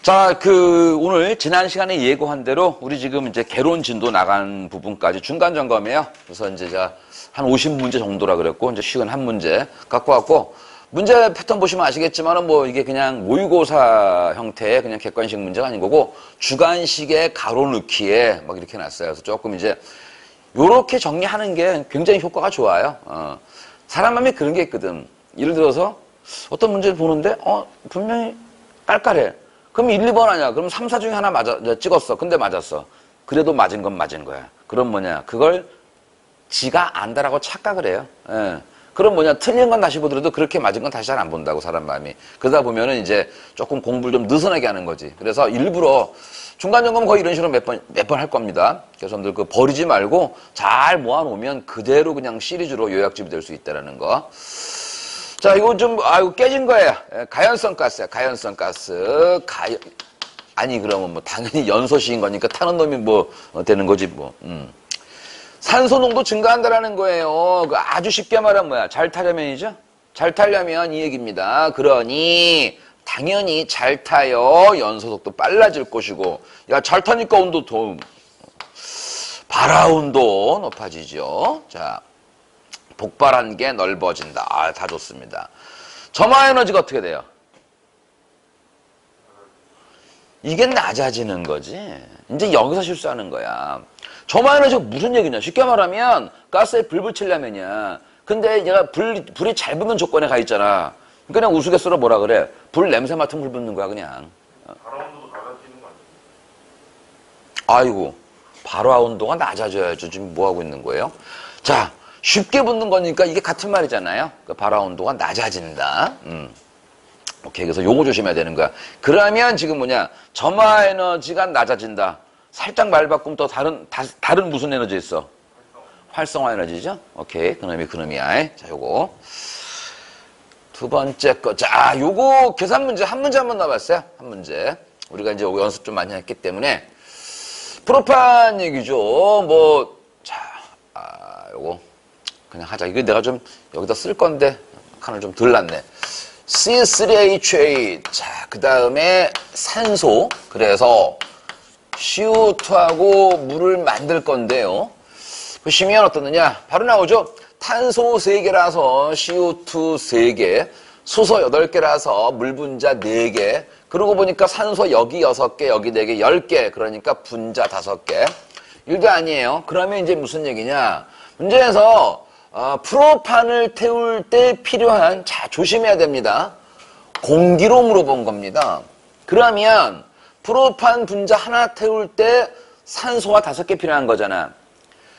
자, 오늘 지난 시간에 예고한 대로 우리 지금 이제 개론 진도 나간 부분까지 중간 점검이에요. 그래서 이제 한 50문제 정도라 그랬고, 이제 쉬운 한 문제 갖고 왔고, 문제 패턴 보시면 아시겠지만은 뭐 이게 그냥 모의고사 형태의 그냥 객관식 문제가 아닌 거고, 주관식의 가로 넣기에 막 이렇게 놨어요. 그래서 조금 이제 요렇게 정리하는 게 굉장히 효과가 좋아요. 사람 마음에 그런 게 있거든. 예를 들어서 어떤 문제를 보는데, 분명히 깔깔해. 그럼 1, 2번 아니야. 그럼 3, 4 중에 하나 찍었어. 근데 맞았어. 그래도 맞은 건 맞은 거야. 그럼 뭐냐. 그걸 지가 안다라고 착각을 해요. 예. 그럼 뭐냐. 틀린 건 다시 보더라도 그렇게 맞은 건 다시 잘 안 본다고, 사람 마음이. 그러다 보면은 이제 조금 공부를 좀 느슨하게 하는 거지. 그래서 일부러 중간점검 거의 이런 식으로 몇 번 할 겁니다. 그래서 여러분들 버리지 말고 잘 모아놓으면 그대로 그냥 시리즈로 요약집이 될 수 있다는 거. 자, 이거 이거 깨진 거예요. 가연성 가스야, 가연성 가스. 아니, 그러면 뭐, 당연히 연소시인 거니까 타는 놈이 되는 거지, 뭐. 산소 농도 증가한다라는 거예요. 아주 쉽게 말하면 뭐야? 잘 타려면이죠? 잘 타려면 이 얘기입니다. 그러니, 당연히 잘 타요. 연소 속도 빨라질 것이고. 야, 잘 타니까 온도 발화 온도 높아지죠. 자. 복발한 게 넓어진다. 다 좋습니다. 점화 에너지가 어떻게 돼요? 이게 낮아지는 거지. 이제 여기서 실수하는 거야. 점화 에너지가 무슨 얘기냐? 쉽게 말하면 가스에 불 붙이려면이야. 근데 얘가 불이 잘 붙는 조건에 가 있잖아. 그냥 우스갯소리로 뭐라 그래? 불 냄새 맡으면 불 붙는 거야, 그냥. 발화 온도도 낮아지는 거 아니에요? 아이고, 발화 온도가 낮아져야죠. 지금 뭐 하고 있는 거예요? 자. 쉽게 붙는 거니까 이게 같은 말이잖아요. 발화 온도가 낮아진다. 오케이. 그래서 요거 조심해야 되는 거야. 그러면 지금 뭐냐. 점화 에너지가 낮아진다. 살짝 말 바꾸면 또 다른 무슨 에너지 있어? 활성화 에너지죠? 오케이. 그놈이야. 자, 요거. 두 번째 거. 자, 요거 계산 문제 한 문제 한번 넣어봤어요. 한 문제. 우리가 이제 연습 좀 많이 했기 때문에. 프로판 얘기죠. 요거. 그냥 하자. 이거 내가 좀 여기다 쓸 건데 칸을 좀 덜 놨네. C3H8. 자, 그 다음에 산소. 그래서 CO2하고 물을 만들 건데요. 보시면 어떻느냐. 바로 나오죠. 탄소 3개라서 CO2 3개, 수소 8개라서 물 분자 4개, 그러고 보니까 산소 여기 6개, 여기 4개, 10개. 그러니까 분자 5개. 이거 아니에요. 그러면 이제 무슨 얘기냐. 문제에서 프로판을 태울 때 필요한, 자, 조심해야 됩니다. 공기로 물어본 겁니다. 그러면 프로판 분자 하나 태울 때 산소가 5개 필요한 거잖아.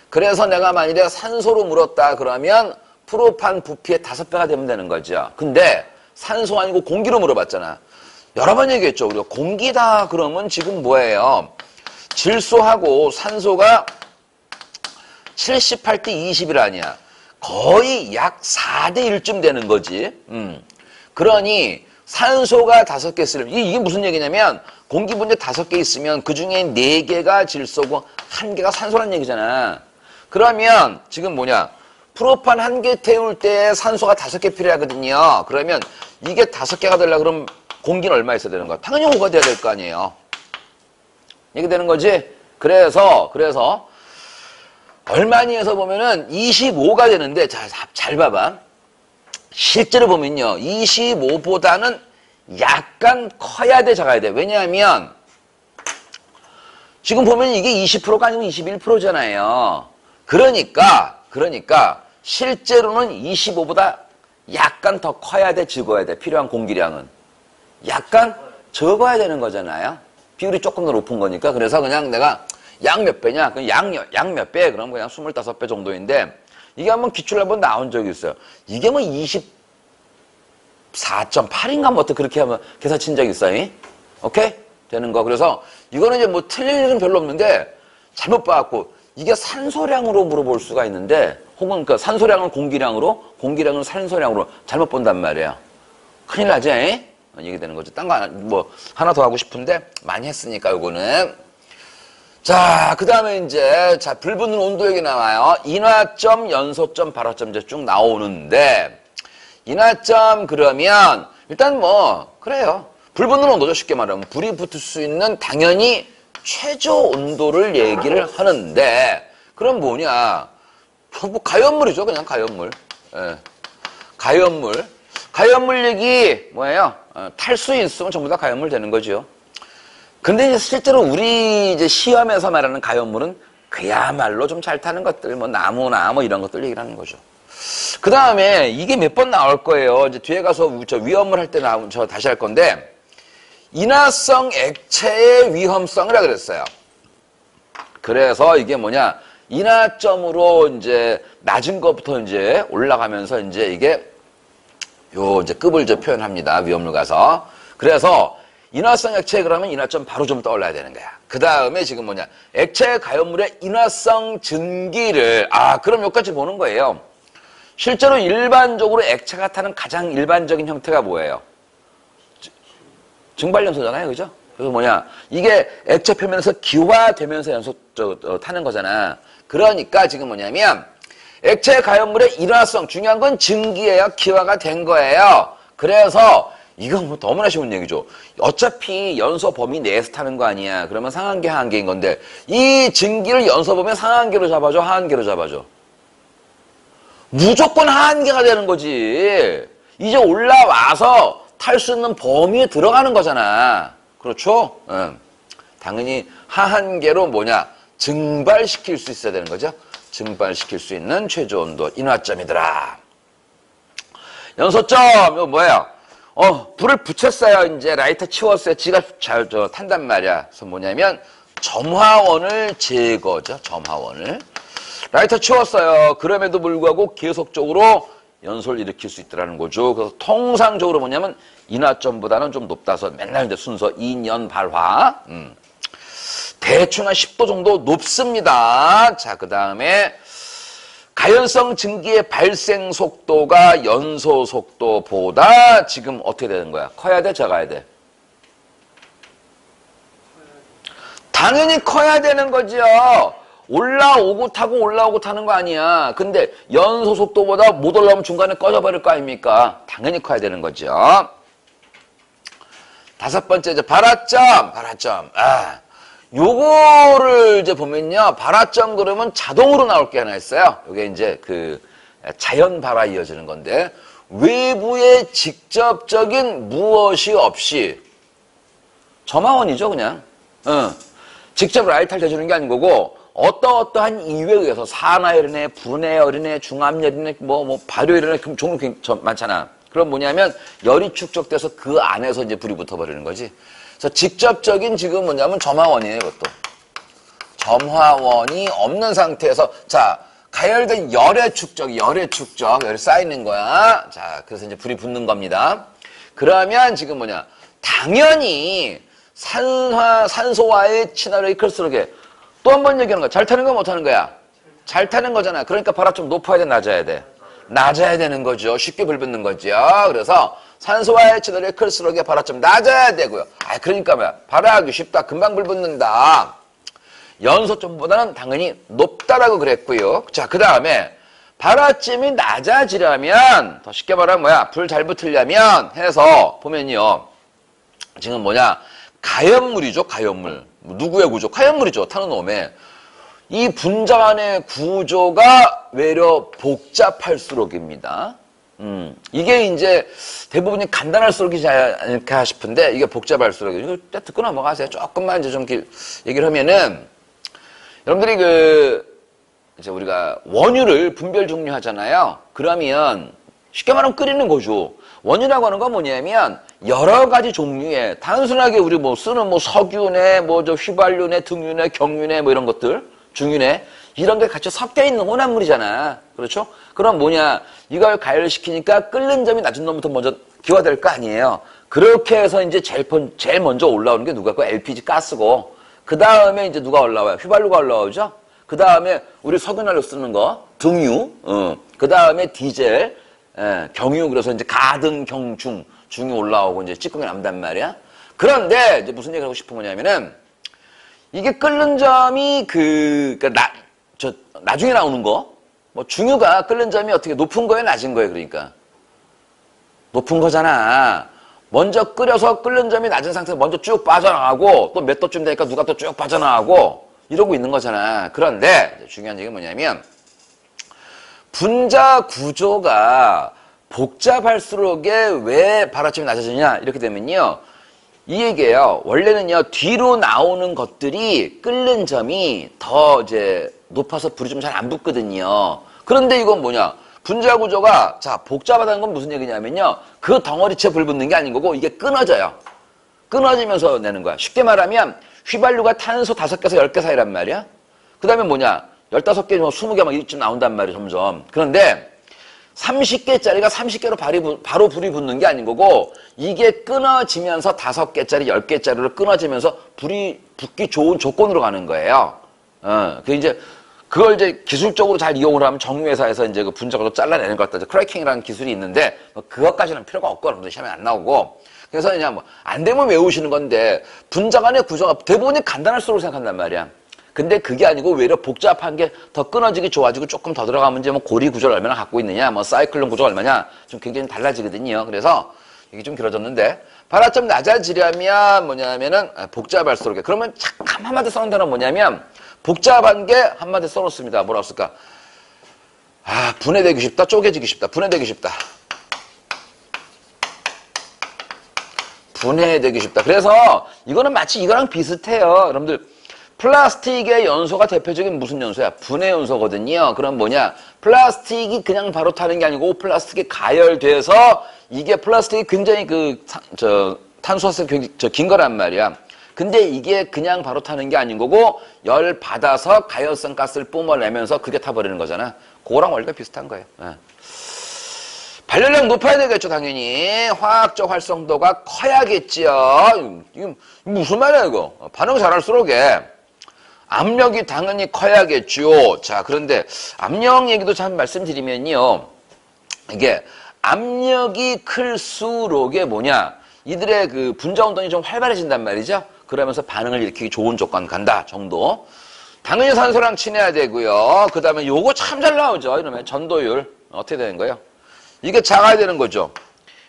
그래서 내가 만일에 산소로 물었다 그러면 프로판 부피의 5배가 되면 되는 거죠. 근데 산소 아니고 공기로 물어봤잖아. 여러 번 얘기했죠. 우리가 공기다 그러면 지금 뭐예요? 질소하고 산소가 78대 20일 아니야. 거의 약 4대 1쯤 되는 거지. 그러니 산소가 5개 있으면 이게 무슨 얘기냐면 공기 분자 5개 있으면 그중에 4개가 질소고 1개가 산소란 얘기잖아. 그러면 지금 뭐냐. 프로판 1개 태울 때 산소가 5개 필요하거든요. 그러면 이게 5개가 되려면 그럼 공기는 얼마 있어야 되는 거야? 당연히 5가 돼야 될 거 아니에요. 이게 되는 거지. 그래서 얼마니 해서 보면은 25가 되는데, 잘 봐봐. 실제로 보면요. 25보다는 약간 커야 돼, 작아야 돼. 왜냐하면, 지금 보면 이게 20%가 아니고 21%잖아요. 그러니까, 실제로는 25보다 약간 더 커야 돼, 적어야 돼. 필요한 공기량은. 약간 적어야 되는 거잖아요. 비율이 조금 더 높은 거니까. 그래서 그냥 내가 양 몇 배냐? 양 몇 배? 그럼 그냥 25배 정도인데, 이게 한번 기출을 한번 나온 적이 있어요. 이게 뭐 24.8인가 뭐 그렇게 하면 계산 친 적이 있어요. 오케이? 되는 거. 그래서 이거는 이제 뭐 틀릴 일은 별로 없는데, 잘못 봐갖고, 이게 산소량으로 물어볼 수가 있는데, 혹은 그 산소량은 공기량으로, 공기량은 산소량으로 잘못 본단 말이에요. 큰일 나지? 얘기 되는 거죠. 딴 거 하나 더 하고 싶은데, 많이 했으니까, 요거는. 자, 그 다음에 이제, 불 붙는 온도 얘기 나와요. 인화점, 연소점, 발화점 이제 쭉 나오는데, 인화점 그러면, 일단 그래요. 불 붙는 온도죠. 쉽게 말하면. 불이 붙을 수 있는 당연히 최저 온도를 얘기를 하는데, 그럼 뭐냐. 뭐 가연물이죠. 그냥 가연물. 예. 가연물. 가연물 얘기 뭐예요? 탈수 있으면 전부 다 가연물 되는 거죠. 근데 이제 실제로 우리 이제 시험에서 말하는 가연물은 그야말로 좀 잘 타는 것들, 뭐 나무나 뭐 이런 것들 얘기를 하는 거죠. 그 다음에 이게 몇 번 나올 거예요. 이제 뒤에 가서 저 위험물 할 때 저 다시 할 건데, 인화성 액체의 위험성이라 그랬어요. 그래서 이게 뭐냐, 인화점으로 이제 낮은 것부터 이제 올라가면서 이제 이게 요 이제 급을 이제 표현합니다. 위험물 가서. 그래서 인화성 액체 그러면 인화점 바로 좀 떠올라야 되는 거야. 그 다음에 지금 뭐냐, 액체 가연물의 인화성 증기를, 그럼 여기까지 보는 거예요. 실제로 일반적으로 액체가 타는 가장 일반적인 형태가 뭐예요? 증발연소잖아요. 그죠? 그래서 뭐냐, 이게 액체 표면에서 기화되면서 타는 거잖아. 그러니까 지금 뭐냐면 액체 가연물의 인화성, 중요한 건 증기예요. 기화가 된 거예요. 그래서 이건 뭐 너무나 쉬운 얘기죠. 어차피 연소 범위 내에서 타는 거 아니야. 그러면 상한계, 하한계인 건데 이 증기를 연소 범위 상한계로 잡아줘, 하한계로 잡아줘. 무조건 하한계가 되는 거지. 이제 올라와서 탈 수 있는 범위에 들어가는 거잖아. 그렇죠? 당연히 하한계로 뭐냐, 증발시킬 수 있어야 되는 거죠. 증발시킬 수 있는 최저 온도, 인화점이더라. 연소점, 이거 뭐예요? 불을 붙였어요. 이제 라이터 치웠어요. 지가 잘 탄단 말이야. 그래서 뭐냐면 점화원을 제거죠. 점화원을. 라이터 치웠어요. 그럼에도 불구하고 계속적으로 연소를 일으킬 수 있더라는 거죠. 그래서 통상적으로 뭐냐면 인화점보다는 좀 높다서 맨날 이제 순서 2년 발화. 대충 한 10도 정도 높습니다. 자, 그 다음에 가연성 증기의 발생 속도가 연소 속도보다 지금 어떻게 되는 거야? 커야 돼? 작아야 돼? 당연히 커야 되는 거죠. 올라오고 타고 올라오고 타는 거 아니야. 근데 연소 속도보다 못 올라오면 중간에 꺼져버릴 거 아닙니까? 당연히 커야 되는 거죠. 다섯 번째, 이제 발화점. 요거를 이제 보면요. 발화점 그러면 자동으로 나올 게 하나 있어요. 요게 이제 그 자연 발화 이어지는 건데, 외부의 직접적인 무엇이 없이 점화원이죠, 그냥. 직접 라이터를 대주는 게 아닌 거고, 어떠한 이유에 의해서 산화열이네, 분해열이네, 중압열이네, 발효열이네, 종류 많잖아. 그럼 뭐냐면 열이 축적돼서 그 안에서 이제 불이 붙어버리는 거지. 그래서 직접적인 지금 뭐냐면 점화원이에요, 이것도. 점화원이 없는 상태에서, 자, 가열된 열의 축적, 열이 쌓이는 거야. 자, 그래서 이제 불이 붙는 겁니다. 그러면 지금 뭐냐, 당연히 산소와의 친화력이 클수록 또 한 번 얘기하는 거야. 잘 타는 거야, 못 타는 거야? 잘 타는 거잖아. 그러니까 발화점 높아야 돼, 낮아야 돼? 낮아야 되는 거죠. 쉽게 불 붙는 거죠. 그래서 산소와의 친화력이 클수록 발화점 낮아야 되고요. 그러니까 뭐야, 발화하기 쉽다, 금방 불 붙는다. 연소점보다는 당연히 높다라고 그랬고요. 자, 그 다음에 발화점이 낮아지려면, 더 쉽게 말하면 뭐야, 불 잘 붙으려면 해서 보면요, 지금 뭐냐, 가연물이죠. 가연물. 누구의 구조? 가연물이죠. 타는 놈의. 이 분자간의 구조가 외려 복잡할수록입니다. 이게 이제 대부분이 간단할수록이지 않을까 싶은데, 이게 복잡할수록, 이거 듣고 넘어가세요. 조금만 이제 좀 얘기를 하면은, 여러분들이 이제 우리가 원유를 분별 중류하잖아요. 그러면 쉽게 말하면 끓이는 거죠. 원유라고 하는 건 뭐냐면 여러 가지 종류의, 단순하게 우리 쓰는 석유네, 휘발유네, 등유네, 경유네, 이런 것들, 중유네, 이런 게 같이 섞여 있는 혼합물이잖아. 그렇죠? 그럼 뭐냐, 이걸 가열시키니까 끓는 점이 낮은 놈부터 먼저 기화될 거 아니에요. 그렇게 해서 이제 제일 먼저 올라오는 게 누가? LPG 가스고, 그 다음에 이제 누가 올라와요? 휘발유가 올라오죠? 그 다음에 우리 석유난로 쓰는 거, 등유, 그 다음에 디젤, 경유, 그래서 이제 가등, 중이 올라오고 이제 찌꺼기 남단 말이야. 그런데 이제 무슨 얘기를 하고 싶은 거냐면은, 이게 끓는 점이 나중에 나오는 거, 중유가 끓는 점이 어떻게 높은 거예요, 낮은 거예요? 그러니까 높은 거잖아. 먼저 끓여서 끓는 점이 낮은 상태에서 먼저 쭉 빠져나가고 또 몇 도쯤 되니까 누가 또 쭉 빠져나가고 이러고 있는 거잖아. 그런데 중요한 얘기가 뭐냐면 분자 구조가 복잡할수록 왜 발화점이 낮아지냐 이렇게 되면요. 이 얘기예요. 원래는요. 뒤로 나오는 것들이 끓는 점이 더 이제 높아서 불이 좀 잘 안 붙거든요. 그런데 이건 뭐냐? 분자 구조가 자 복잡하다는 건 무슨 얘기냐면요. 그 덩어리째 불 붙는 게 아닌 거고 이게 끊어져요. 끊어지면서 내는 거야. 쉽게 말하면 휘발유가 탄소 5개에서 10개 사이란 말이야. 그 다음에 뭐냐? 15개, 20개 막 이쯤 나온단 말이야, 점점. 그런데 30개짜리가 30개로 바로 불이 붙는 게 아닌 거고 이게 끊어지면서 5개짜리, 10개짜리로 끊어지면서 불이 붙기 좋은 조건으로 가는 거예요. 그걸 이제 기술적으로 잘 이용을 하면 정유회사에서 이제 그 분자구조 잘라내는 것 같다. 크래킹이라는 기술이 있는데 그것까지는 필요가 없고 여러분들 시험에 안 나오고 그래서 그냥 뭐 안 되면 외우시는 건데 분자 간의 구조가 대부분이 간단할수록 생각한단 말이야. 근데 그게 아니고 오히려 복잡한 게 더 끊어지기 좋아지고 조금 더 들어가면 이제 뭐 고리 구조를 얼마나 갖고 있느냐, 뭐 사이클론 구조가 얼마냐 좀 굉장히 달라지거든요. 그래서 이게 좀 길어졌는데 발화점 낮아지려면 뭐냐면은 복잡할수록 그러면 잠깐 한마디 써놓은 단어는 뭐냐면 복잡한 게 한마디 써놓습니다. 뭐라고 쓸까? 분해되기 쉽다, 쪼개지기 쉽다, 분해되기 쉽다. 분해되기 쉽다. 그래서 이거는 마치 이거랑 비슷해요. 여러분들 플라스틱의 연소가 대표적인 무슨 연소야? 분해 연소거든요. 그럼 뭐냐? 플라스틱이 그냥 바로 타는 게 아니고 플라스틱이 가열돼서 이게 플라스틱이 굉장히 탄소화성이 굉장히 긴 거란 말이야. 근데 이게 그냥 바로 타는 게 아닌 거고 열 받아서 가열성 가스를 뿜어내면서 그게 타버리는 거잖아. 그거랑 원리가 비슷한 거예요. 발열량 높아야 되겠죠, 당연히. 화학적 활성도가 커야겠지요. 이거 무슨 말이야, 이거. 반응 잘할수록에. 압력이 당연히 커야겠죠. 자, 그런데 압력 얘기도 참 말씀드리면요. 이게 압력이 클수록에 뭐냐. 이들의 그 분자 운동이 좀 활발해진단 말이죠. 그러면서 반응을 일으키기 좋은 조건 간다 정도. 당연히 산소랑 친해야 되고요. 그 다음에 요거 참 잘 나오죠. 이러면 전도율. 어떻게 되는 거예요? 이게 작아야 되는 거죠.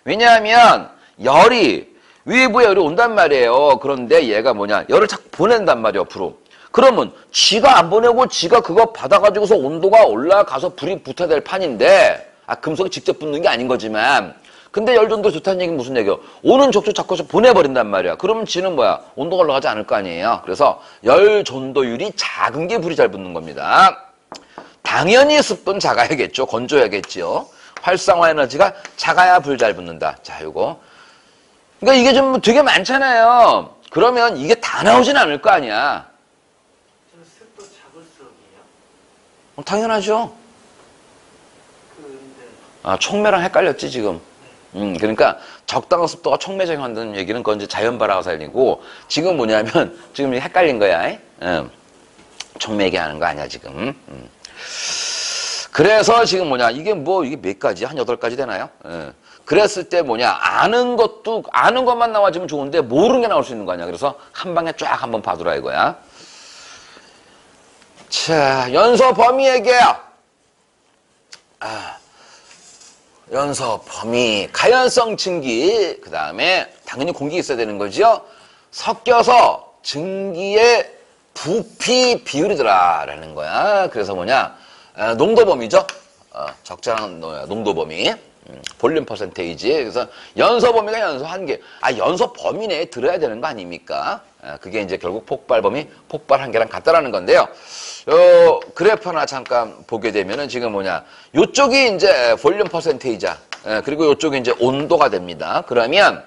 왜냐하면 열이 위부에 열이 온단 말이에요. 그런데 얘가 뭐냐. 열을 자꾸 보낸단 말이에요. 옆으로. 그러면 지가 안 보내고 지가 그거 받아가지고서 온도가 올라가서 불이 붙어야 될 판인데 금속이 직접 붙는 게 아닌 거지만 근데 열 전도 좋다는 얘기는 무슨 얘기예요? 오는 족족 자꾸 보내버린단 말이야. 그러면 지는 뭐야? 온도가 올라가지 않을 거 아니에요. 그래서 열 전도율이 작은 게 불이 잘 붙는 겁니다. 당연히 습도는 작아야겠죠. 건조해야겠죠. 활성화 에너지가 작아야 불 잘 붙는다. 자, 요거. 그러니까 이게 좀 되게 많잖아요. 그러면 이게 다 나오진 않을 거 아니야. 저는 습도 작을수록이에요? 당연하죠. 근데 촉매랑 헷갈렸지, 지금. 그러니까 적당한 습도가 촉매작용한다는 얘기는 그건 이제 자연 발화가살이고 지금 뭐냐면 지금 헷갈린 거야. 촉매 얘기하는 거 아니야, 지금. 그래서 지금 뭐냐, 이게 몇 가지? 한 8가지 되나요? 그랬을 때 뭐냐, 아는 것만 나와주면 좋은데 모르는 게 나올 수 있는 거 아니야. 그래서 한 방에 쫙 한번 봐두라 이거야. 자, 연소 범위 얘기해요. 연소 범위, 가연성 증기, 그 다음에 당연히 공기 있어야 되는 거죠. 섞여서 증기의 부피 비율이더라라는 거야. 그래서 뭐냐, 농도 범위죠. 적절한 농도 범위, 볼륨 퍼센테이지. 그래서 연소 범위가 연소 한계. 연소 범위 내에 들어야 되는 거 아닙니까? 그게 이제 결국 폭발 범위, 폭발 한계랑 같다라는 건데요. 그래프 하나 잠깐 보게 되면은 지금 뭐냐, 요쪽이 이제 볼륨 퍼센테이지야. 그리고 요쪽이 이제 온도가 됩니다. 그러면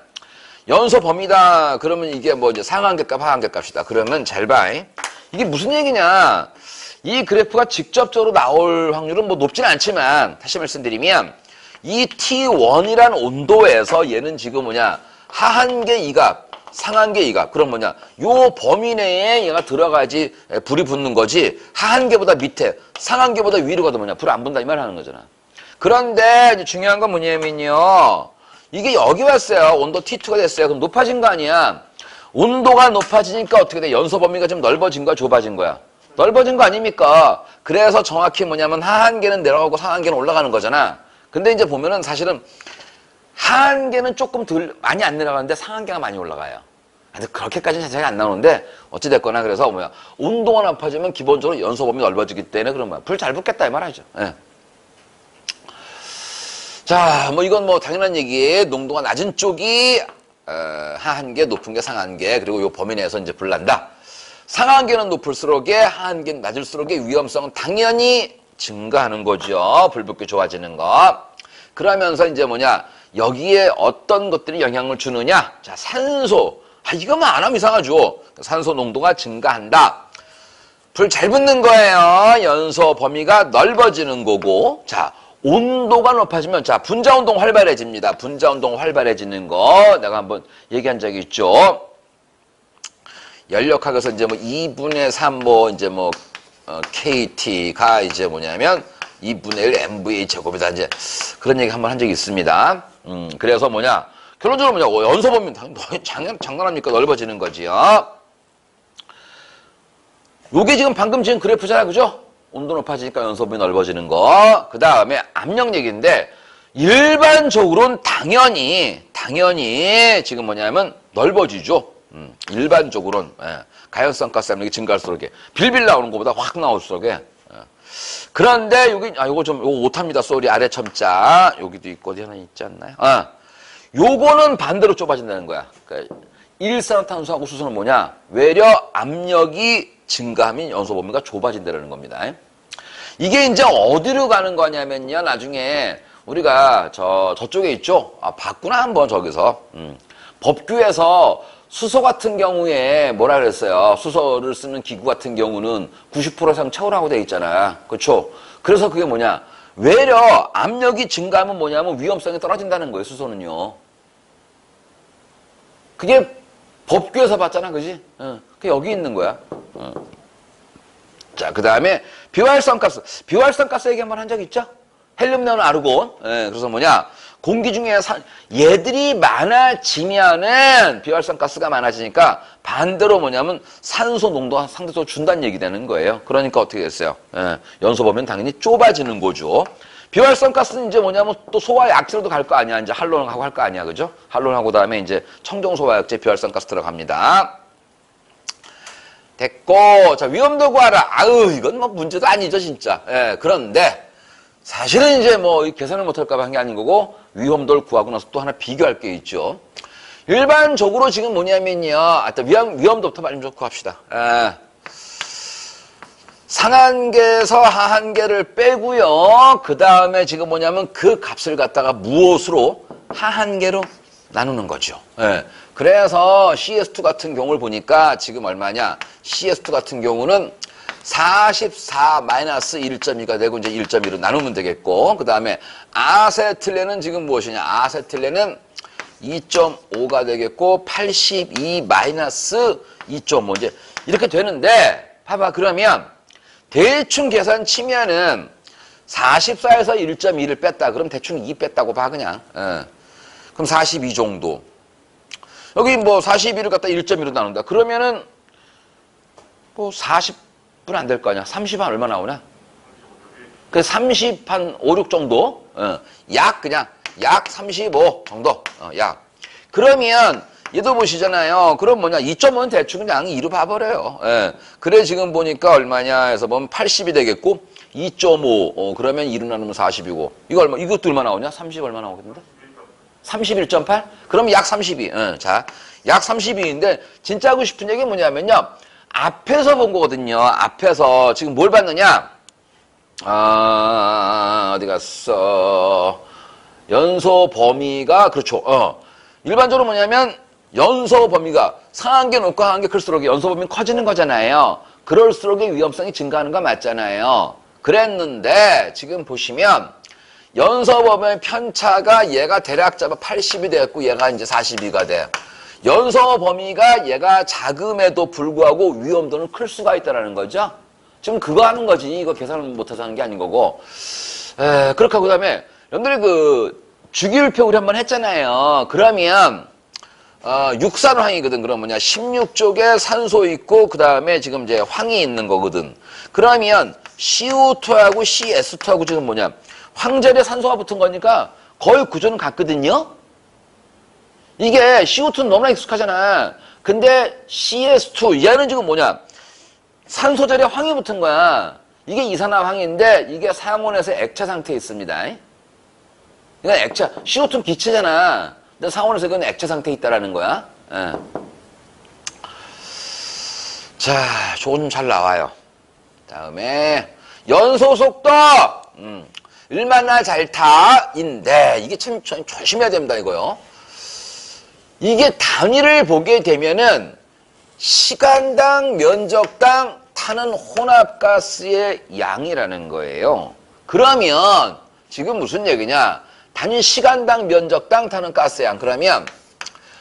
연소 범위다. 그러면 이게 뭐 이제 상한계 값, 하한계 값이다. 그러면 잘 봐. 이게 무슨 얘기냐? 이 그래프가 직접적으로 나올 확률은 뭐 높진 않지만 다시 말씀드리면 이 T1이란 온도에서 얘는 지금 뭐냐, 하한계 이 값, 상한계 이 값. 그럼 뭐냐, 요 범위 내에 얘가 들어가야지 불이 붙는 거지, 하한계보다 밑에, 상한계보다 위로 가도 뭐냐, 불 안 붙는다 이 말 하는 거잖아. 그런데 이제 중요한 건 뭐냐면요, 이게 여기 왔어요. 온도 T2가 됐어요. 그럼 높아진 거 아니야. 온도가 높아지니까 어떻게 돼? 연소 범위가 좀 넓어진 거야, 좁아진 거야? 넓어진 거 아닙니까? 그래서 정확히 뭐냐면 하한계는 내려가고 상한계는 올라가는 거잖아. 근데 이제 보면은 사실은 하한계는 조금 덜 많이 안 내려가는데 상한계가 많이 올라가요. 근데 그렇게까지는 자세히 안 나오는데 어찌됐거나 그래서 뭐야 온도가 높아지면 기본적으로 연소범위 넓어지기 때문에 그러면 불 잘 붙겠다 이 말이죠. 예. 자, 뭐 이건 뭐 당연한 얘기에 농도가 낮은 쪽이 하한계, 높은 게 상한계, 그리고 요 범위 내에서 이제 불 난다. 상한계는 높을수록에 하한계는 낮을수록의 위험성은 당연히 증가하는 거죠. 불 붙기 좋아지는 거. 그러면서 이제 뭐냐 여기에 어떤 것들이 영향을 주느냐. 자, 산소. 이거만 안 하면 이상하죠. 산소 농도가 증가한다. 불 잘 붙는 거예요. 연소 범위가 넓어지는 거고. 자, 온도가 높아지면 자 분자운동 활발해집니다. 분자운동 활발해지는 거 내가 한번 얘기한 적이 있죠. 연력학에서 이제 뭐 2분의 3 뭐 이제 뭐 KT가 이제 뭐냐면 2분의 1 MVA 제곱이다 이제 그런 얘기 한번 한 적이 있습니다. 그래서 뭐냐 결론적으로 뭐냐 연소 범위 장난합니까? 넓어지는 거지요. 요게 지금 방금 지은 그래프잖아, 그죠? 온도 높아지니까 연소범위 넓어지는 거. 그 다음에 압력 얘기인데 일반적으로는 당연히 지금 뭐냐면 넓어지죠. 일반적으로는 가연성 가스 압력이 증가할수록 빌빌 나오는 것보다 확 나올수록 그런데 여기 요거 오탑니다. 쏘리 아래 첨자 여기도 있고 어디 하나 있지 않나요? 요거는 반대로 좁아진다는 거야. 그러니까 일산화탄소하고 수소는 뭐냐? 외려 압력이 증가하면 연소 범위가 좁아진다는 겁니다. 이게 이제 어디로 가는 거냐면요. 나중에 우리가 저쪽에 있죠. 봤구나 한번 저기서. 법규에서 수소 같은 경우에 뭐라 그랬어요? 수소를 쓰는 기구 같은 경우는 90% 이상 채우라고 돼 있잖아. 그렇죠? 그래서 그게 뭐냐? 외려 압력이 증가하면 뭐냐면 위험성이 떨어진다는 거예요. 수소는요. 그게 법규에서 봤잖아, 그지? 그게 여기 있는 거야. 자, 그 다음에 비활성가스. 비활성가스 얘기 한번 한 적 있죠? 헬륨, 네온, 아르곤. 그래서 뭐냐? 공기 중에 얘들이 많아지면은 비활성가스가 많아지니까 반대로 뭐냐면 산소 농도가 상대적으로 준다는 얘기 되는 거예요. 그러니까 어떻게 됐어요? 연소 범위는 당연히 좁아지는 거죠. 비활성가스는 이제 뭐냐면 또 소화약제로도 갈 거 아니야. 이제 할론하고 할 거 아니야. 그죠? 할론하고 다음에 이제 청정소화약제 비활성가스 들어갑니다. 됐고, 자, 위험도 구하라. 이건 뭐 문제도 아니죠, 진짜. 그런데 사실은 이제 뭐 계산을 못할까 봐 한 게 아닌 거고 위험도를 구하고 나서 또 하나 비교할 게 있죠. 일반적으로 지금 뭐냐면요. 위험도부터 말좀 좋고 합시다. 상한계에서 하한계를 빼고요. 그 다음에 지금 뭐냐면 그 값을 갖다가 무엇으로? 하한계로 나누는 거죠. 그래서 CS2 같은 경우를 보니까 지금 얼마냐? CS2 같은 경우는 44-1.2가 되고 이제 1.2로 나누면 되겠고, 그 다음에 아세틸렌은 지금 무엇이냐? 아세틸렌은 2.5가 되겠고, 82-2.5 이제 이렇게 되는데, 봐봐. 그러면 대충 계산 치면은 44에서 1.2를 뺐다. 그럼 대충 2 뺐다고 봐, 그냥. 그럼 42 정도. 여기 뭐 42를 갖다 1.2로 나눈다. 그러면은 뭐 40분 안 될 거 아니야. 30한 얼마 나오나? 그 30 한 5, 6 정도? 그냥 약 35 정도. 약. 그러면 얘도 보시잖아요. 그럼 뭐냐? 2.5는 대충 그냥 2로 봐버려요. 그래 지금 보니까 얼마냐 해서 보면 80이 되겠고 2.5 그러면 2로 나누면 40이고 이것도 얼마 나오냐? 30 얼마 나오겠는데? 31.8? 그럼 약 32. 자, 약 32인데 진짜 하고 싶은 얘기 뭐냐면요. 앞에서 본 거거든요. 앞에서 지금 뭘 봤느냐? 어디 갔어? 연소 범위가 그렇죠. 일반적으로 뭐냐면 연소 범위가 상한계 높고 하한계 클수록 연소 범위는 커지는 거잖아요. 그럴수록 위험성이 증가하는 거 맞잖아요. 그랬는데 지금 보시면 연소 범위의 편차가 얘가 대략 잡아 80이 되었고 얘가 이제 42가 돼. 연소 범위가 얘가 작음에도 불구하고 위험도는 클 수가 있다는 거죠. 지금 그거 하는 거지. 이거 계산을 못해서 하는 게 아닌 거고. 그렇게 하고 그다음에 여러분들이 그 주기율표 우리 한번 했잖아요. 그러면 육산황이거든. 그럼 뭐냐? 16쪽에 산소 있고 그다음에 지금 이제 황이 있는 거거든. 그러면 CO2하고 CS2하고 지금 뭐냐? 황자리에 산소가 붙은 거니까 거의 구조는 같거든요. 이게 CO2는 너무나 익숙하잖아. 근데 CS2 얘는 지금 뭐냐? 산소 자리에 황이 붙은 거야. 이게 이산화황인데 이게 상온에서 액체 상태에 있습니다. 이건 액체, CO2는 기체잖아. 근데 상온에서 이건 액체 상태에 있다라는 거야. 예. 자, 조금 잘 나와요. 다음에 연소 속도. 얼마나 잘 타인데 이게 참 조심해야 됩니다 이거요. 이게 단위를 보게 되면은 시간당 면적당 타는 혼합가스의 양이라는 거예요. 그러면 지금 무슨 얘기냐? 단위 시간당 면적당 타는 가스의 양. 그러면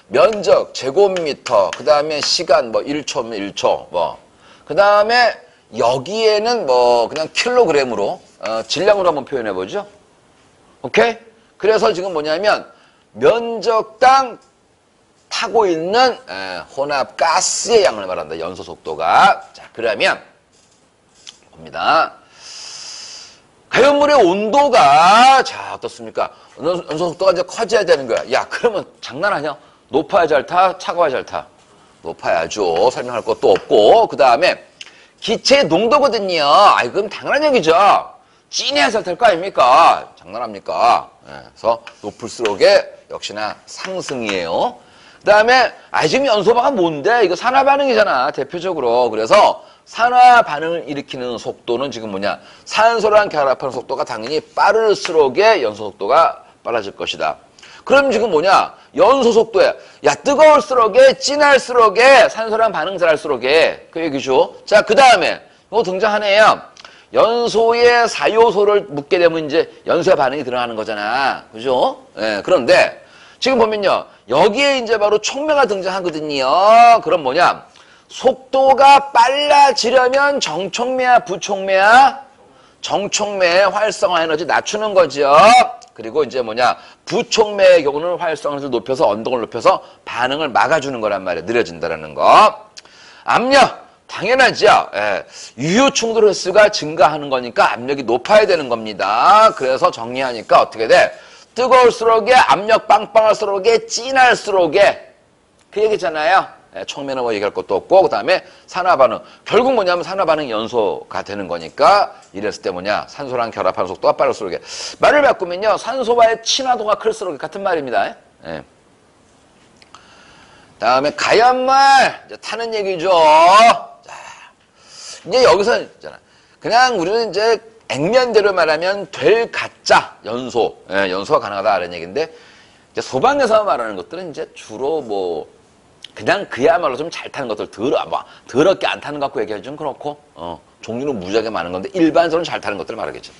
면적 제곱미터, 그 다음에 시간 뭐 1초면 1초 뭐, 그 다음에 여기에는 뭐 그냥 킬로그램으로 질량으로 한번 표현해 보죠. 오케이? 그래서 지금 뭐냐면 면적당 타고 있는 혼합 가스의 양을 말한다. 연소 속도가. 자, 그러면 봅니다. 가연물의 온도가 자 어떻습니까? 연소 속도가 이제 커져야 되는 거야. 야, 그러면 장난 아니야? 높아야 잘 타, 차가워야 잘 타. 높아야죠. 설명할 것도 없고. 그 다음에 기체의 농도거든요. 아이, 그럼 당연한 얘기죠. 찐해야 잘 탈 거 아닙니까? 장난합니까? 그래서 높을수록에 역시나 상승이에요. 그 다음에, 지금 연소바가 뭔데? 이거 산화반응이잖아, 대표적으로. 그래서 산화반응을 일으키는 속도는 지금 뭐냐? 산소랑 결합하는 속도가 당연히 빠를수록에 연소 속도가 빨라질 것이다. 그럼 지금 뭐냐? 연소 속도에, 야, 뜨거울수록에, 진할수록에, 산소랑 반응 잘할수록에. 그 얘기죠. 자, 그 다음에, 이거 등장하네요. 연소의 사요소를 묻게 되면 이제 연소의 반응이 들어가는 거잖아. 그죠? 예, 그런데, 지금 보면요. 여기에 이제 바로 촉매가 등장하거든요. 그럼 뭐냐? 속도가 빨라지려면 정촉매야, 부촉매야? 정촉매의 활성화 에너지 낮추는 거죠. 그리고 이제 뭐냐? 부촉매의 경우는 활성화 에너지를 높여서 언덕을 높여서 반응을 막아주는 거란 말이에요. 느려진다는 거. 압력. 당연하죠. 예. 유효 충돌 횟수가 증가하는 거니까 압력이 높아야 되는 겁니다. 그래서 정리하니까 어떻게 돼? 뜨거울수록에 압력 빵빵할수록에 진할수록에 그 얘기잖아요. 촉매는 뭐 얘기할 것도 없고 그 다음에 산화반응. 결국 뭐냐면 산화반응 연소가 되는 거니까 이랬을 때 뭐냐 산소랑 결합하는 속도가 빠를수록에 말을 바꾸면요 산소와의 친화도가 클수록 같은 말입니다. 예. 다음에 가연말 이제 타는 얘기죠. 자, 이제 여기서 있잖아. 그냥 우리는 이제 액면대로 말하면 될 가짜 연소, 연소가 가능하다는 얘기인데 이제 소방에서 말하는 것들은 이제 주로 뭐 그냥 그야말로 좀 잘 타는 것들 더럽게 안 타는 것 갖고 얘기하기 좀 그렇고 종류는 무지하게 많은 건데 일반적으로 잘 타는 것들을 말하겠죠.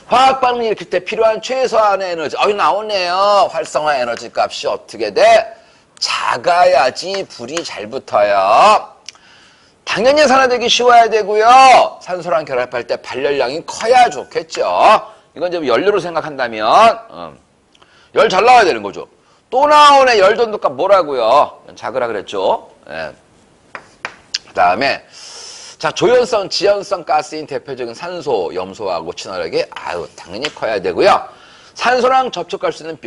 화학 반응을 일으킬 때 필요한 최소한의 에너지 나오네요. 활성화 에너지 값이 어떻게 돼? 작아야지 불이 잘 붙어요. 당연히 산화되기 쉬워야 되고요. 산소랑 결합할 때 발열량이 커야 좋겠죠. 이건 이제 연료로 생각한다면 열 잘 나와야 되는 거죠. 또 나오네. 열 전도값 뭐라고요? 작으라 그랬죠. 예. 그 다음에 자 조연성, 지연성 가스인 대표적인 산소, 염소하고 친화력이 당연히 커야 되고요. 산소랑 접촉할 수 있는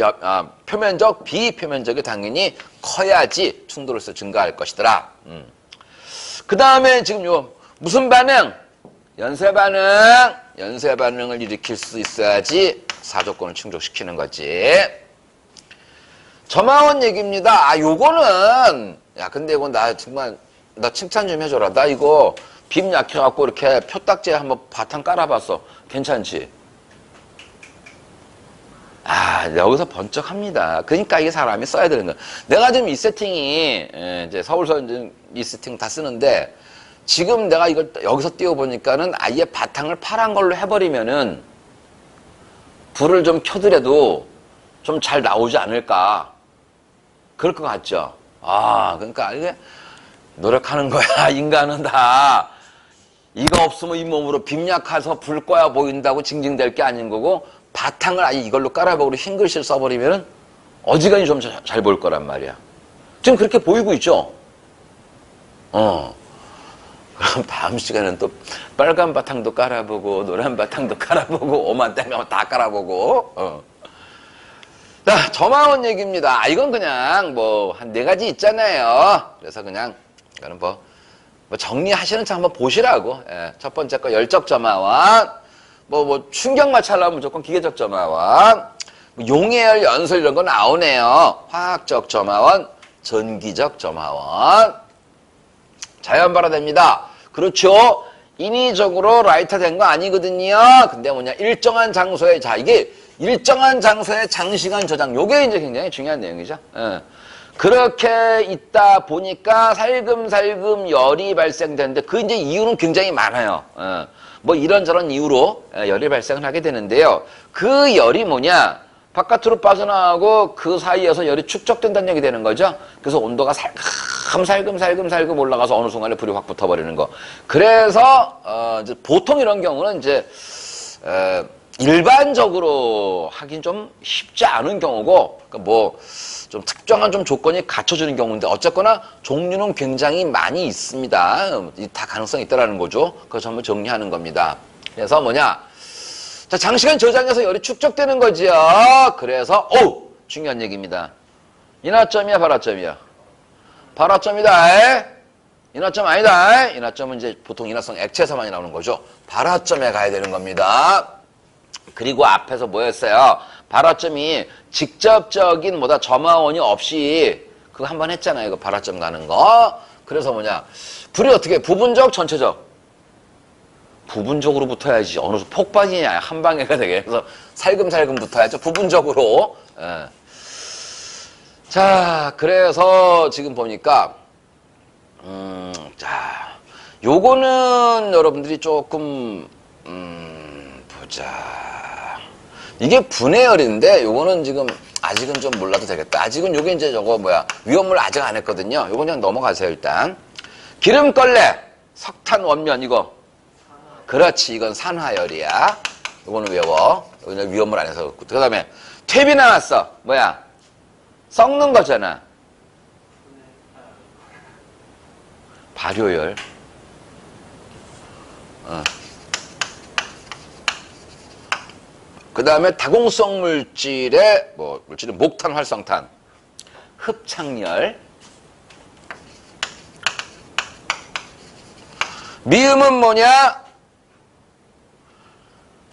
표면적, 비표면적이 당연히 커야지 충돌에서 증가할 것이더라. 그 다음에 지금 무슨 반응? 연쇄 반응. 연쇄 반응을 일으킬 수 있어야지 사조건을 충족시키는 거지. 저마원 얘기입니다. 요거는 근데 이거 나 정말 나 칭찬 좀 해줘라. 나 이거 빔 약해갖고 이렇게 표딱지에 한번 바탕 깔아봤어. 괜찮지? 여기서 번쩍합니다. 그러니까 이게 사람이 써야 되는 거야. 내가 지금 이 세팅이 이제 서울서 이 세팅 다 쓰는데 지금 내가 이걸 여기서 띄워보니까는 아예 바탕을 파란 걸로 해버리면은 불을 좀 켜더라도 좀 잘 나오지 않을까. 그럴 것 같죠? 그러니까 이게 노력하는 거야. 인간은 다. 이거 없으면 이 몸으로 빔 약해서 불 꺼야 보인다고 징징댈 게 아닌 거고 바탕을 아예 이걸로 깔아보고 흰 글씨를 써버리면은 어지간히 좀 잘 보일 거란 말이야. 지금 그렇게 보이고 있죠? 그럼 밤 시간에는 또 빨간 바탕도 깔아보고 노란 바탕도 깔아보고 오만 떼면 다 깔아보고 자, 저마원 얘기입니다. 이건 그냥 뭐 한 네 가지 있잖아요. 그래서 그냥 이거는 뭐 정리하시는 척 한번 보시라고. 예, 첫 번째 거 열적 저마원, 뭐 충격마찰나면 무조건 기계적 저마원, 뭐 용해열 연설 이런 거 나오네요. 화학적 저마원, 전기적 저마원. 자연 발화됩니다. 그렇죠. 인위적으로 라이터 된 거 아니거든요. 근데 뭐냐, 일정한 장소에, 자, 이게 일정한 장소에 장시간 저장, 요게 이제 굉장히 중요한 내용이죠. 예. 그렇게 있다 보니까 살금살금 열이 발생되는데, 그 이제 이유는 굉장히 많아요. 예. 뭐 이런저런 이유로 열이 발생을 하게 되는데요. 그 열이 뭐냐, 바깥으로 빠져나가고 그 사이에서 열이 축적된다는 얘기 되는 거죠. 그래서 온도가 살금 올라가서 어느 순간에 불이 확 붙어버리는 거. 그래서 이제 보통 이런 경우는 이제 일반적으로 하긴 좀 쉽지 않은 경우고, 그러니까 뭐 좀 특정한 좀 조건이 갖춰지는 경우인데, 어쨌거나 종류는 굉장히 많이 있습니다. 다 가능성이 있다라는 거죠. 그래서 한번 정리하는 겁니다. 그래서 뭐냐, 자, 장시간 저장해서 열이 축적되는 거지요. 그래서 중요한 얘기입니다. 인화점이야, 발화점이야? 발화점이다. 인화점 아니다. 인화점은 이제 보통 인화성 액체에서만이 나오는 거죠. 발화점에 가야 되는 겁니다. 그리고 앞에서 뭐였어요? 발화점이 직접적인 뭐다 점화원이 없이 그거 한번 했잖아요. 이거 발화점 가는 거. 그래서 뭐냐, 불이 어떻게 부분적, 전체적? 부분적으로 붙어야지. 어느 폭발이냐, 한 방에가 되게. 그래서 살금살금 붙어야죠. 부분적으로. 예. 자, 그래서 지금 보니까 자, 요거는 여러분들이 조금 보자. 이게 분해열인데 요거는 지금 아직은 좀 몰라도 되겠다. 아직은 요게 이제 저거 뭐야, 위험물 아직 안 했거든요. 요거 그냥 넘어가세요. 일단 기름걸레, 석탄 원면 이거. 그렇지, 이건 산화열이야. 이거는 외워. 이거는 위험물 안 해서. 그 다음에 퇴비 나왔어. 뭐야? 썩는 거잖아. 발효열. 그 다음에 다공성 물질의 물질은 목탄, 활성탄. 흡착열. 미음은 뭐냐?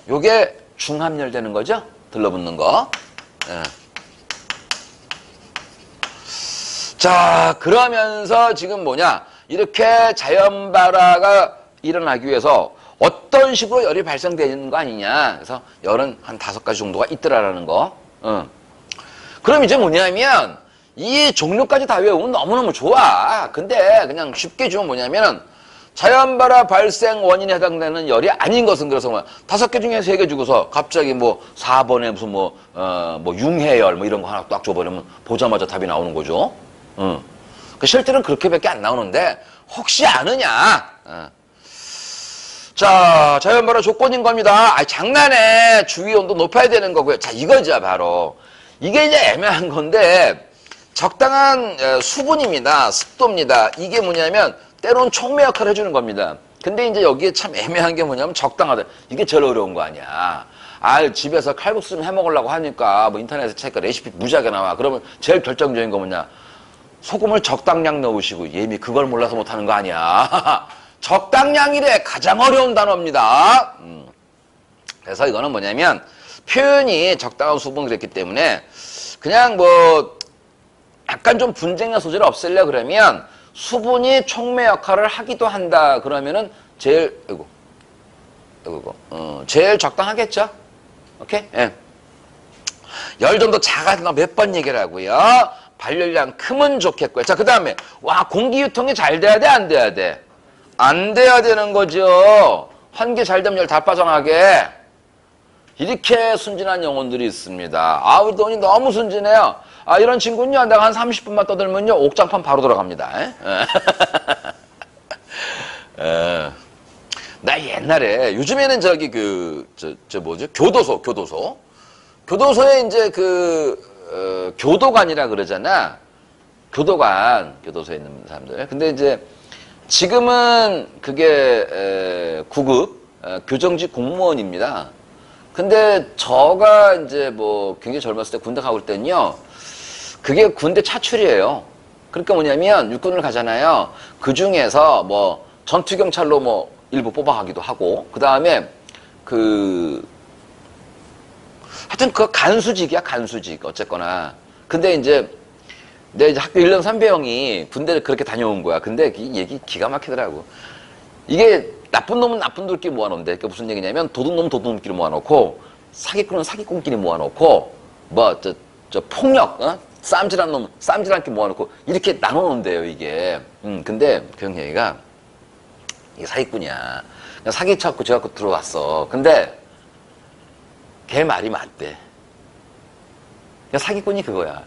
요게 중합열 되는 거죠? 들러붙는 거. 예. 자, 그러면서 지금 뭐냐? 이렇게 자연 발화가 일어나기 위해서 어떤 식으로 열이 발생되는 거 아니냐? 그래서 열은 한 5가지 정도가 있더라라는 거. 그럼 이제 뭐냐면 이 종류까지 다 외우면 너무너무 좋아. 근데 그냥 쉽게 주면 뭐냐면 자연 발화 발생 원인에 해당되는 열이 아닌 것은, 그래서 뭐 5개 중에 3개 주고서 갑자기 뭐 4번에 무슨 뭐 융해열 뭐 이런 거 하나 딱 줘버리면 보자마자 답이 나오는 거죠. 실제로는 그렇게밖에 안 나오는데 혹시 아느냐? 자, 자연 발화 조건인 겁니다. 장난해. 주위 온도 높아야 되는 거고요. 자, 이거죠, 바로. 이게 이제 애매한 건데 적당한 수분입니다. 습도입니다. 이게 뭐냐면 때론 촉매 역할을 해주는 겁니다. 근데 이제 여기에 참 애매한 게 뭐냐면 적당하다. 이게 제일 어려운 거 아니야. 집에서 칼국수 좀 해 먹으려고 하니까 뭐 인터넷에 찾니까 레시피 무지하게 나와. 그러면 제일 결정적인 거 뭐냐? 소금을 적당량 넣으시고. 예미 그걸 몰라서 못하는 거 아니야. 적당량이래. 가장 어려운 단어입니다. 그래서 이거는 뭐냐면 표현이 적당한 수분 그랬기 때문에 그냥 뭐 약간 좀 분쟁의 소지를 없애려 그러면 수분이 촉매 역할을 하기도 한다. 그러면은 제일 제일 적당하겠죠. 오케이? 예. 열 좀 더 작아서 몇 번 얘기를 하고요. 발열량 크면 좋겠고요. 자, 그 다음에 공기 유통이 잘 돼야 돼, 안 돼야 돼? 안 돼야 되는 거죠. 환기 잘 되면 열 다 빠져나가게. 이렇게 순진한 영혼들이 있습니다. 우리 돈이 너무 순진해요. 이런 친구는요, 내가 한 30분만 떠들면요, 옥장판 바로 돌아갑니다. 나 옛날에, 요즘에는 저기 교도소에 이제 교도관이라 그러잖아. 교도소에 있는 사람들. 근데 이제 지금은 그게 구급, 교정직 공무원입니다. 근데 저가 이제 뭐 굉장히 젊었을 때 군대 가볼 때는요, 그게 군대 차출이에요. 그러니까 뭐냐면 육군을 가잖아요. 그 중에서 뭐 전투경찰로 뭐 일부 뽑아가기도 하고, 그 다음에 하여튼 그 간수직이야, 간수직. 어쨌거나. 근데 이제 내 이제 학교 1년 선배 형이 군대를 그렇게 다녀온 거야. 근데 이 얘기 기가 막히더라고. 이게 나쁜 놈은 나쁜 놈끼리 모아놓는데, 그게 무슨 얘기냐면 도둑놈은 도둑놈끼리 모아놓고, 사기꾼은 사기꾼끼리 모아놓고, 뭐 저 폭력, 쌈질한 놈 쌈질한끼리 모아놓고 이렇게 나눠놓는데요, 이게. 근데 그 형 얘기가 이게 사기꾼이야. 그냥 사기 찾고 저 갖고 들어왔어. 근데 걔 말이 맞대. 그냥 사기꾼이 그거야.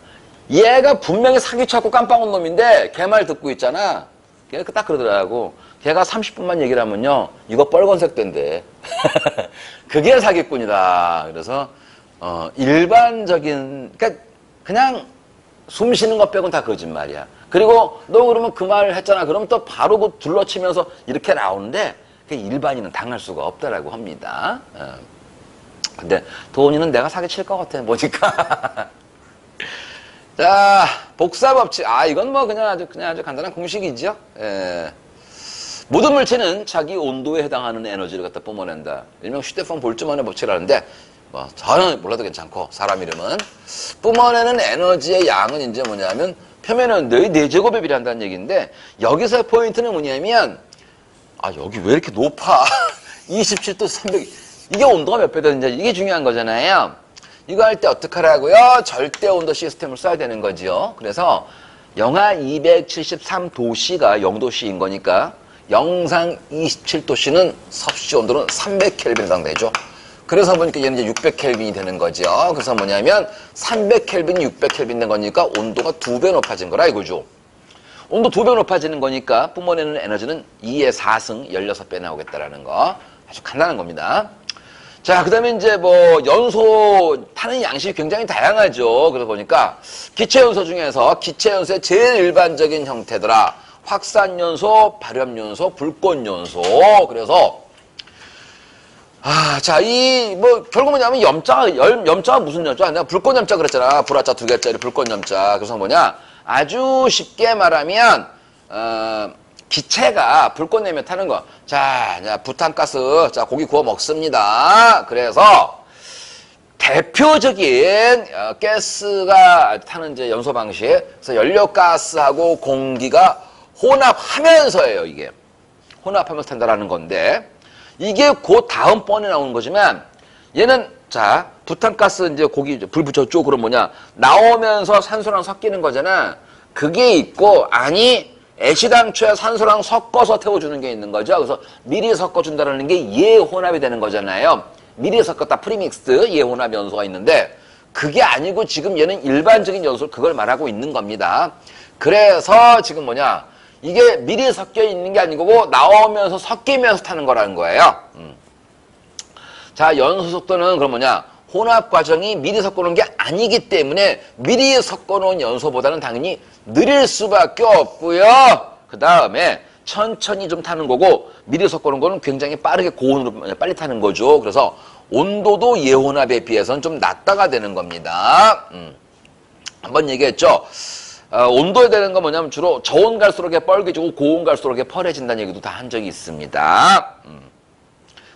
얘가 분명히 사기 찾고 깜빵 온 놈인데 걔 말 듣고 있잖아. 걔가 딱 그러더라고. 걔가 30분만 얘기를 하면요, 이거 빨간색 된대. 그게 사기꾼이다. 그래서 일반적인, 그러니까 그냥 숨 쉬는 것 빼고는 다 거짓말이야. 그리고 너 그러면 그 말을 했잖아. 그러면 또 바로 그 둘러치면서 이렇게 나오는데 그 일반인은 당할 수가 없다라고 합니다. 근데 도훈이는 내가 사기칠 것 같아, 보니까. 자, 복사법칙. 이건 뭐 그냥 아주 간단한 공식이죠. 예. 모든 물체는 자기 온도에 해당하는 에너지를 갖다 뿜어낸다. 일명 휴대폰 볼트만의 법칙이라는데, 뭐 전혀 몰라도 괜찮고, 사람 이름은 뿜어내는 에너지의 양은 이제 뭐냐면 표면 온도의 4제곱에 비례한다는 얘기인데, 여기서 포인트는 뭐냐면, 여기 왜 이렇게 높아? 27도 300, 이게 온도가 몇 배 되는지 이게 중요한 거잖아요. 이거 할 때 어떻게 하라고요? 절대 온도 시스템을 써야 되는 거지요. 그래서 영하 273도씨가 0도씨인 거니까 영상 27도씨는 섭씨 온도는 300켈빈 해당되죠. 그래서 보니까 얘는 이제 600켈빈이 되는 거죠. 그래서 뭐냐면 300켈빈이 600켈빈 된 거니까 온도가 2배 높아진 거라 이거죠. 온도 2배 높아지는 거니까 뿜어내는 에너지는 2의 4승 16배 나오겠다라는 거. 아주 간단한 겁니다. 자, 그 다음에 이제 뭐 연소 타는 양식이 굉장히 다양하죠. 그래서 보니까 기체연소 중에서 기체연소의 제일 일반적인 형태더라. 확산연소, 발염연소, 불꽃연소. 그래서 자, 뭐 결국 뭐냐면 염자가 무슨 염자? 내가 불꽃염자 그랬잖아. 불화자 2개짜리 불꽃염자. 그래서 뭐냐? 아주 쉽게 말하면 기체가 불꽃 내며 타는 거. 자, 부탄가스. 자, 고기 구워 먹습니다. 그래서 대표적인 가스가 타는 이제 연소 방식. 그래서 연료가스하고 공기가 혼합하면서예요, 이게. 혼합하면서 탄다라는 건데, 이게 그 다음번에 나오는 거지만, 얘는, 자, 부탄가스 이제 고기, 불 붙였죠? 그럼 뭐냐? 나오면서 산소랑 섞이는 거잖아. 그게 있고, 애시당초에 산소랑 섞어서 태워주는 게 있는 거죠. 그래서 미리 섞어준다는 게 예혼합이 되는 거잖아요. 미리 섞었다 프리믹스드 예혼합 연소가 있는데, 그게 아니고 지금 얘는 일반적인 연소, 그걸 말하고 있는 겁니다. 그래서 지금 뭐냐? 이게 미리 섞여 있는 게 아니고 나오면서 섞이면서 타는 거라는 거예요. 자, 연소 속도는 그럼 뭐냐? 혼합 과정이 미리 섞어놓은 게 아니기 때문에 미리 섞어놓은 연소보다는 당연히 느릴 수밖에 없고요. 그 다음에 천천히 좀 타는 거고, 미리 섞어놓은 거는 굉장히 빠르게 고온으로 빨리 타는 거죠. 그래서 온도도 예혼합에 비해서는 좀 낮다가 되는 겁니다. 한번 얘기했죠. 온도에 되는 건 뭐냐면 주로 저온 갈수록 뻘개지고 고온 갈수록 펄해진다는 얘기도 다 한 적이 있습니다.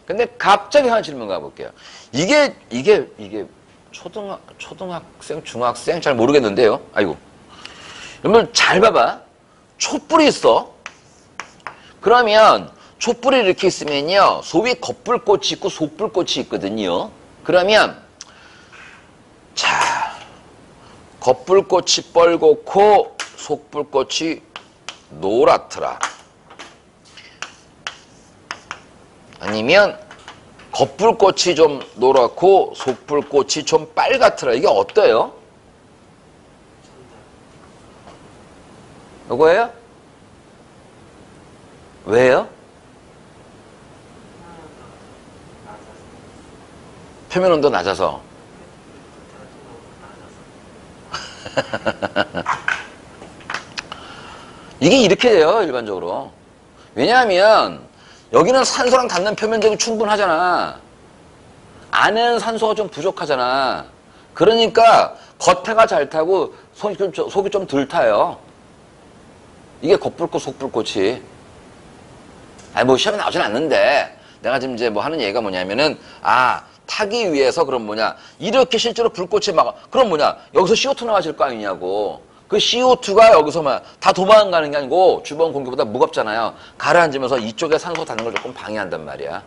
근데 갑자기 하나 질문 가볼게요. 이게 초등학생, 중학생 잘 모르겠는데요. 아이고. 여러분 잘 봐봐. 촛불이 있어. 그러면 촛불이 이렇게 있으면요, 소위 겉불꽃이 있고 속불꽃이 있거든요. 그러면 자, 겉불꽃이 뻘겋고 속불꽃이 노랗더라. 아니면 겉불꽃이 좀 노랗고 속불꽃이 좀 빨갛더라. 이게 어때요? 이거예요? 왜요? 표면 온도 낮아서. 이게 이렇게 돼요, 일반적으로. 왜냐하면 여기는 산소랑 닿는 표면적이 충분하잖아. 안에는 산소가 좀 부족하잖아. 그러니까 겉에가 잘 타고 속이 좀 덜 타요. 이게 겉불꽃 속불꽃이. 아니 뭐 시험에 나오진 않는데 내가 지금 이제 뭐 하는 얘기가 뭐냐면은 타기 위해서 그럼 뭐냐 이렇게 실제로 불꽃이 막 그럼 뭐냐 여기서 CO2 나와질 거 아니냐고. 그 CO2가 여기서 막 다 도망가는 게 아니고 주변 공기보다 무겁잖아요. 가라앉으면서 이쪽에 산소 닿는 걸 조금 방해한단 말이야.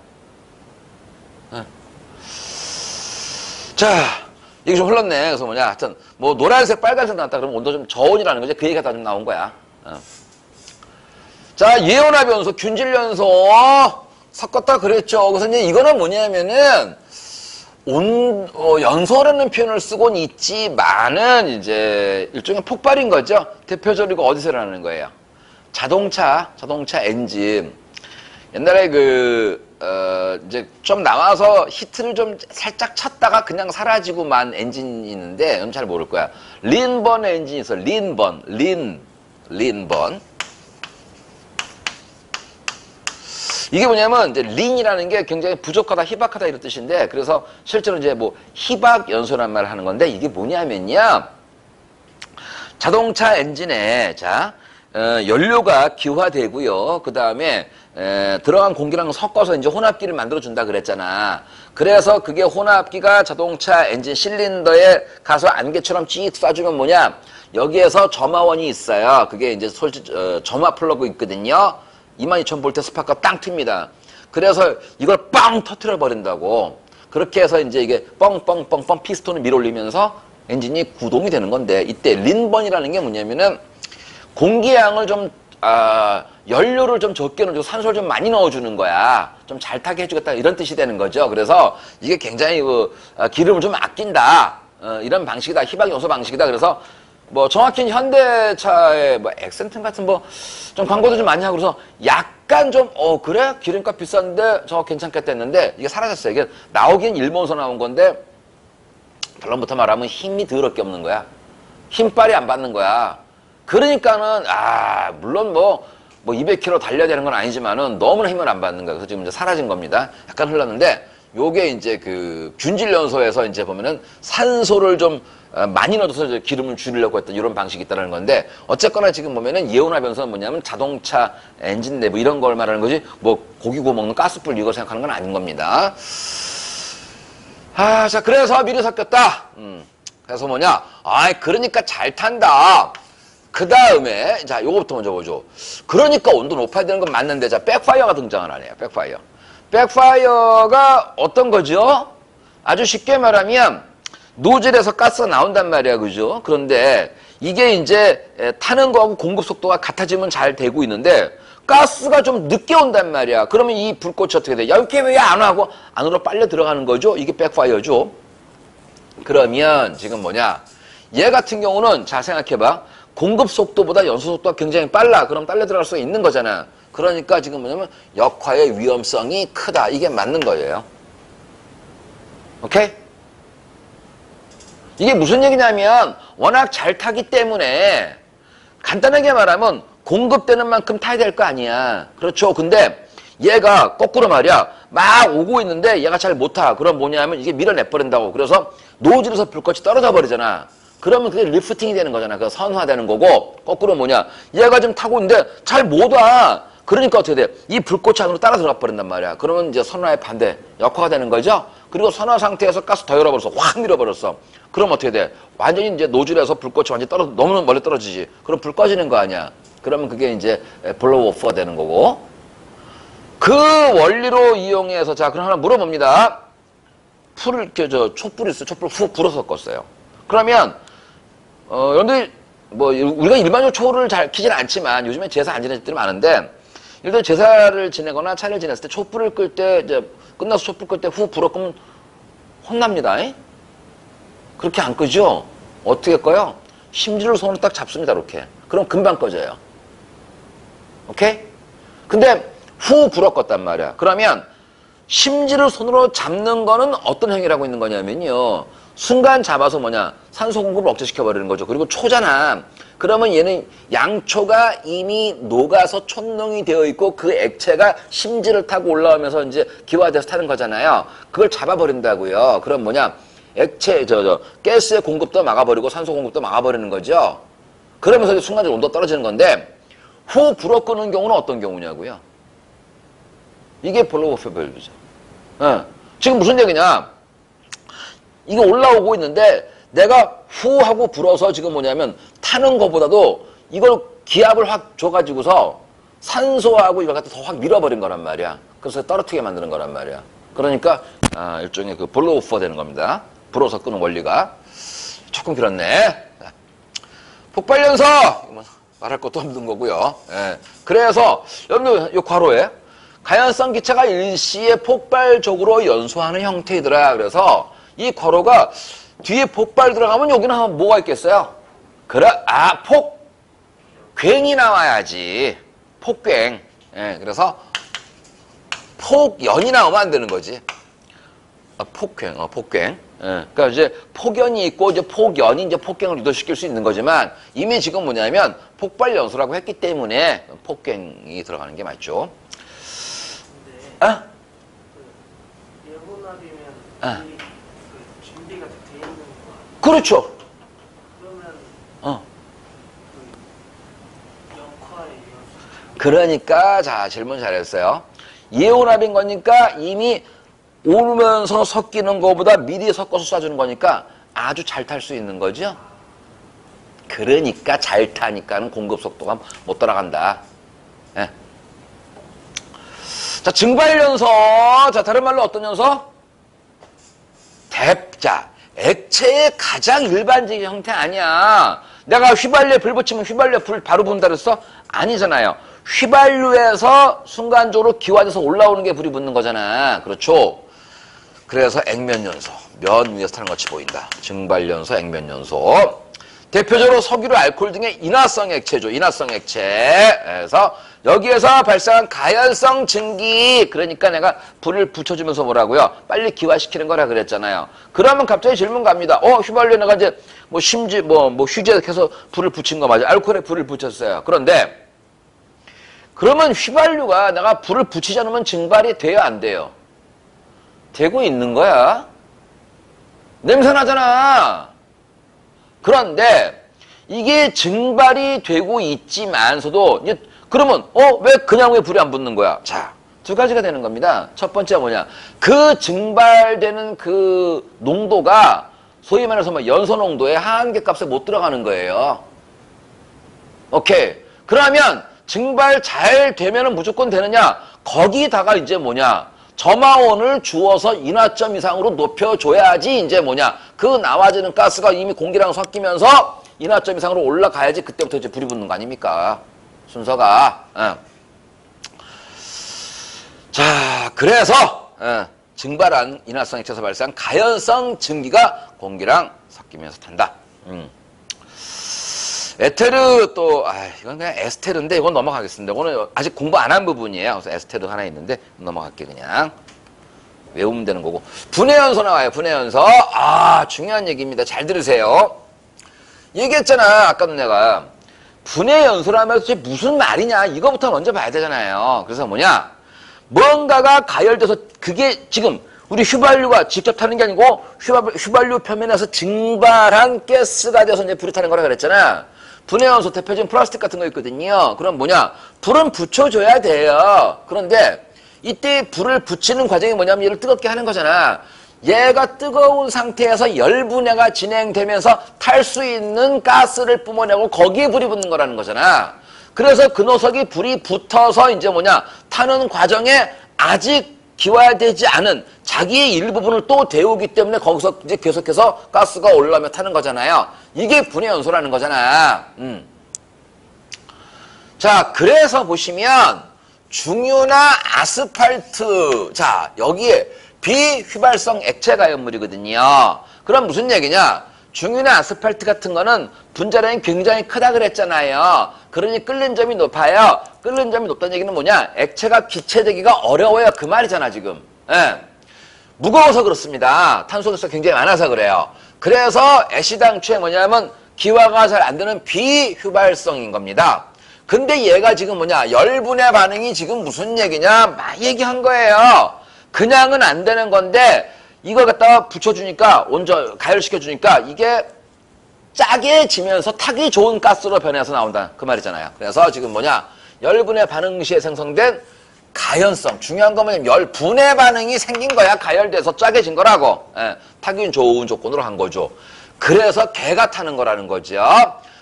자, 이게 좀 흘렀네. 그래서 뭐냐 하여튼 뭐 노란색 빨간색 나왔다 그러면 온도 좀 저온이라는 거지. 그 얘기가 다 좀 나온 거야. 자, 예온화 변소, 균질 연소 섞었다 그랬죠. 그래서 이제 이거는 뭐냐면은 연소라는 표현을 쓰곤 있지만은 이제 일종의 폭발인 거죠. 대표적으로 어디서 일어나는 거예요? 자동차 엔진. 옛날에 이제 좀 나와서 히트를 좀 살짝 쳤다가 그냥 사라지고 만 엔진이 있는데, 넌 잘 모를 거야. 린번 엔진이 있어. 린번. 이게 뭐냐면, 이제 린이라는 게 굉장히 부족하다, 희박하다 이런 뜻인데, 그래서 실제로 이제 뭐 희박 연소란 말을 하는 건데, 이게 뭐냐면요. 자동차 엔진에, 연료가 기화되고요. 그 다음에, 들어간 공기랑 섞어서 이제 혼합기를 만들어준다 그랬잖아. 그래서 그게 혼합기가 자동차 엔진 실린더에 가서 안개처럼 쭉 쏴주면 뭐냐? 여기에서 점화원이 있어요. 그게 이제 점화 플러그 있거든요. 22,000V 스파크가 땅 틉니다. 그래서 이걸 빵 터트려 버린다고. 그렇게 해서 이제 이게 뻥 피스톤을 밀어올리면서 엔진이 구동이 되는 건데, 이때 린번이라는 게 뭐냐면은 공기양을 좀 연료를 좀 적게 넣어주고 산소를 좀 많이 넣어주는 거야. 좀 잘 타게 해주겠다 이런 뜻이 되는 거죠. 그래서 이게 굉장히 기름을 좀 아낀다. 이런 방식이다. 희박 연소 방식이다. 그래서 뭐 정확히는 현대차의 뭐 엑센트 같은 뭐 좀 광고도 좀 많이 하고 그래서 약간 좀 그래? 기름값 비싼데 저거 괜찮겠다 했는데 이게 사라졌어요. 이게 나오긴 일본에서 나온 건데 결론부터 말하면 힘이 더럽게 없는 거야. 힘빨이 안 받는 거야. 그러니까는 물론 뭐 200km 달려야 되는 건 아니지만은 너무나 힘을 안 받는 거야. 그래서 지금 이제 사라진 겁니다. 약간 흘렀는데 요게 이제 그 균질 연소에서 이제 보면은 산소를 좀 많이 넣어서 이제 기름을 줄이려고 했던 이런 방식이 있다는 건데, 어쨌거나 지금 보면은 예온화 변소는 뭐냐면 자동차 엔진 내부 이런 걸 말하는 거지 뭐 고기 구워 먹는 가스불 이거 생각하는 건 아닌 겁니다. 자, 그래서 미리 섞였다. 그래서 뭐냐? 그러니까 잘 탄다. 그 다음에, 자, 요거부터 먼저 보죠. 그러니까 온도 높아야 되는 건 맞는데, 자, 백파이어가 등장을 하네요. 백파이어. 백파이어가 어떤 거죠? 아주 쉽게 말하면, 노즐에서 가스가 나온단 말이야. 그죠? 그런데, 이게 이제, 타는 거하고 공급 속도가 같아지면 잘 되고 있는데, 가스가 좀 늦게 온단 말이야. 그러면 이 불꽃이 어떻게 돼? 이렇게 왜 안 하고 안으로 빨려 들어가는 거죠? 이게 백파이어죠. 그러면, 지금 뭐냐? 얘 같은 경우는, 자, 생각해봐. 공급 속도보다 연소 속도가 굉장히 빨라. 그럼 딸려 들어갈 수가 있는 거잖아. 그러니까 지금 뭐냐면 역화의 위험성이 크다. 이게 맞는 거예요. 오케이? 이게 무슨 얘기냐면 워낙 잘 타기 때문에 간단하게 말하면 공급되는 만큼 타야 될 거 아니야. 그렇죠. 근데 얘가 거꾸로 말이야. 막 오고 있는데 얘가 잘 못 타. 그럼 뭐냐면 이게 밀어내버린다고. 그래서 노즐에서 불꽃이 떨어져 버리잖아. 그러면 그게 리프팅이 되는 거잖아. 그 선화되는 거고, 거꾸로 뭐냐. 얘가 지금 타고 있는데 잘 못 와. 그러니까 어떻게 돼? 이 불꽃이 안으로 따라 들어가 버린단 말이야. 그러면 이제 선화의 반대, 역화가 되는 거죠? 그리고 선화 상태에서 가스 더 열어버렸어. 확 밀어버렸어. 그럼 어떻게 돼? 완전히 이제 노즐에서 불꽃이 완전히 너무 멀리 떨어지지. 그럼 불 꺼지는 거 아니야. 그러면 그게 이제 블로우 오프가 되는 거고. 그 원리로 이용해서, 자, 그럼 하나 물어봅니다. 촛불 있어. 촛불 훅 불어서 껐어요. 그러면, 여러분들이, 우리가 일반적으로 초를 잘 켜지는 않지만, 요즘에 제사 안 지낼 때들이 많은데, 예를 들어 제사를 지내거나 차를 지냈을 때 촛불을 끌 때, 이제, 끝나서 촛불 끌 때 훅 불어 끄면 혼납니다. 그렇게 안 끄죠? 어떻게 꺼요? 심지를 손으로 딱 잡습니다, 이렇게. 그럼 금방 꺼져요. 오케이? 근데, 후 불어 껐단 말이야. 그러면, 심지를 손으로 잡는 거는 어떤 행위라고 있는 거냐면요. 순간 잡아서 뭐냐 산소 공급을 억제시켜버리는 거죠. 그리고 초잖아. 그러면 얘는 양초가 이미 녹아서 촌농이 되어 있고 그 액체가 심지를 타고 올라오면서 이제 기화돼서 타는 거잖아요. 그걸 잡아버린다고요. 그럼 뭐냐? 액체, 가스의 공급도 막아버리고 산소 공급도 막아버리는 거죠. 그러면서 이제 순간적으로 온도가 떨어지는 건데, 후 불어 끄는 경우는 어떤 경우냐고요? 이게 블로우오프 밸브죠. 지금 무슨 얘기냐? 이게 올라오고 있는데, 내가 후 하고 불어서 지금 뭐냐면 타는 것보다도 이걸 기압을 확 줘가지고서 산소하고 이걸 갖다 더 확 밀어버린 거란 말이야. 그래서 떨어뜨리게 만드는 거란 말이야. 그러니까 일종의 그 블로우오프가 되는 겁니다. 불어서 끄는 원리가. 조금 길었네. 폭발연소! 말할 것도 없는 거고요. 예. 그래서 여러분들 이 괄호에 가연성 기체가 일시에 폭발적으로 연소하는 형태이더라. 그래서 이 괄호가 뒤에 폭발 들어가면 여기는 뭐가 있겠어요? 그래, 폭괭이 나와야지. 폭괭. 예, 그래서 폭연이 나오면 안 되는 거지. 폭괭. 예, 그러니까 이제 폭연이 있고 이제 폭연이 이제 폭괭을 유도시킬 수 있는 거지만 이미 지금 뭐냐면 폭발 연소라고 했기 때문에 폭괭이 들어가는 게 맞죠. 근데 예고납이면 준비가 돼 있는 거 그렇죠. 그러면 역화에 이어서 그러니까 자 질문 잘했어요. 예온합인 거니까 이미 오면서 섞이는 것보다 미리 섞어서 쏴주는 거니까 아주 잘 탈 수 있는 거죠. 그러니까 잘 타니까는 공급 속도가 못 따라간다. 예. 자 증발연소. 자 다른 말로 어떤 연소? 자 액체의 가장 일반적인 형태 아니야. 내가 휘발유에 불 붙이면 휘발유에 불 바로 분다 그랬어? 아니잖아요. 휘발유에서 순간적으로 기화돼서 올라오는 게 불이 붙는 거잖아. 그렇죠? 그래서 액면연소. 면 위에서 타는 것이 보인다. 증발연소, 액면연소. 대표적으로 석유류, 알코올 등의 인화성 액체죠. 인화성 액체. 그래서 여기에서 발생한 가연성 증기. 그러니까 내가 불을 붙여주면서 뭐라고요? 빨리 기화시키는 거라 그랬잖아요. 그러면 갑자기 질문 갑니다. 휘발유에 내가 이제 휴지에 해서 불을 붙인 거 맞아. 알코올에 불을 붙였어요. 그런데 그러면 휘발유가 내가 불을 붙이지 않으면 증발이 돼요, 안 돼요? 되고 있는 거야. 냄새 나잖아. 그런데 이게 증발이 되고 있지만서도 이제 그러면 왜 불이 안 붙는 거야? 자, 두 가지가 되는 겁니다. 첫 번째가 뭐냐? 그 증발되는 그 농도가 소위 말해서 연소 농도의 한계값에 못 들어가는 거예요. 오케이. 그러면 증발 잘 되면은 무조건 되느냐? 거기다가 이제 점화원을 주어서 인화점 이상으로 높여줘야지 이제 그 나와지는 가스가 이미 공기랑 섞이면서 인화점 이상으로 올라가야지 그때부터 이제 불이 붙는 거 아닙니까? 순서가. 자, 그래서 증발한 인화성 액체에서 발생한 가연성 증기가 공기랑 섞이면서 탄다. 에테르 또 이건 그냥 에스테르인데 이건 넘어가겠습니다. 오늘 아직 공부 안 한 부분이에요. 그래서 에스테르 하나 있는데 넘어갈게 그냥. 외우면 되는 거고. 분해연소 나와요. 분해연소. 중요한 얘기입니다. 잘 들으세요. 얘기했잖아. 아까도 내가. 분해연소라면 도대체 무슨 말이냐. 이거부터 먼저 봐야 되잖아요. 그래서 뭔가가 가열돼서 그게 지금 우리 휘발유가 직접 타는 게 아니고 휘발유 표면에서 증발한 가스가 돼서 이제 불이 타는 거라 그랬잖아. 분해연소 대표적인 플라스틱 같은 거 있거든요. 그럼 불은 붙여줘야 돼요. 그런데 이때 불을 붙이는 과정이 뭐냐면 얘를 뜨겁게 하는 거잖아. 얘가 뜨거운 상태에서 열분해가 진행되면서 탈 수 있는 가스를 뿜어내고 거기에 불이 붙는 거라는 거잖아. 그래서 그 녀석이 불이 붙어서 이제 타는 과정에 아직 기화되지 않은 자기의 일부분을 또 데우기 때문에 거기서 이제 계속해서 가스가 올라오며 타는 거잖아요. 이게 분해연소라는 거잖아. 자, 그래서 보시면 중유나 아스팔트. 자, 여기에 비휘발성 액체 가연물이거든요. 그럼 무슨 얘기냐? 중유나 아스팔트 같은 거는 분자량이 굉장히 크다 그랬잖아요. 그러니 끓는 점이 높아요. 끓는 점이 높다는 얘기는 뭐냐? 액체가 기체되기가 어려워요. 그 말이잖아, 지금. 예. 무거워서 그렇습니다. 탄소 가스가 굉장히 많아서 그래요. 그래서 애시당초에 뭐냐면 기화가 잘 안 되는 비휘발성인 겁니다. 근데 얘가 지금 뭐냐, 열분의 반응이 지금 무슨 얘기냐, 막 얘기한 거예요. 그냥은 안 되는 건데 이걸 갖다가 붙여주니까, 가열시켜주니까 이게 짜게 지면서 타기 좋은 가스로 변해서 나온다, 그 말이잖아요. 그래서 지금 뭐냐, 열분의 반응 시에 생성된 가연성, 중요한 건 뭐냐면 열분의 반응이 생긴 거야. 가열돼서 짜게 진 거라고. 예, 타기 좋은 조건으로 한 거죠. 그래서 개가 타는 거라는 거죠.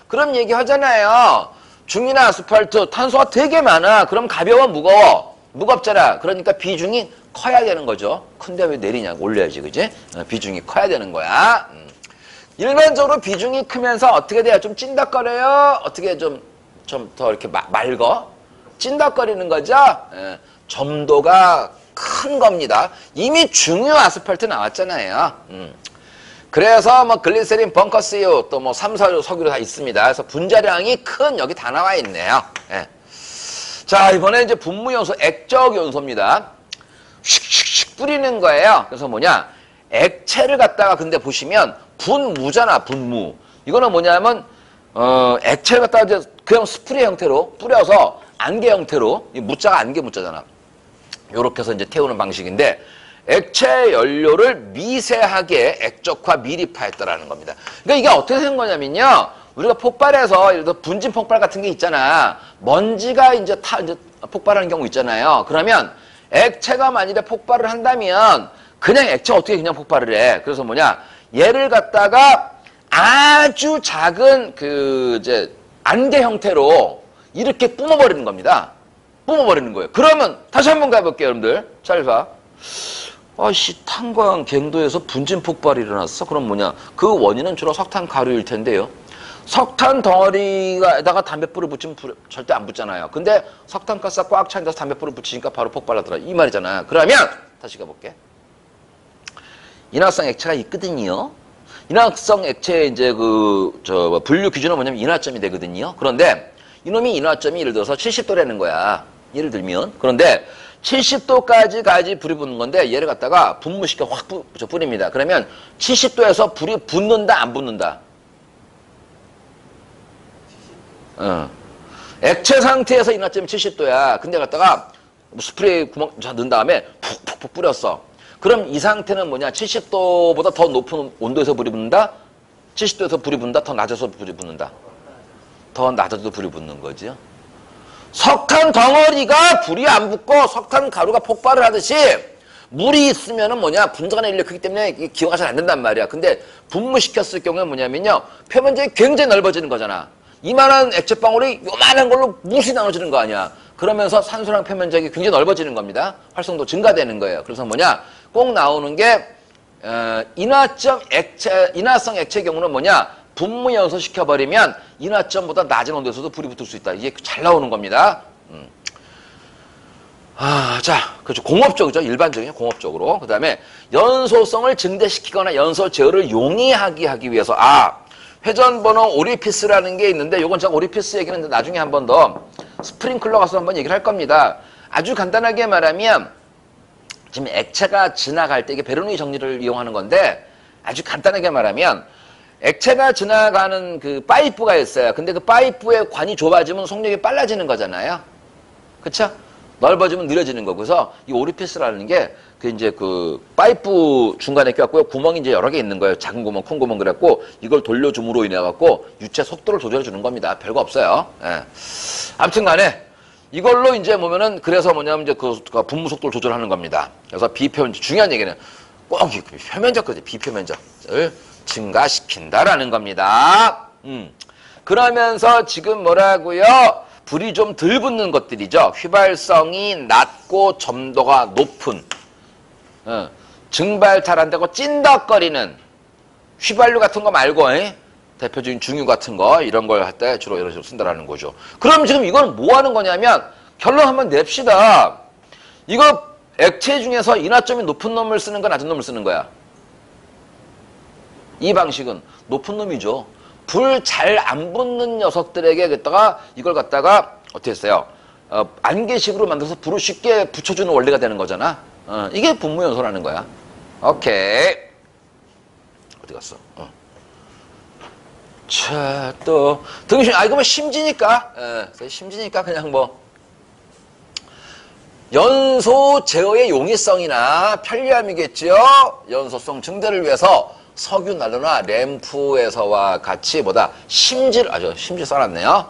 그럼 얘기하잖아요. 중이나 아스팔트 탄소가 되게 많아. 그럼 가벼워, 무거워? 무겁잖아. 그러니까 비중이 커야 되는 거죠. 큰데 왜 내리냐고, 올려야지, 그지? 비중이 커야 되는 거야. 일반적으로 비중이 크면서 어떻게 돼요? 좀 찐덕거려요? 어떻게 좀 더 이렇게 맑어? 찐덕거리는 거죠? 예, 점도가 큰 겁니다. 이미 중유 아스팔트 나왔잖아요. 그래서 뭐 글리세린, 벙커CU, 또 뭐 3, 4조 석유로 다 있습니다. 그래서 분자량이 큰 여기 다 나와 있네요. 예. 자, 이번에 이제 분무연소, 액적 연소입니다. 슉슉슉 뿌리는 거예요. 그래서 뭐냐, 액체를 갖다가 근데 보시면 분무잖아, 분무. 이거는 뭐냐면 액체를 갖다가 이제 그냥 스프레이 형태로 뿌려서 안개 형태로, 이 무자가 안개 무자잖아. 요렇게 해서 이제 태우는 방식인데, 액체 연료를 미세하게 액적화 미립화했다라는 겁니다. 그러니까 이게 어떻게 된 거냐면요, 우리가 폭발해서 예를 들어 분진 폭발 같은 게 있잖아. 먼지가 이제 폭발하는 경우 있잖아요. 그러면 액체가 만일에 폭발을 한다면 그냥 액체가 어떻게 그냥 폭발을 해? 그래서 뭐냐, 얘를 갖다가 아주 작은 이제 안개 형태로 이렇게 뿜어버리는 겁니다. 뿜어버리는 거예요. 그러면 다시 한번 가볼게요, 여러분들. 잘 봐. 아씨, 탄광 갱도에서 분진 폭발이 일어났어. 그럼 뭐냐? 그 원인은 주로 석탄 가루일 텐데요. 석탄 덩어리에다가 담뱃불을 붙이면 절대 안 붙잖아요. 근데 석탄가스가 꽉 차는 데서 담뱃불을 붙이니까 바로 폭발하더라. 이 말이잖아요. 그러면 다시 가볼게. 인화성 액체가 있거든요. 인화성 액체의 이제 분류 기준은 뭐냐면 인화점이 되거든요. 그런데 이놈이 인화점이 예를 들어서 70도라는 거야. 예를 들면. 그런데 70도까지 불이 붙는 건데 얘를 갖다가 분무시켜 확 뿌립니다. 그러면 70도에서 불이 붙는다, 안 붙는다? 액체 상태에서 인화점이 70도야. 근데 갖다가 스프레이 구멍 넣은 다음에 푹푹푹 뿌렸어. 그럼 이 상태는 뭐냐? 70도보다 더 높은 온도에서 불이 붙는다? 70도에서 불이 붙는다? 더 낮아서 불이 붙는다? 더 낮아도 불이 붙는 거죠. 석탄 덩어리가 불이 안 붙고 석탄 가루가 폭발을 하듯이 물이 있으면은 뭐냐? 분자가 인력 크기 때문에 기화가 잘 안 된단 말이야. 근데 분무시켰을 경우는 뭐냐면요, 표면적이 굉장히 넓어지는 거잖아. 이만한 액체방울이 요만한 걸로 무시 나눠지는 거 아니야. 그러면서 산소랑 표면적이 굉장히 넓어지는 겁니다. 활성도 증가되는 거예요. 그래서 뭐냐? 꼭 나오는 게 인화성 액체의 경우는 뭐냐? 분무 연소 시켜버리면 인화점보다 낮은 온도에서도 불이 붙을 수 있다. 이게 잘 나오는 겁니다. 자, 그렇죠. 공업적이죠. 일반적이죠. 공업적으로. 그 다음에 연소성을 증대시키거나 연소 제어를 용이하게 하기 위해서 회전번호 오리피스라는 게 있는데, 요건 제가 오리피스 얘기는 나중에 한 번 더 스프링클러 가서 한번 얘기를 할 겁니다. 아주 간단하게 말하면 지금 액체가 지나갈 때, 이게 베르누이 정리를 이용하는 건데, 아주 간단하게 말하면 액체가 지나가는 그 파이프가 있어요. 근데 그 파이프의 관이 좁아지면 속력이 빨라지는 거잖아요. 그쵸? 넓어지면 느려지는 거고. 그래서 이 오리피스라는 게 이제 그 파이프 중간에 껴갖고요, 구멍이 이제 여러 개 있는 거예요. 작은 구멍, 큰 구멍. 그래갖고 이걸 돌려줌으로 인해갖고 유체 속도를 조절해 주는 겁니다. 별거 없어요. 예. 아무튼 간에 이걸로 이제 보면은, 그래서 뭐냐면 이제 그 분무 속도를 조절하는 겁니다. 그래서 비표면적, 중요한 얘기는 꼭 표면적, 거지. 비표면적을 증가시킨다라는 겁니다. 그러면서 지금 뭐라고요? 불이 좀 덜 붙는 것들이죠. 휘발성이 낮고 점도가 높은, 증발탈 안 되고 찐덕거리는 휘발유 같은 거 말고, 대표적인 중유 같은 거, 이런 걸 할 때 주로 이런 식으로 쓴다라는 거죠. 그럼 지금 이건 뭐 하는 거냐면, 결론 한번 냅시다. 이거 액체 중에서 인화점이 높은 놈을 쓰는 거야, 낮은 놈을 쓰는 거야? 이 방식은 높은 놈이죠. 불 잘 안 붙는 녀석들에게 이걸 갖다가 어떻게 했어요? 안개식으로 만들어서 불을 쉽게 붙여주는 원리가 되는 거잖아. 이게 분무연소라는 거야. 오케이. 어디 갔어? 자, 또 등심, 이거 뭐 심지니까, 심지니까 그냥 뭐 연소 제어의 용이성이나 편리함이겠죠. 연소성 증대를 위해서 석유 난로나 램프에서와 같이 뭐다 심지를 심지 써놨네요.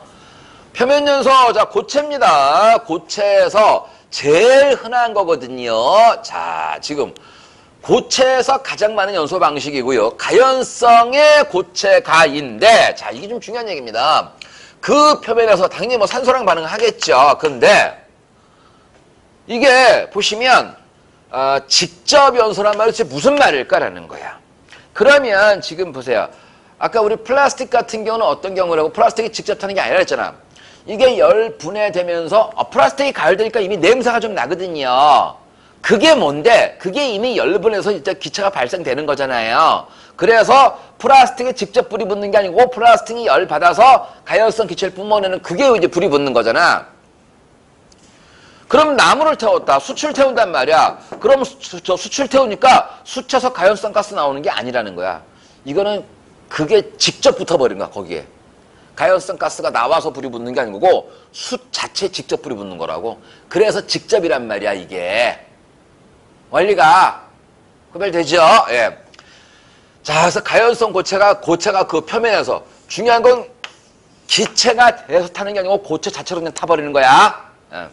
표면 연소, 자, 고체입니다. 고체에서 제일 흔한 거거든요. 자, 지금 고체에서 가장 많은 연소 방식이고요. 가연성의 고체가인데, 자, 이게 좀 중요한 얘기입니다. 그 표면에서 당연히 뭐 산소랑 반응하겠죠. 근데 이게 보시면 직접 연소란 말이 무슨 말일까라는 거야. 그러면 지금 보세요. 아까 우리 플라스틱 같은 경우는 어떤 경우라고 플라스틱이 직접 타는 게 아니라 했잖아. 이게 열 분해되면서 플라스틱이 가열되니까 이미 냄새가 좀 나거든요. 그게 뭔데? 그게 이미 열분해서 진짜 기체가 발생되는 거잖아요. 그래서 플라스틱에 직접 불이 붙는 게 아니고 플라스틱이 열 받아서 가열성 기체를 뿜어내는 그게 이제 불이 붙는 거잖아. 그럼 나무를 태웠다. 수출 태운단 말이야. 그럼 저 수출 태우니까 수쳐서 가연성 가스 나오는 게 아니라는 거야. 이거는 그게 직접 붙어버린 거야, 거기에. 가연성 가스가 나와서 불이 붙는 게 아니고 숯 자체에 직접 불이 붙는 거라고. 그래서 직접이란 말이야, 이게. 원리가 구별되죠? 예. 자, 그래서 가연성 고체가 그 표면에서 중요한 건 기체가 돼서 타는 게 아니고 고체 자체로 그냥 타버리는 거야. 예.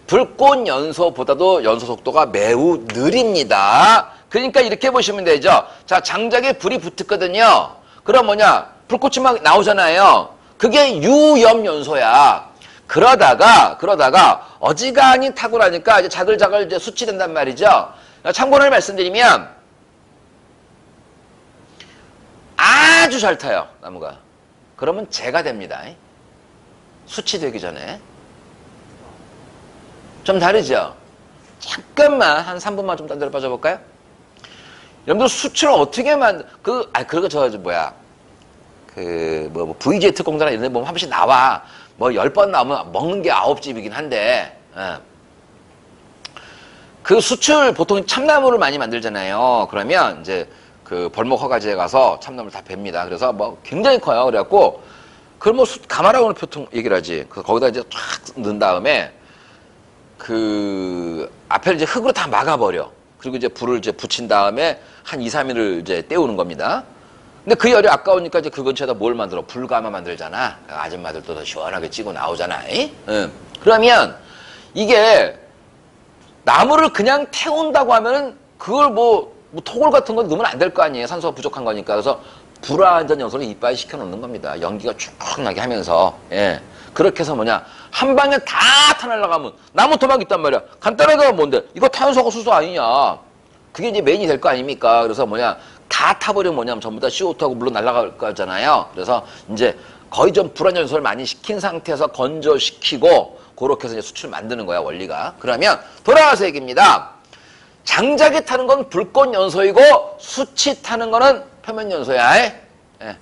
불꽃 연소보다도 연소 속도가 매우 느립니다. 그러니까 이렇게 보시면 되죠. 자, 장작에 불이 붙었거든요. 그럼 뭐냐? 불꽃이 막 나오잖아요. 그게 유염 연소야. 그러다가 어지간히 타고 나니까 이제 자글자글 이제 수치된단 말이죠. 참고를 말씀드리면 아주 잘 타요, 나무가. 그러면 재가 됩니다. 수치되기 전에. 좀 다르죠? 잠깐만 한 3분만 좀 딴 데로 빠져볼까요? 여러분들 수치를 어떻게 VJ 공사나 이런 데 보면 한 번씩 나와. 뭐 10번 나오면 먹는 게 9집이긴 한데, 그 수출 보통 참나무를 많이 만들잖아요. 그러면 이제 그 벌목 허가지에 가서 참나무를 다 뱁니다. 그래서 뭐 굉장히 커요. 그래갖고, 그걸 뭐 가마라고는 보통 얘기를 하지. 그래서 거기다 이제 쫙 넣은 다음에, 그 앞에를 이제 흙으로 다 막아버려. 그리고 이제 불을 이제 붙인 다음에 한 2, 3일을 이제 때우는 겁니다. 근데 그 열이 아까우니까 이제 그 근처에다 뭘 만들어? 불가마 만들잖아. 아줌마들도 더 시원하게 찌고 나오잖아. 그러면 이게 나무를 그냥 태운다고 하면은 그걸 뭐 토골 같은 거 넣으면 안 될 거 아니에요. 산소가 부족한 거니까. 그래서 불완전 연소를 이빨에 시켜 놓는 겁니다. 연기가 쭉 나게 하면서. 예. 그렇게 해서 뭐냐? 한 방에 다 타날라가면 나무 토막 있단 말이야. 간단하게 뭔데? 이거 탄소하고 수소 아니냐? 그게 이제 메인이 될 거 아닙니까? 그래서 뭐냐? 다 타버리면 뭐냐면 전부 다 CO2하고 물론 날아갈 거잖아요. 그래서 이제 거의 좀 불완전 연소를 많이 시킨 상태에서 건조시키고 그렇게 해서 이제 수출 만드는 거야, 원리가. 그러면 돌아와서 얘기입니다. 장작이 타는 건 불꽃 연소이고 수치 타는 거는 표면 연소야. 예.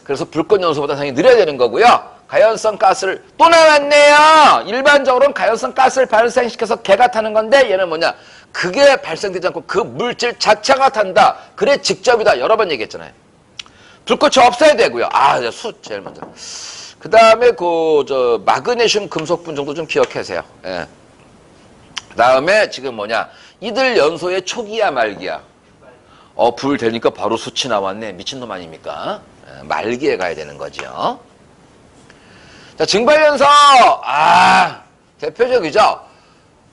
그래서 불꽃 연소보다 당연히 느려야 되는 거고요. 가연성 가스를 또 나왔네요. 일반적으로는 가연성 가스를 발생시켜서 개가 타는 건데 얘는 뭐냐? 그게 발생되지 않고 그 물질 자체가 탄다. 그래 직접이다. 여러 번 얘기했잖아요. 불꽃이 없어야 되고요. 숯 제일 먼저. 그 다음에 마그네슘 금속분 정도 좀 기억하세요. 예. 그 다음에 지금 뭐냐? 이들 연소의 초기야 말기야. 불 되니까 바로 숯이 나왔네. 미친놈 아닙니까? 예, 말기에 가야 되는 거죠. 자, 증발연소. 대표적이죠.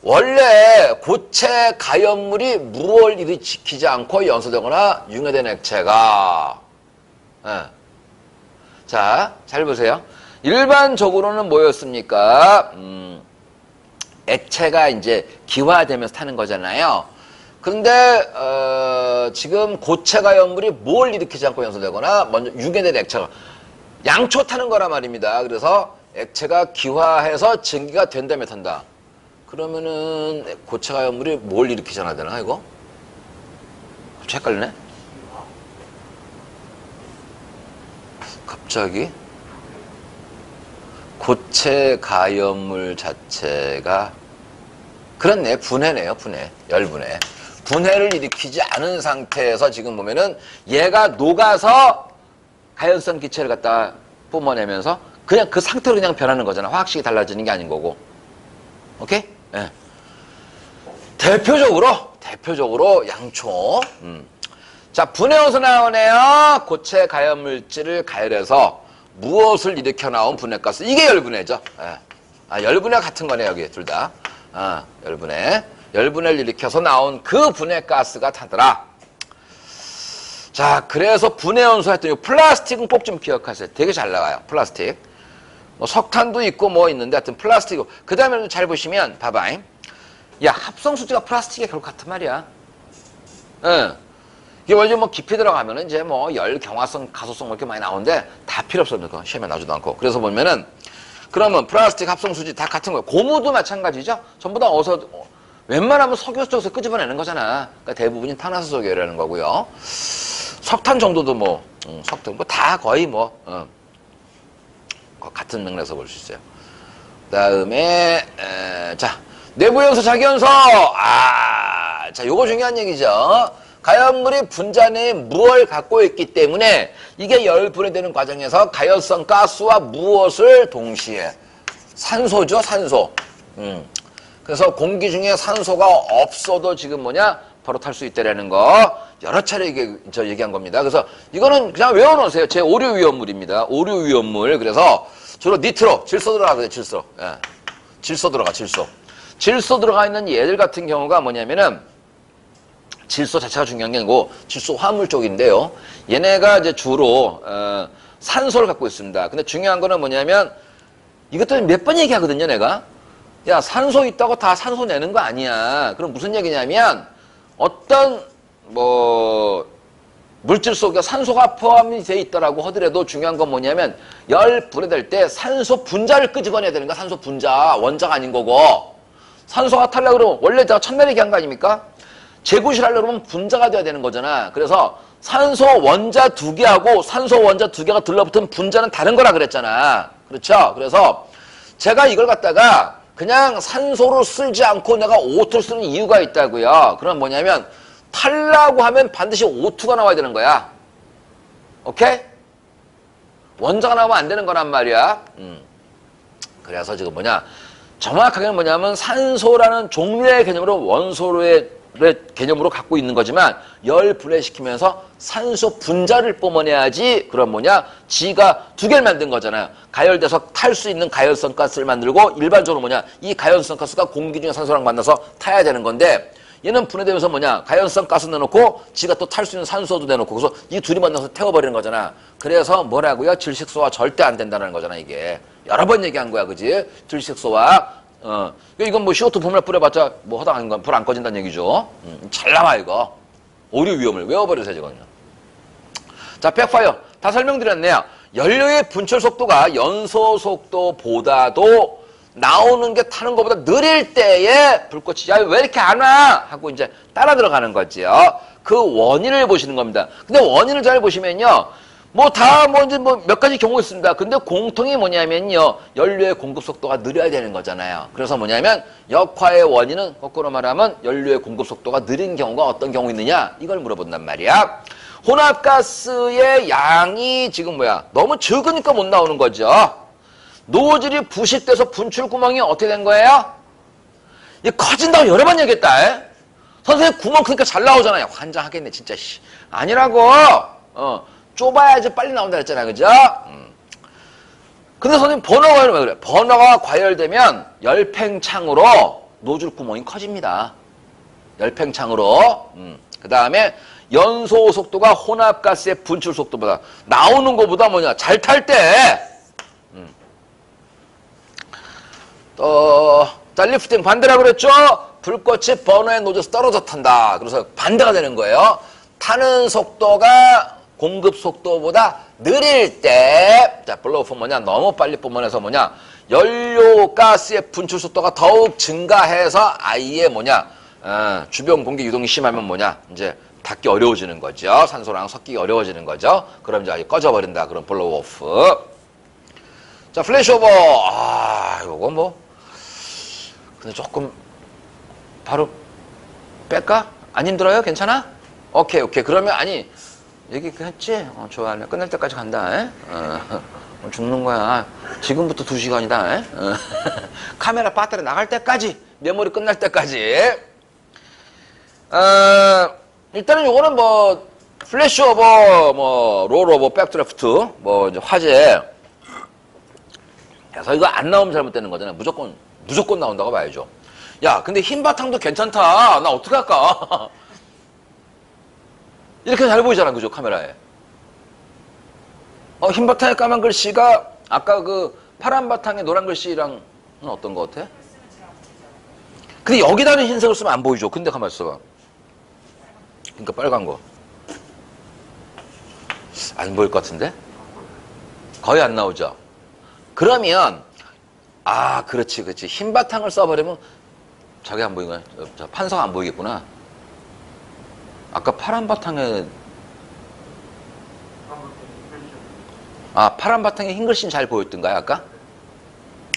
원래 고체 가연물이 물을 일으키지 않고 연소되거나 융해된 액체가. 자, 잘 보세요. 일반적으로는 뭐였습니까? 액체가 이제 기화되면서 타는 거잖아요. 그런데 지금 고체 가연물이 뭘 일으키지 않고 연소되거나 먼저 융해된 액체가 양초 타는 거란 말입니다. 그래서 액체가 기화해서 증기가 된다며 탄다. 그러면은 고체 가연물이 뭘 일으키지 않아야 되나 이거? 갑자기 헷갈리네. 갑자기 고체 가연물 자체가 그렇네. 분해네요. 분해. 열분해. 분해를 일으키지 않은 상태에서 지금 보면은 얘가 녹아서 가연성 기체를 갖다 뿜어내면서 그냥 그 상태로 그냥 변하는 거잖아. 화학식이 달라지는 게 아닌 거고. 오케이? 예. 대표적으로 양초. 자, 분해에서 나오네요. 고체 가연 물질을 가열해서 무엇을 일으켜 나온 분해가스. 이게 열분해죠. 예. 열분해 같은 거네, 여기 둘 다. 열분해를 일으켜서 나온 그 분해가스가 타더라. 자, 그래서 분해연소 했더니 플라스틱은 꼭 좀 기억하세요. 되게 잘 나와요. 플라스틱. 뭐 석탄도 있고 뭐 있는데 하여튼 플라스틱. 그 다음에 잘 보시면 봐봐. 야, 합성수지가 플라스틱에 결국 같은 말이야. 응. 이게 원래 뭐 깊이 들어가면은 이제 뭐 열, 경화성, 가소성 뭐 이렇게 많이 나오는데 다 필요 없습니다. 시험에 나오지도 않고. 그래서 보면은 그러면 플라스틱, 합성수지 다 같은 거예요. 고무도 마찬가지죠. 전부 다 웬만하면 석유 쪽에서 끄집어내는 거잖아. 그러니까 대부분이 탄화수 석유라는 거고요. 석탄 정도도 뭐, 석탄, 뭐 다 거의 뭐, 같은 맥락에서 볼 수 있어요. 그 다음에, 자, 내부연소, 자기연소! 자, 요거 중요한 얘기죠. 가연물이 분자 내에 무엇을 갖고 있기 때문에 이게 열분해되는 과정에서 가연성 가스와 무엇을 동시에 산소죠, 산소. 그래서 공기 중에 산소가 없어도 지금 바로 탈 수 있다라는 거 여러 차례 얘기한 겁니다. 그래서 이거는 그냥 외워놓으세요. 제 오류 위험물입니다. 오류 위험물. 그래서 주로 니트로, 질소 들어가거든요, 질소. 예. 질소 들어가, 질소. 질소 들어가 있는 얘들 같은 경우가 뭐냐면은 질소 자체가 중요한 게 아니고 질소 화합물 쪽인데요. 얘네가 이제 주로 산소를 갖고 있습니다. 근데 중요한 거는 뭐냐면 이것도 몇 번 얘기하거든요, 내가. 야, 산소 있다고 다 산소 내는 거 아니야. 그럼 무슨 얘기냐면 어떤 물질 속에 산소가 포함이 돼 있더라고 하더라도 중요한 건 뭐냐면 열 분해될 때 산소 분자를 끄집어내야 되는 거야. 산소 분자, 원자가 아닌 거고. 산소가 타려고 그러면 원래 제가 첫날 얘기한 거 아닙니까? 재구실 하려고 그러면 분자가 돼야 되는 거잖아. 그래서 산소 원자 두 개하고 산소 원자 두 개가 들러붙은 분자는 다른 거라 그랬잖아. 그렇죠? 그래서 제가 이걸 갖다가 그냥 산소로 쓰지 않고 내가 O2를 쓰는 이유가 있다고요. 그럼 뭐냐면 탈라고 하면 반드시 O2가 나와야 되는 거야. 오케이? 원자가 나오면 안 되는 거란 말이야. 그래서 지금 정확하게는 뭐냐면 산소라는 종류의 개념으로 원소의 개념으로 갖고 있는 거지만 열 분해시키면서 산소 분자를 뿜어내야지 그럼 지가 두 개를 만든 거잖아요. 가열돼서 탈 수 있는 가열성 가스를 만들고 일반적으로 이 가열성 가스가 공기 중에 산소랑 만나서 타야 되는 건데 얘는 분해되면서 가연성 가스 내놓고 지가 또 탈 수 있는 산소도 내놓고 그래서 이 둘이 만나서 태워버리는 거잖아. 그래서 뭐라고요? 질식소화 절대 안 된다는 거잖아. 이게 여러 번 얘기한 거야, 그지? 질식소화. 이건 CO2 분말 뿌려봤자 허당 아닌 건 불 안 꺼진다는 얘기죠. 잘 나와 이거. 오류 위험을 외워버리세요, 지금요. 자, 백파이어 다 설명드렸네요. 연료의 분출 속도가 연소 속도보다도 나오는 게 타는 것보다 느릴 때에 불꽃이 왜 이렇게 안 와? 하고 이제 따라 들어가는 거지요. 그 원인을 보시는 겁니다. 근데 원인을 잘 보시면요. 몇 가지 경우가 있습니다. 근데 공통이 뭐냐면요. 연료의 공급 속도가 느려야 되는 거잖아요. 그래서 뭐냐면 역화의 원인은 거꾸로 말하면 연료의 공급 속도가 느린 경우가 어떤 경우 있느냐? 이걸 물어본단 말이야. 혼합가스의 양이 지금 너무 적으니까 못 나오는 거죠. 노즐이 부식돼서 분출구멍이 어떻게 된 거예요? 이 커진다고 여러 번 얘기했다. 선생님 구멍 크니까 잘 나오잖아요. 환장하겠네 진짜. 아니라고. 좁아야지 빨리 나온다 했잖아. 그죠? 근데 선생님 버너가 왜 그래? 버너가 과열되면 열팽창으로 노즐 구멍이 커집니다. 열팽창으로. 그 다음에 연소 속도가 혼합가스의 분출 속도보다 나오는 것보다 잘 탈 때 자, 리프팅 반대라고 그랬죠? 불꽃이 버너의 노즐에서 떨어져 탄다. 그래서 반대가 되는 거예요. 타는 속도가 공급 속도보다 느릴 때, 자, 블로우프 너무 빨리 뿜어내서 연료 가스의 분출 속도가 더욱 증가해서 아예 주변 공기 유동이 심하면 이제 닿기 어려워지는 거죠. 산소랑 섞이기 어려워지는 거죠. 그럼 이제 아예 꺼져버린다. 그럼 블로우오프. 자, 플래시오버. 요거 근데 조금 바로 뺄까? 안 힘들어요? 괜찮아? 오케이. 그러면 얘기 했지? 좋아. 끝날 때까지 간다. 죽는 거야. 지금부터 2시간이다. 카메라 배터리 나갈 때까지, 메모리 끝날 때까지. 일단은 요거는 뭐 플래시 오버, 뭐 롤 오버, 백드래프트, 뭐 이제 화재. 그래서 이거 안 나오면 잘못되는 거잖아요. 무조건 나온다고 봐야죠. 야, 근데 흰 바탕도 괜찮다. 나 어떡할까? 이렇게 잘 보이잖아, 그죠, 카메라에. 흰 바탕에 까만 글씨가 아까 그 파란 바탕에 노란 글씨랑은 어떤 거 같아? 근데 여기다는 흰색을 쓰면 안 보이죠. 근데 가만 있어봐. 그러니까 빨간 거. 안 보일 것 같은데? 거의 안 나오죠. 그러면 그렇지. 흰 바탕을 써버리면 저게 안 보이구나. 판서가 안 보이겠구나. 아까 파란 바탕에 파란 바탕에 흰 글씨는 잘 보였던가요, 아까?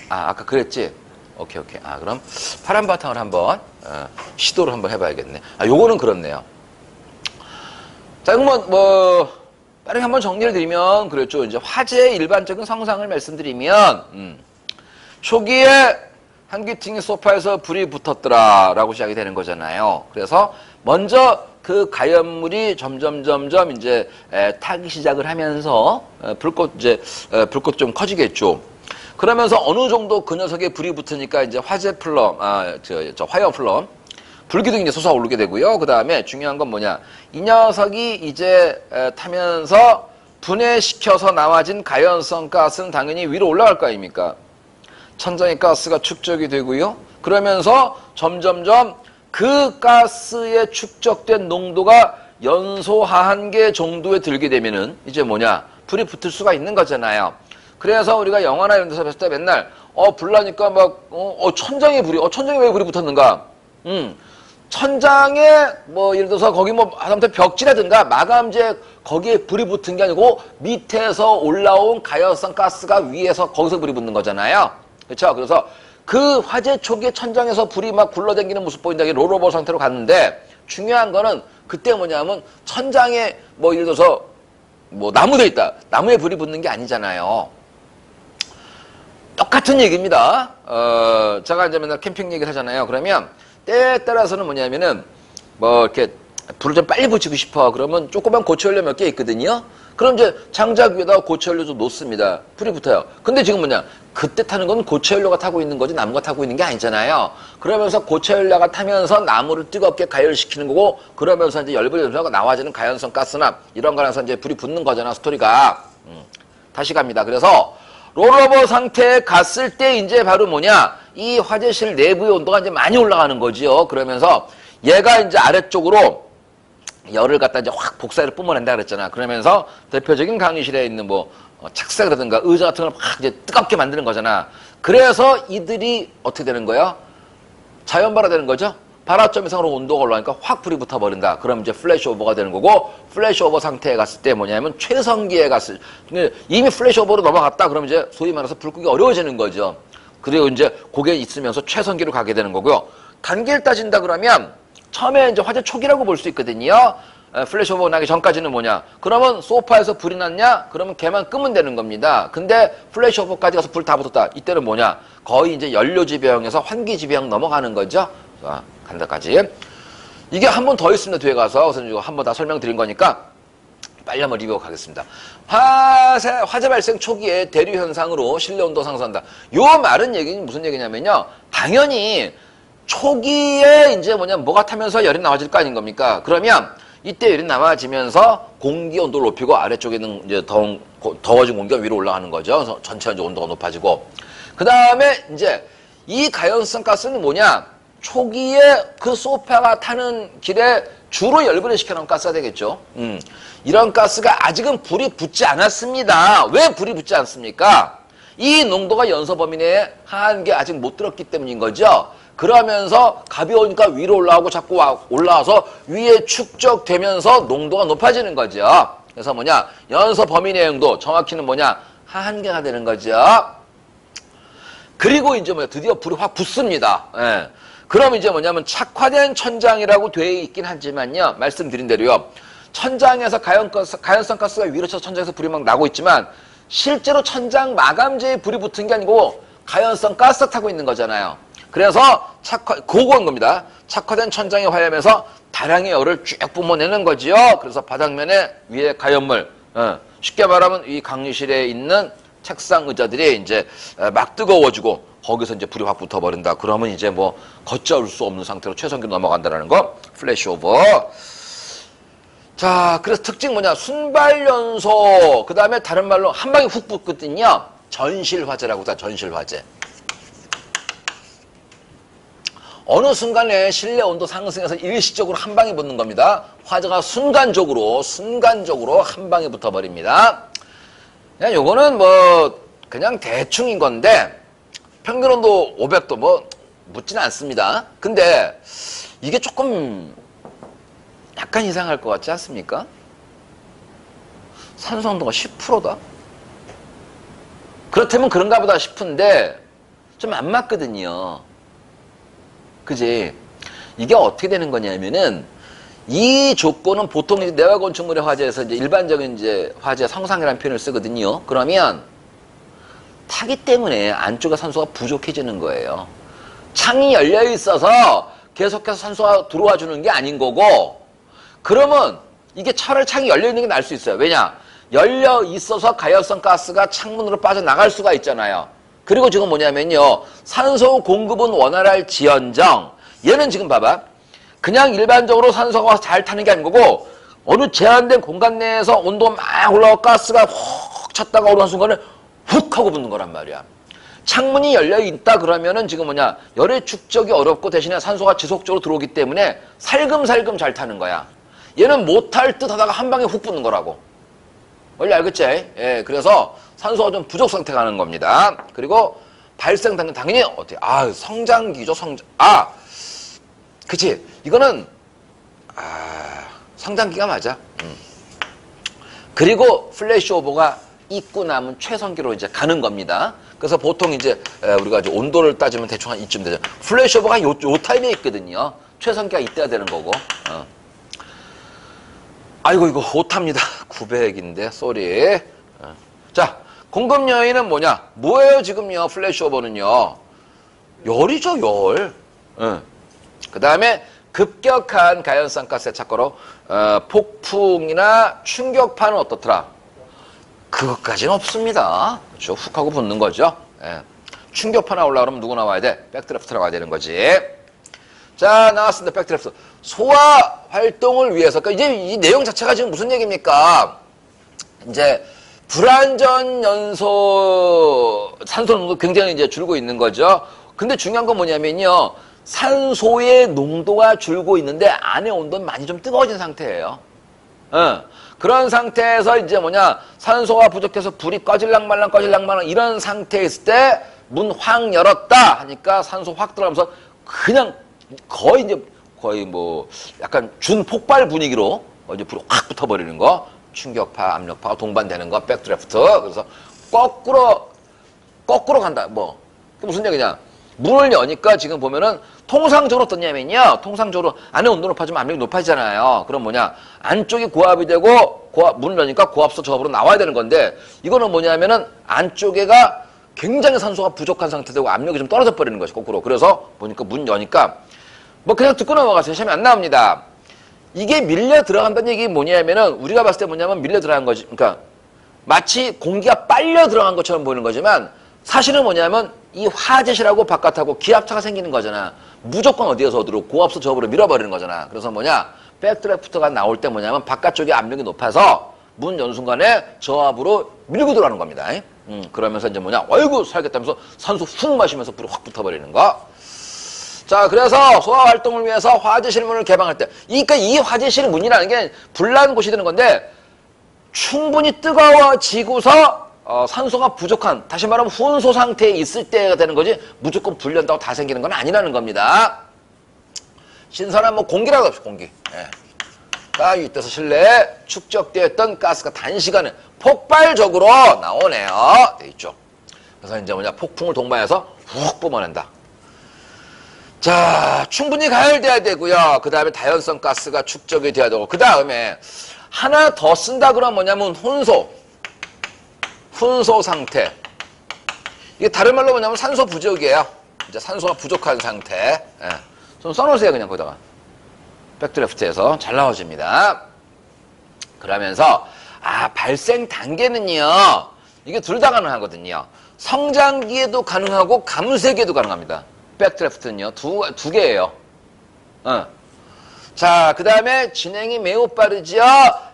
아까 그랬지? 오케이. 그럼 파란 바탕을 한번 시도를 한번 해봐야겠네. 요거는 그렇네요. 자, 그러면 빠르게 한번 정리를 드리면 그랬죠. 이제 화재의 일반적인 성상을 말씀드리면 초기에 한귀팅이 소파에서 불이 붙었더라라고 시작이 되는 거잖아요. 그래서 먼저 그 가연물이 점점 이제 타기 시작을 하면서 불꽃 좀 커지겠죠. 그러면서 어느 정도 그 녀석에 불이 붙으니까 이제 화재 플럼, 화이어 플럼, 불기둥이 이제 솟아오르게 되고요. 그 다음에 중요한 건 뭐냐? 이 녀석이 이제 타면서 분해시켜서 나와진 가연성 가스는 당연히 위로 올라갈 거 아닙니까? 천장에 가스가 축적이 되고요. 그러면서 점점점 그 가스에 축적된 농도가 연소 하한계 정도에 들게 되면은 이제 뭐냐? 불이 붙을 수가 있는 거잖아요. 그래서 우리가 영화나 이런 데서 봤을 때 맨날 불 나니까 막 천장에 왜 불이 붙었는가? 천장에 뭐 예를 들어서 거기 뭐 하다못해 벽지라든가 마감재 거기에 불이 붙은 게 아니고 밑에서 올라온 가연성 가스가 위에서 거기서 불이 붙는 거잖아요. 그렇죠? 그래서 그 화재 초기에 천장에서 불이 막 굴러다니는 모습 보인다. 이게 롤오버 상태로 갔는데 중요한 거는 그때 뭐냐면 천장에 뭐 예를 들어서 뭐 나무도 있다. 나무에 불이 붙는 게 아니잖아요. 똑같은 얘기입니다. 제가 이제 맨날 캠핑 얘기를 하잖아요. 그러면 때에 따라서는 뭐냐면은 뭐 이렇게 불을 좀 빨리 붙이고 싶어. 그러면 조그만 고체연료 몇 개 있거든요. 그럼 이제 장작 위에다가 고체연료 좀 놓습니다. 불이 붙어요. 근데 지금 뭐냐? 그때 타는 건 고체연료가 타고 있는 거지 나무가 타고 있는 게 아니잖아요. 그러면서 고체연료가 타면서 나무를 뜨겁게 가열시키는 거고 그러면서 이제 열불이 되면서 나와지는 가연성 가스나 이런 거라서 이제 불이 붙는 거잖아, 스토리가. 다시 갑니다. 그래서 롤오버 상태에 갔을 때 이제 바로 뭐냐? 이 화재실 내부의 온도가 이제 많이 올라가는 거지요. 그러면서 얘가 이제 아래쪽으로 열을 갖다 이제 확 복사를 뿜어낸다 그랬잖아. 그러면서 대표적인 강의실에 있는 뭐 책상이라든가 의자 같은 걸 확 이제 뜨겁게 만드는 거잖아. 그래서 이들이 어떻게 되는 거야? 자연발화 되는 거죠. 발화점 이상으로 온도가 올라가니까 확 불이 붙어버린다. 그럼 이제 플래시 오버가 되는 거고 플래시 오버 상태에 갔을 때 뭐냐면 최성기에 갔을 이미 플래시 오버로 넘어갔다. 그럼 이제 소위 말해서 불 끄기 어려워지는 거죠. 그리고 이제 고개 있으면서 최성기로 가게 되는 거고요. 단계를 따진다 그러면 처음에 이제 화재 초기라고 볼 수 있거든요. 플래시 오버 나기 전까지는 뭐냐? 그러면 소파에서 불이 났냐? 그러면 걔만 끄면 되는 겁니다. 근데 플래시 오버까지 가서 불 다 붙었다. 이때는 뭐냐? 거의 이제 연료 지배형에서 환기 지배형 넘어가는 거죠. 자, 간다까지. 이게 한 번 더 있습니다. 뒤에 가서. 그래서 이거 한 번 다 설명드린 거니까 빨리 한번 리뷰하고 가겠습니다. 화재 발생 초기에 대류 현상으로 실내 온도 상승한다. 요 말은 얘기는 무슨 얘기냐면요. 당연히 초기에 이제 뭐가 타면서 열이 나와질 거 아닌 겁니까? 그러면 이때 열이 나와지면서 공기 온도를 높이고 아래쪽에는 이제 더워진 공기가 위로 올라가는 거죠. 그래서 전체 이제 온도가 높아지고. 그 다음에 이제 이 가연성 가스는 뭐냐? 초기에 그 소파가 타는 길에 주로 열분해 시켜놓은 가스가 되겠죠. 이런 가스가 아직은 불이 붙지 않았습니다. 왜 불이 붙지 않습니까? 이 농도가 연소 범위 내에 한계 아직 못 들었기 때문인 거죠. 그러면서 가벼우니까 위로 올라오고 자꾸 올라와서 위에 축적되면서 농도가 높아지는 거죠. 그래서 뭐냐? 연소 범위 내의 농도, 정확히는 뭐냐? 한계가 되는 거죠. 그리고 이제 드디어 불이 확 붙습니다. 예. 그럼 이제 뭐냐면 착화된 천장이라고 되어 있긴 하지만요. 말씀드린 대로요. 천장에서 가연성 가스가 위로 쳐서 천장에서 불이 막 나고 있지만 실제로 천장 마감재에 불이 붙은 게 아니고 가연성 가스가 타고 있는 거잖아요. 그래서 그건 겁니다. 착화된 천장의 화염에서 다량의 열을 쭉 뿜어내는 거지요. 그래서 바닥면에 위에 가연물, 쉽게 말하면 이 강의실에 있는 책상 의자들이 이제 막 뜨거워지고 거기서 이제 불이 확 붙어버린다. 그러면 이제 뭐 걷잡을 수 없는 상태로 최선기로 넘어간다는 거. 플래시오버. 자, 그래서 특징 뭐냐? 순발연소. 그 다음에 다른 말로 한 방에 훅 붙거든요. 전실화재라고 다 전실화재. 어느 순간에 실내 온도 상승해서 일시적으로 한 방에 붙는 겁니다. 화재가 순간적으로 한 방에 붙어버립니다. 그냥 요거는 뭐 그냥 대충인 건데 평균 온도 500도 뭐 묻지는 않습니다. 근데 이게 조금 약간 이상할 것 같지 않습니까? 산소 온도가 10%다? 그렇다면 그런가 보다 싶은데 좀 안 맞거든요. 그지? 이게 어떻게 되는 거냐면은 이 조건은 보통 이제 내화 건축물의 화재에서 이제 일반적인 이제 화재 성상이라는 표현을 쓰거든요. 그러면 타기 때문에 안쪽에 산소가 부족해지는 거예요. 창이 열려 있어서 계속해서 산소가 들어와 주는 게 아닌 거고, 그러면 이게 창이 열려 있는 게 날 수 있어요. 왜냐? 열려 있어서 가연성 가스가 창문으로 빠져나갈 수가 있잖아요. 그리고 지금 뭐냐면요, 산소 공급은 원활할 지연정, 얘는 지금 봐봐, 그냥 일반적으로 산소가 잘 타는 게 아닌 거고 어느 제한된 공간 내에서 온도가 막 올라가고 가스가 훅 찼다가 오르는 순간에 훅 하고 붙는 거란 말이야. 창문이 열려 있다 그러면은 지금 뭐냐, 열의 축적이 어렵고 대신에 산소가 지속적으로 들어오기 때문에 살금살금 잘 타는 거야. 얘는 못할 듯 하다가 한 방에 훅 붙는 거라고. 원래 알겠지? 예, 그래서 산소가 좀 부족 상태가 하는 겁니다. 그리고 발생 당연히 어떻게? 성장기죠, 성장. 그치? 이거는 성장기가 맞아. 그리고 플래시오버가 있고 나면 최선기로 이제 가는 겁니다. 그래서 보통 이제 우리가 이제 온도를 따지면 대충 한 이쯤 되죠. 플래시오버가 요 타임에 있거든요. 최선기가 이때야 되는 거고. 아이고 이거 오타입니다. 900인데 쏘리. 자, 공급 요인은 뭐예요 지금요? 플래시오버는요. 열이죠, 열. 그 다음에 급격한 가연성 가스의 착과로 폭풍이나 충격파는 어떻더라? 그것까지는 없습니다. 그렇죠? 훅 하고 붙는 거죠. 예. 충격파나 올라오면 누구 나와야 돼? 백드래프트 나와야 되는 거지. 자, 나왔습니다. 백드래프트. 소화 활동을 위해서. 그러니까 이제 이 내용 자체가 지금 무슨 얘기입니까? 이제 불완전 연소 산소 농도 굉장히 이제 줄고 있는 거죠. 근데 중요한 건 뭐냐면요, 산소의 농도가 줄고 있는데 안의 온도는 많이 좀 뜨거워진 상태예요. 그런 상태에서 이제 산소가 부족해서 불이 꺼질랑 말랑 이런 상태에 있을 때 문 확 열었다 하니까 산소 확 들어가면서 그냥 거의 뭐 약간 준폭발 분위기로 이제 불이 확 붙어버리는 거. 충격파, 압력파가 동반되는 거, 백드래프트. 그래서 거꾸로 간다. 뭐 그게 무슨 얘기냐? 문을 여니까 지금 보면은 통상적으로 어떠냐면요, 통상적으로 안에 온도 높아지면 압력이 높아지잖아요. 그럼 안쪽이 고압이 되고 문을 여니까 고압수 저압으로 나와야 되는 건데, 이거는 뭐냐면은 안쪽에가 굉장히 산소가 부족한 상태 되고 압력이 좀 떨어져 버리는 것이 거꾸로. 그래서 보니까 문 여니까 뭐 그냥 듣고 넘어가세요. 시험에 안 나옵니다. 이게 밀려 들어간다는 얘기 뭐냐면은, 우리가 봤을 때 뭐냐면 밀려 들어간 거지. 그러니까 마치 공기가 빨려 들어간 것처럼 보이는 거지만 사실은 뭐냐면 이 화재실하고 바깥하고 기압차가 생기는 거잖아. 무조건 어디에서 어디로 고압수 저압으로 밀어버리는 거잖아. 그래서 백드래프트가 나올 때 바깥쪽에 압력이 높아서 문 여는 순간에 저압으로 밀고 들어가는 겁니다. 그러면서 이제 어이구 살겠다면서 산소 훅 마시면서 불이 확 붙어버리는 거. 자, 그래서 소화 활동을 위해서 화재실 문을 개방할 때, 그러니까 이 화재실 문이라는 게 불난 곳이 되는 건데, 충분히 뜨거워지고서 산소가 부족한, 다시 말하면 훈소 상태에 있을 때가 되는 거지, 무조건 불 연다고 다 생기는 건 아니라는 겁니다. 신선한 공기라도 없이 공기. 예. 딱 이때서 실내에 축적되었던 가스가 단시간에 폭발적으로 나오네요. 돼 있죠. 그래서 이제 폭풍을 동반해서 훅 뿜어낸다. 자, 충분히 가열돼야 되고요. 그 다음에 다연성 가스가 축적이 돼야 되고, 그 다음에 하나 더 쓴다 그러면 뭐냐면 훈소 상태. 이게 다른 말로 뭐냐면 산소 부족이에요. 이제 산소가 부족한 상태. 예. 좀 써놓으세요, 그냥 거기다가. 백드래프트에서 잘 나와집니다. 그러면서, 발생 단계는요, 이게 둘 다 가능하거든요. 성장기에도 가능하고 감쇄기에도 가능합니다. 백드래프트는요, 두 개예요. 자, 그 다음에 진행이 매우 빠르죠.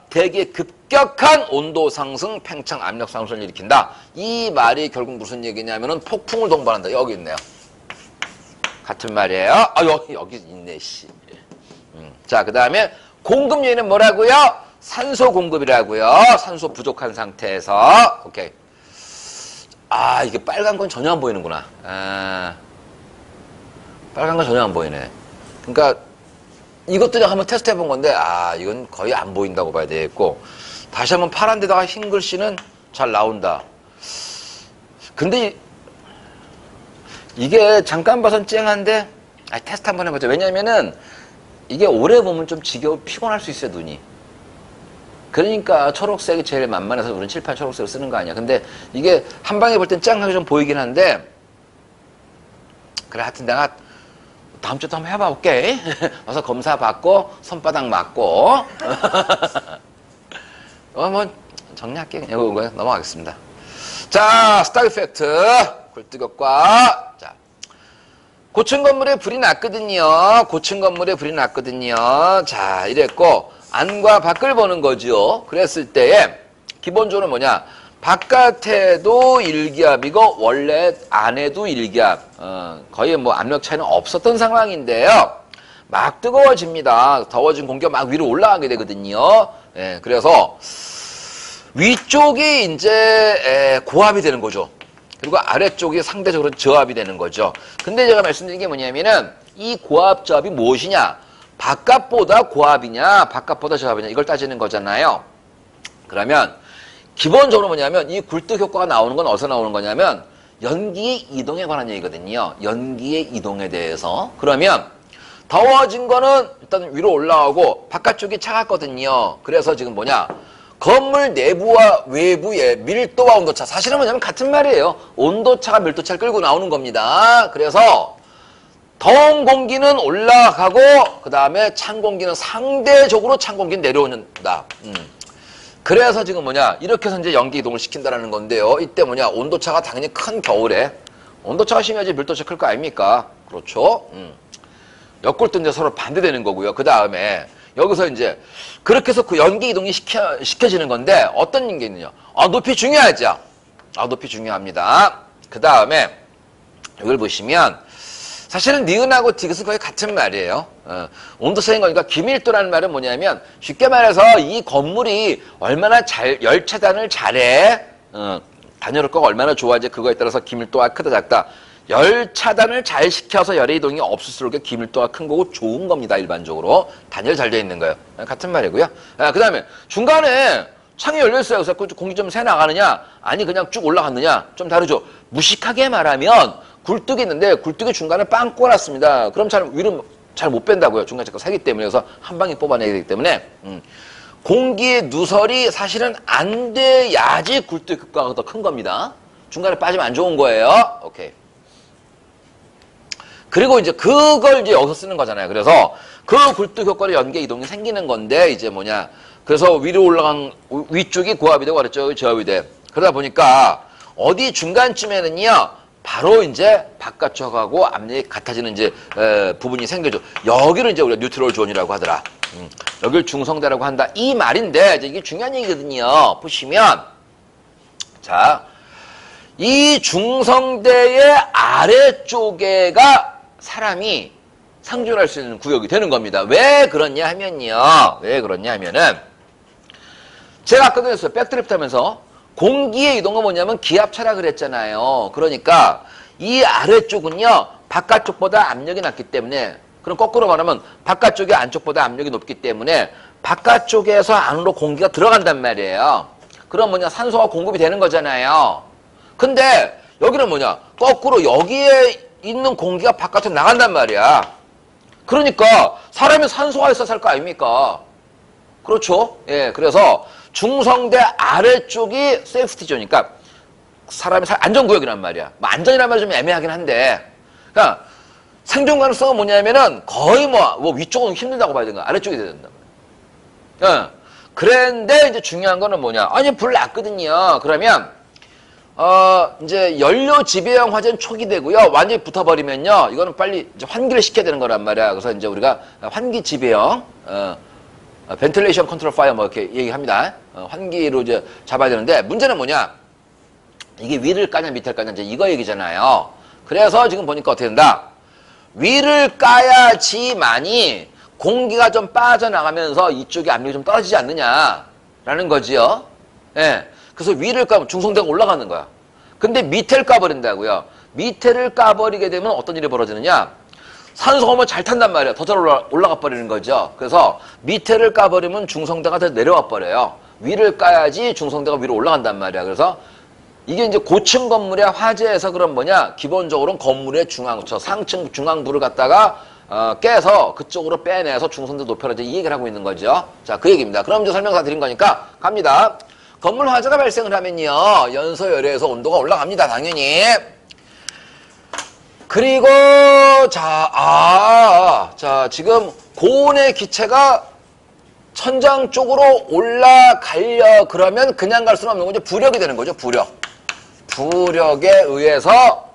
대기의 급격한 온도 상승, 팽창, 압력 상승을 일으킨다. 이 말이 결국 무슨 얘기냐면은 폭풍을 동반한다. 여기 있네요. 같은 말이에요. 여기 있네, 씨. 자, 그 다음에 공급 요인은 뭐라고요? 산소 공급이라고요. 산소 부족한 상태에서. 오케이. 이게 빨간 건 전혀 안 보이는구나. 빨간 건 전혀 안 보이네. 그러니까 이것도 그냥 한번 테스트 해본 건데, 이건 거의 안 보인다고 봐야 되겠고, 다시 한번 파란 데다가 흰 글씨는 잘 나온다. 근데 이게 잠깐 봐선 쨍한데, 테스트 한번 해보자. 왜냐면은 이게 오래 보면 좀 피곤할 수 있어요, 눈이. 그러니까 초록색이 제일 만만해서 우리는 칠판 초록색을 쓰는 거 아니야. 근데 이게 한 방에 볼 땐 쨍하게 좀 보이긴 한데, 그래, 하여튼 내가 다음 주도 한번 해봐 볼게. 와서 검사 받고 손바닥 맞고 뭐 정리할게. 그냥 이거 넘어가겠습니다. 자, 스타일 팩트 굴뚝효과. 자, 고층 건물에 불이 났거든요. 고층 건물에 불이 났거든요. 자, 이랬고 안과 밖을 보는 거죠. 그랬을 때에 기본적으로 뭐냐, 바깥에도 일기압이고 원래 안에도 일기압, 거의 뭐 압력 차이는 없었던 상황인데요. 막 뜨거워집니다. 더워진 공기가 막 위로 올라가게 되거든요. 예, 그래서 위쪽이 이제 고압이 되는 거죠. 그리고 아래쪽이 상대적으로 저압이 되는 거죠. 근데 제가 말씀드린 게 뭐냐면은 이 고압 저압이 무엇이냐, 바깥보다 고압이냐 바깥보다 저압이냐 이걸 따지는 거잖아요. 그러면 기본적으로 뭐냐면 이 굴뚝 효과가 나오는 건 어디서 나오는 거냐면 연기의 이동에 관한 얘기거든요. 연기의 이동에 대해서. 그러면 더워진 거는 일단 위로 올라오고 바깥쪽이 차갑거든요. 그래서 지금 뭐냐, 건물 내부와 외부의 밀도와 온도차, 사실은 뭐냐면 같은 말이에요. 온도차가 밀도차를 끌고 나오는 겁니다. 그래서 더운 공기는 올라가고 그 다음에 찬 공기는 상대적으로 찬 공기는 내려온다. 그래서 지금 뭐냐, 이렇게 해서 이제 연기 이동을 시킨다라는 건데요. 이때 뭐냐, 온도차가 당연히 큰 겨울에 온도차가 심해야지 밀도차 클 거 아닙니까? 그렇죠? 역골도 이제 서로 반대되는 거고요. 그 다음에 여기서 이제 그렇게 해서 그 연기 이동이 시켜지는 건데 어떤 게 있느냐? 높이 중요하죠. 높이 중요합니다. 그 다음에 이걸 보시면 사실은 니은하고 디귿은 거의 같은 말이에요. 온도차인 거니까 기밀도라는 말은 뭐냐면 쉽게 말해서 이 건물이 얼마나 열 차단을 잘해, 단열효과가 얼마나 좋아지, 그거에 따라서 기밀도가 크다 작다. 열 차단을 잘 시켜서 열의 이동이 없을수록 기밀도가 큰 거고 좋은 겁니다. 일반적으로 단열 잘 돼 있는 거예요. 같은 말이고요. 그 다음에 중간에 창이 열려 있어요. 그래서 공기 좀 새 나가느냐, 아니 그냥 쭉 올라갔느냐, 좀 다르죠. 무식하게 말하면 굴뚝이 있는데 굴뚝이 중간에 빵 꼬랐습니다. 그럼 위로 잘 못 뺀다고요. 중간에 자꾸 새기 때문에. 그래서 한 방에 뽑아내야 되기 때문에 공기의 누설이 사실은 안 돼야지 굴뚝 효과가 더 큰 겁니다. 중간에 빠지면 안 좋은 거예요. 오케이. 그리고 이제 그걸 이제 여기서 쓰는 거잖아요. 그래서 그 굴뚝 효과로 연계 이동이 생기는 건데 이제 뭐냐, 그래서 위로 올라간 위쪽이 고압이 되고 아래쪽이 저압이 돼. 그러다 보니까 어디 중간쯤에는요, 바로 이제 바깥쪽하고 압력이 같아지는 이제 부분이 생겨죠. 여기를 이제 우리가 뉴트럴 존이라고 하더라. 여기를 중성대라고 한다. 이 말인데 이제 이게 중요한 얘기거든요. 보시면 자, 이 중성대의 아래쪽에가 사람이 상존할 수 있는 구역이 되는 겁니다. 왜 그러냐 하면요. 왜 그러냐 하면은 제가 아까도 했어요. 백드리프트 하면서 공기의 이동은 뭐냐면 기압차라 그랬잖아요. 그러니까 이 아래쪽은요, 바깥쪽보다 압력이 낮기 때문에, 그럼 거꾸로 말하면 바깥쪽이 안쪽보다 압력이 높기 때문에 바깥쪽에서 안으로 공기가 들어간단 말이에요. 그럼 뭐냐, 산소가 공급이 되는 거잖아요. 근데 여기는 뭐냐, 거꾸로 여기에 있는 공기가 바깥으로 나간단 말이야. 그러니까 사람이 산소가 있어야 살 거 아닙니까? 그렇죠. 예, 그래서 중성대 아래쪽이 세이프티존이니까 사람이 안전구역이란 말이야. 뭐 안전이란 말이 좀 애매하긴 한데, 그러니까 생존 가능성은 뭐냐면은 거의 뭐 위쪽은 힘들다고 봐야 되는 거야. 아래쪽이 돼야 된단 말이야. 예. 그런데 이제 중요한 거는 뭐냐? 아니 불 났거든요. 그러면 이제 연료 지배형 화재는 초기 되고요. 완전히 붙어버리면요, 이거는 빨리 이제 환기를 시켜야 되는 거란 말이야. 그래서 이제 우리가 환기 지배형, 벤틸레이션 컨트롤 파이어 뭐 이렇게 얘기합니다. 환기로 이제 잡아야 되는데, 문제는 뭐냐? 이게 위를 까냐 밑을 까냐 이제 이거 얘기잖아요. 그래서 지금 보니까 어떻게 된다? 위를 까야지만이 공기가 좀 빠져나가면서 이쪽에 압력이 좀 떨어지지 않느냐라는 거지요. 예. 그래서 위를 까면 중성대가 올라가는 거야. 근데 밑에를 까버린다고요. 밑에를 까버리게 되면 어떤 일이 벌어지느냐? 산소가 오면 잘 탄단 말이야. 더 잘 올라가 버리는 거죠. 그래서 밑에를 까버리면 중성대가 더 내려와 버려요. 위를 까야지 중성대가 위로 올라간단 말이야. 그래서 이게 이제 고층 건물의 화재에서 그런 뭐냐? 기본적으로는 건물의 상층 중앙부를 갖다가 깨서 그쪽으로 빼내서 중성대 높여라, 이 얘기를 하고 있는 거죠. 자, 그 얘기입니다. 그럼 이제 설명 다 드린 거니까 갑니다. 건물 화재가 발생을 하면요, 연소 열에서 온도가 올라갑니다. 당연히. 그리고 자, 지금 고온의 기체가 천장 쪽으로 올라가려 그러면 그냥 갈 수는 없는 거죠. 부력이 되는 거죠. 부력에 의해서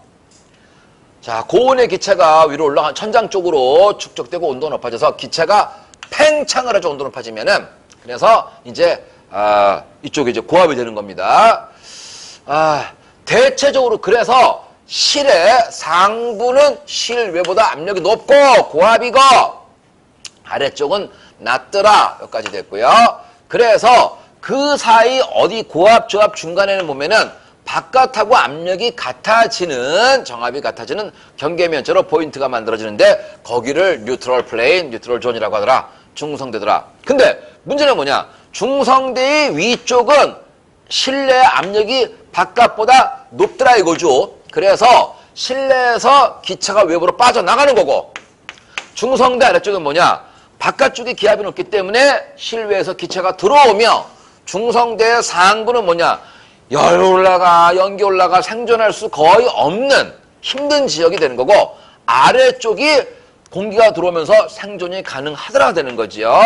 자, 고온의 기체가 위로 올라간 천장 쪽으로 축적되고 온도가 높아져서 기체가 팽창을 하죠. 온도 높아지면은. 그래서 이제 이쪽에 이제 고압이 되는 겁니다. 대체적으로 그래서 실의 상부는 실외보다 압력이 높고 고압이고 아래쪽은 낮더라. 여기까지 됐고요. 그래서 그 사이 어디 고압, 저압 중간에는 보면은 바깥하고 압력이 같아지는, 정압이 같아지는 경계면체로 포인트가 만들어지는데 거기를 뉴트럴 플레인, 뉴트럴 존이라고 하더라. 중성대더라. 근데 문제는 뭐냐? 중성대의 위쪽은 실내 압력이 바깥보다 높더라 이거죠. 그래서 실내에서 기체가 외부로 빠져나가는 거고, 중성대 아래쪽은 뭐냐? 바깥쪽에 기압이 높기 때문에 실외에서 기체가 들어오며 중성대의 상부는 뭐냐? 열 올라가, 연기 올라가, 생존할 수 거의 없는 힘든 지역이 되는 거고, 아래쪽이 공기가 들어오면서 생존이 가능하더라 되는 거지요.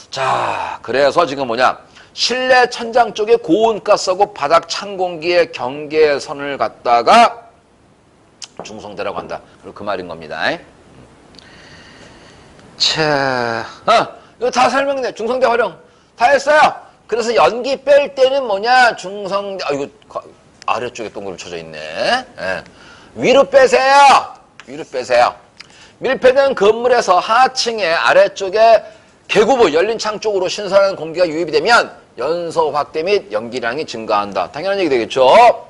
자, 그래서 지금 뭐냐? 실내 천장 쪽에 고온가스하고 바닥 찬 공기의 경계선을 갖다가 중성대라고 한다. 그리고 그 말인 겁니다. 자, 이거 다 설명돼. 중성대 활용 다 했어요. 그래서 연기 뺄 때는 뭐냐? 중성대, 이거 아래쪽에 동그랗게 쳐져 있네. 예. 위로 빼세요. 위로 빼세요. 밀폐된 건물에서 하층에 아래쪽에 계구부, 열린 창 쪽으로 신선한 공기가 유입이 되면 연소 확대 및 연기량이 증가한다. 당연한 얘기 되겠죠.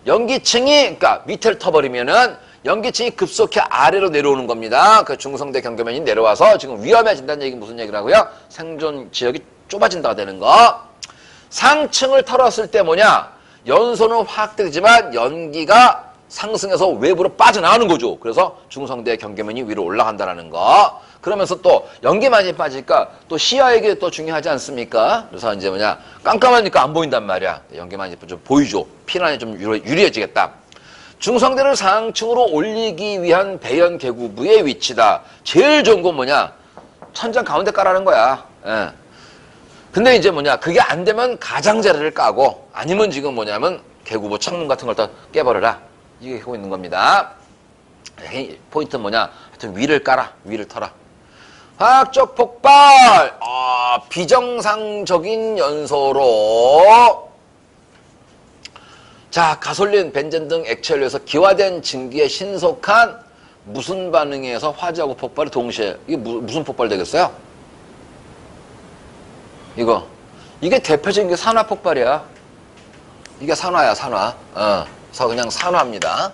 연기층이, 그러니까 밑을 터버리면은 연기층이 급속히 아래로 내려오는 겁니다. 그 중성대 경계면이 내려와서 지금 위험해진다는 얘기 무슨 얘기라고요? 생존 지역이 좁아진다가 되는 거. 상층을 털었을 때 뭐냐? 연소는 확대되지만 연기가 상승해서 외부로 빠져나가는 거죠. 그래서 중성대 경계면이 위로 올라간다는 거. 그러면서 또 연기 많이 빠지니까 또 시야에게 또 중요하지 않습니까? 그래서 이제 뭐냐? 깜깜하니까 안 보인단 말이야. 연기 많이 좀 보이죠. 피난이 좀 유리해지겠다. 중성대를 상층으로 올리기 위한 배연 계구부의 위치다. 제일 좋은 건 뭐냐? 천장 가운데 까라는 거야. 예. 근데 이제 뭐냐? 그게 안 되면 가장자리를 까고, 아니면 지금 뭐냐면 계구부 창문 같은 걸 다 깨버려라. 이게 하고 있는 겁니다. 포인트는 뭐냐? 하여튼 위를 까라. 위를 터라. 화학적 폭발! 비정상적인 연소로 자, 가솔린, 벤젠 등 액체연료에서 기화된 증기의 신속한 무슨 반응에 의해서 화재하고 폭발이 동시에, 이게 무슨 폭발 되겠어요? 이게 대표적인 게 산화 폭발이야. 이게 산화야, 산화. 그래서 그냥 산화입니다.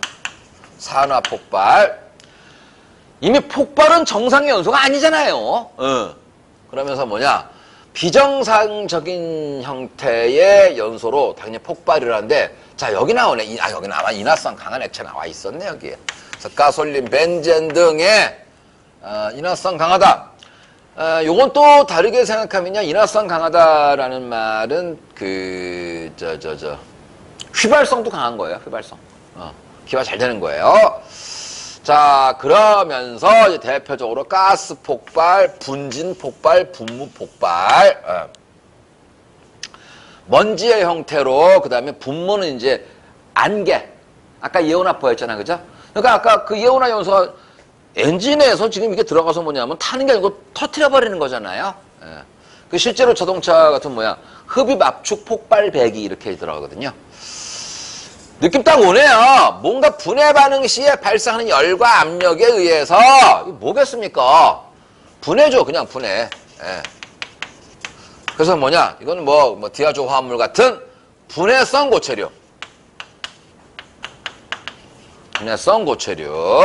산화 폭발. 이미 폭발은 정상의 연소가 아니잖아요. 그러면서 뭐냐? 비정상적인 형태의 연소로 당연히 폭발이라는데, 자, 여기 나오네. 여기 나와. 인화성 강한 액체 나와 있었네, 여기에. 그래서 가솔린, 벤젠 등의 인화성 강하다. 요건 또 다르게 생각하면요. 인화성 강하다라는 말은 휘발성도 강한 거예요. 휘발성. 기화 잘 되는 거예요. 자, 그러면서 이제 대표적으로 가스 폭발, 분진 폭발, 분무 폭발. 먼지의 형태로, 그 다음에 분무는 이제 안개. 아까 이온화포였잖아, 그죠? 그러니까 아까 그 이온화 연소가 엔진에서 지금 이게 들어가서 뭐냐면 타는 게 아니고 터트려버리는 거잖아요. 그 실제로 자동차 같은 흡입 압축 폭발 배기 이렇게 들어가거든요. 느낌 딱 오네요. 뭔가 분해 반응 시에 발생하는 열과 압력에 의해서, 뭐겠습니까? 분해죠, 그냥 분해. 그래서 이건 디아조 화합물 같은 분해성 고체류. 분해성 고체류.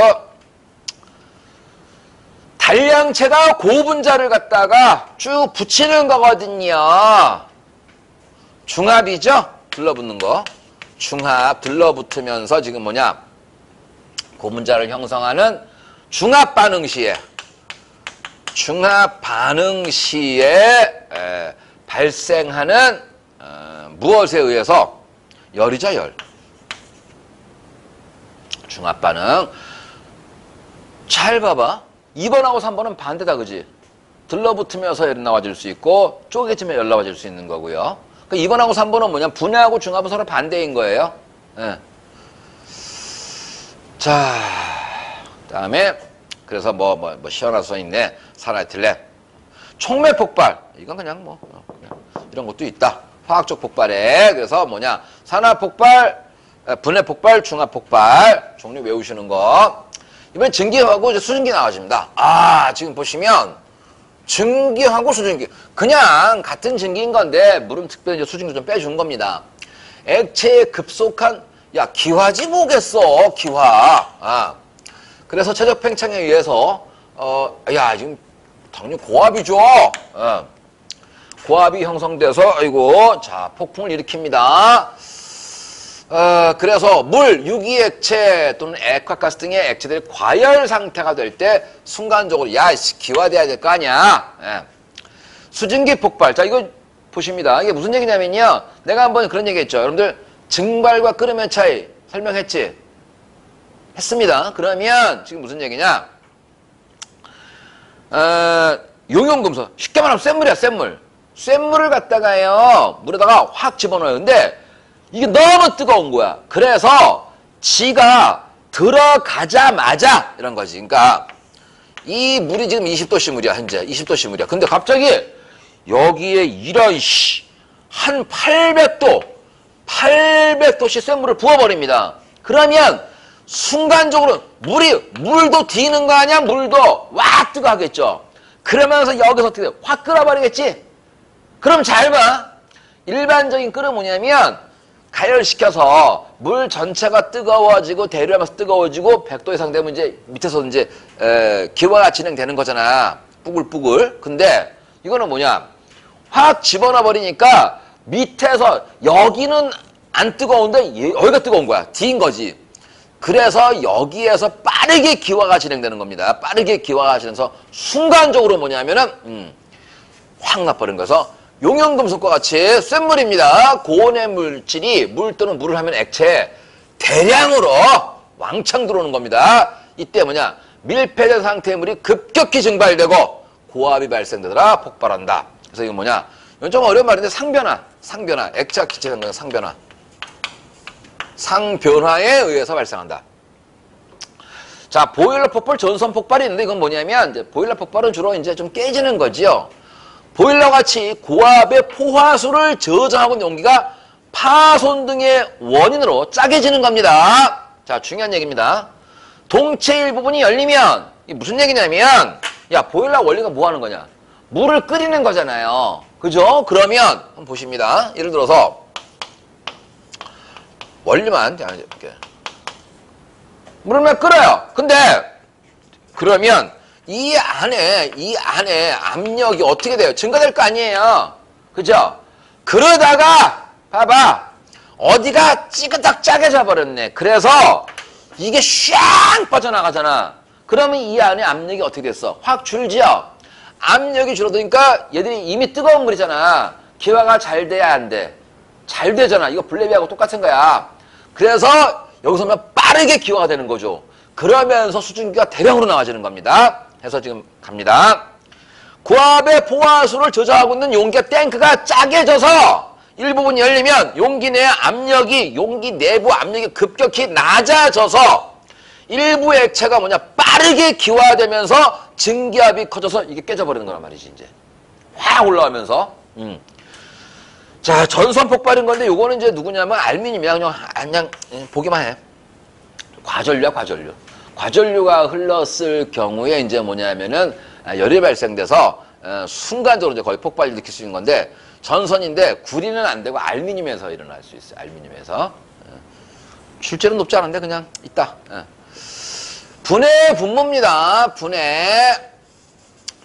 단량체가 고분자를 갖다가 쭉 붙이는 거거든요. 중합이죠? 들러붙는 거. 중합 들러붙으면서 지금 고분자를 형성하는 중합 반응 시에 발생하는 무엇에 의해서? 열이죠, 열. 중합 반응. 잘 봐봐. 2번하고 3번은 반대다, 그지? 들러붙으면서 열이 나와질 수 있고 쪼개지면 열 나와질 수 있는 거고요. 2번하고 3번은 분해하고 중합은 서로 반대인 거예요. 자, 다음에 그래서 시원하게 써있네. 산화에틸렌. 촉매 폭발. 이건 그냥 이런 것도 있다. 화학적 폭발에. 그래서 산화 폭발, 분해 폭발, 중합 폭발. 종류 외우시는 거. 이번엔 증기하고 이제 수증기 나와집니다. 지금 보시면 증기하고 수증기. 그냥 같은 증기인 건데, 물은 특별히 이제 수증기 좀 빼준 겁니다. 액체의 급속한, 기화지 뭐겠어, 기화. 그래서 최적 팽창에 의해서, 지금 당연히 고압이죠. 고압이 형성돼서, 자, 폭풍을 일으킵니다. 그래서 물, 유기액체 또는 액화가스 등의 액체들이 과열 상태가 될 때 순간적으로 기화돼야 될 거 아니야. 수증기 폭발. 자, 이거 보십니다. 이게 무슨 얘기냐면요. 내가 한번 그런 얘기 했죠. 여러분들 증발과 끓음의 차이 설명했지? 했습니다. 그러면 지금 무슨 얘기냐? 용용금속. 쉽게 말하면 쇳물이야, 쇳물. 쇳물을 갖다가요, 물에다가 확 집어넣어요. 근데 이게 너무 뜨거운 거야. 그래서 지가 들어가자마자 이런 거지. 그러니까 이 물이 지금 20도씨 물이야, 현재. 20도씨 물이야. 근데 갑자기 여기에 이런 한 800도씨 쇳물을 부어버립니다. 그러면 순간적으로 물도 디는 거 아니야? 물도 와 뜨거워하겠죠. 그러면서 여기서 어떻게 돼? 확 끓어버리겠지? 그럼 잘 봐. 일반적인 끓은 뭐냐면 가열시켜서 물 전체가 뜨거워지고 대류하면서 뜨거워지고 100도 이상 되면 이제 밑에서 이제 기화가 진행되는 거잖아. 뿌글뿌글. 근데 이거는 확 집어넣어 버리니까 밑에서 여기는 안 뜨거운데 여기가 뜨거운 거야. 디인 거지. 그래서 여기에서 빠르게 기화가 진행되는 겁니다. 빠르게 기화가 진행해서 순간적으로 확 나버린 거서 용연금속과 같이 쇳물입니다. 고온의 물질이 물 또는 물을 하면 액체 대량으로 왕창 들어오는 겁니다. 이때 밀폐된 상태의 물이 급격히 증발되고 고압이 발생되더라 폭발한다. 그래서 이건 이건 좀 어려운 말인데 상변화, 액체와 기체 상변화, 상변화에 의해서 발생한다. 자, 보일러 폭발, 전선 폭발이 있는데 이건 뭐냐면 이제 보일러 폭발은 주로 이제 좀 깨지는 거지요. 보일러 같이 고압의 포화수를 저장하고 있는 용기가 파손 등의 원인으로 짜게지는 겁니다. 자, 중요한 얘기입니다. 동체 일부분이 열리면 이게 무슨 얘기냐면 보일러 원리가 뭐 하는 거냐? 물을 끓이는 거잖아요. 그죠? 그러면 한번 보십니다. 예를 들어서 원리만 이렇게 물을 끓여요. 근데 그러면 이 안에 압력이 어떻게 돼요? 증가될 거 아니에요. 그죠? 그러다가 봐봐. 어디가 찌그닥 짜게져 버렸네. 그래서 이게 샥 빠져나가잖아. 그러면 이 안에 압력이 어떻게 됐어? 확 줄지요? 압력이 줄어드니까 얘들이 이미 뜨거운 물이잖아. 기화가 잘 돼야 안 돼. 잘 되잖아. 이거 블레비하고 똑같은 거야. 그래서 여기서 보면 빠르게 기화가 되는 거죠. 그러면서 수증기가 대량으로 나와지는 겁니다. 해서 지금 갑니다. 고압의 포화수를 저장하고 있는 용기의 탱크가 짜게 져서 일부분이 열리면 용기 내 압력이, 용기 내부 압력이 급격히 낮아져서 일부 액체가 뭐냐, 빠르게 기화되면서 증기압이 커져서 이게 깨져버리는 거란 말이지, 이제. 확 올라오면서. 자, 전선 폭발인 건데, 요거는 이제 누구냐면 알루미늄이야. 그냥 보기만 해. 과전류야, 과전류. 과전류가 흘렀을 경우에 이제 뭐냐면은 열이 발생돼서 순간적으로 이제 거의 폭발을 일으킬 수 있는 건데, 전선인데 구리는 안 되고 알루미늄에서 일어날 수 있어요. 알루미늄에서. 실제는 높지 않은데 그냥 있다. 분해 분모입니다. 분해.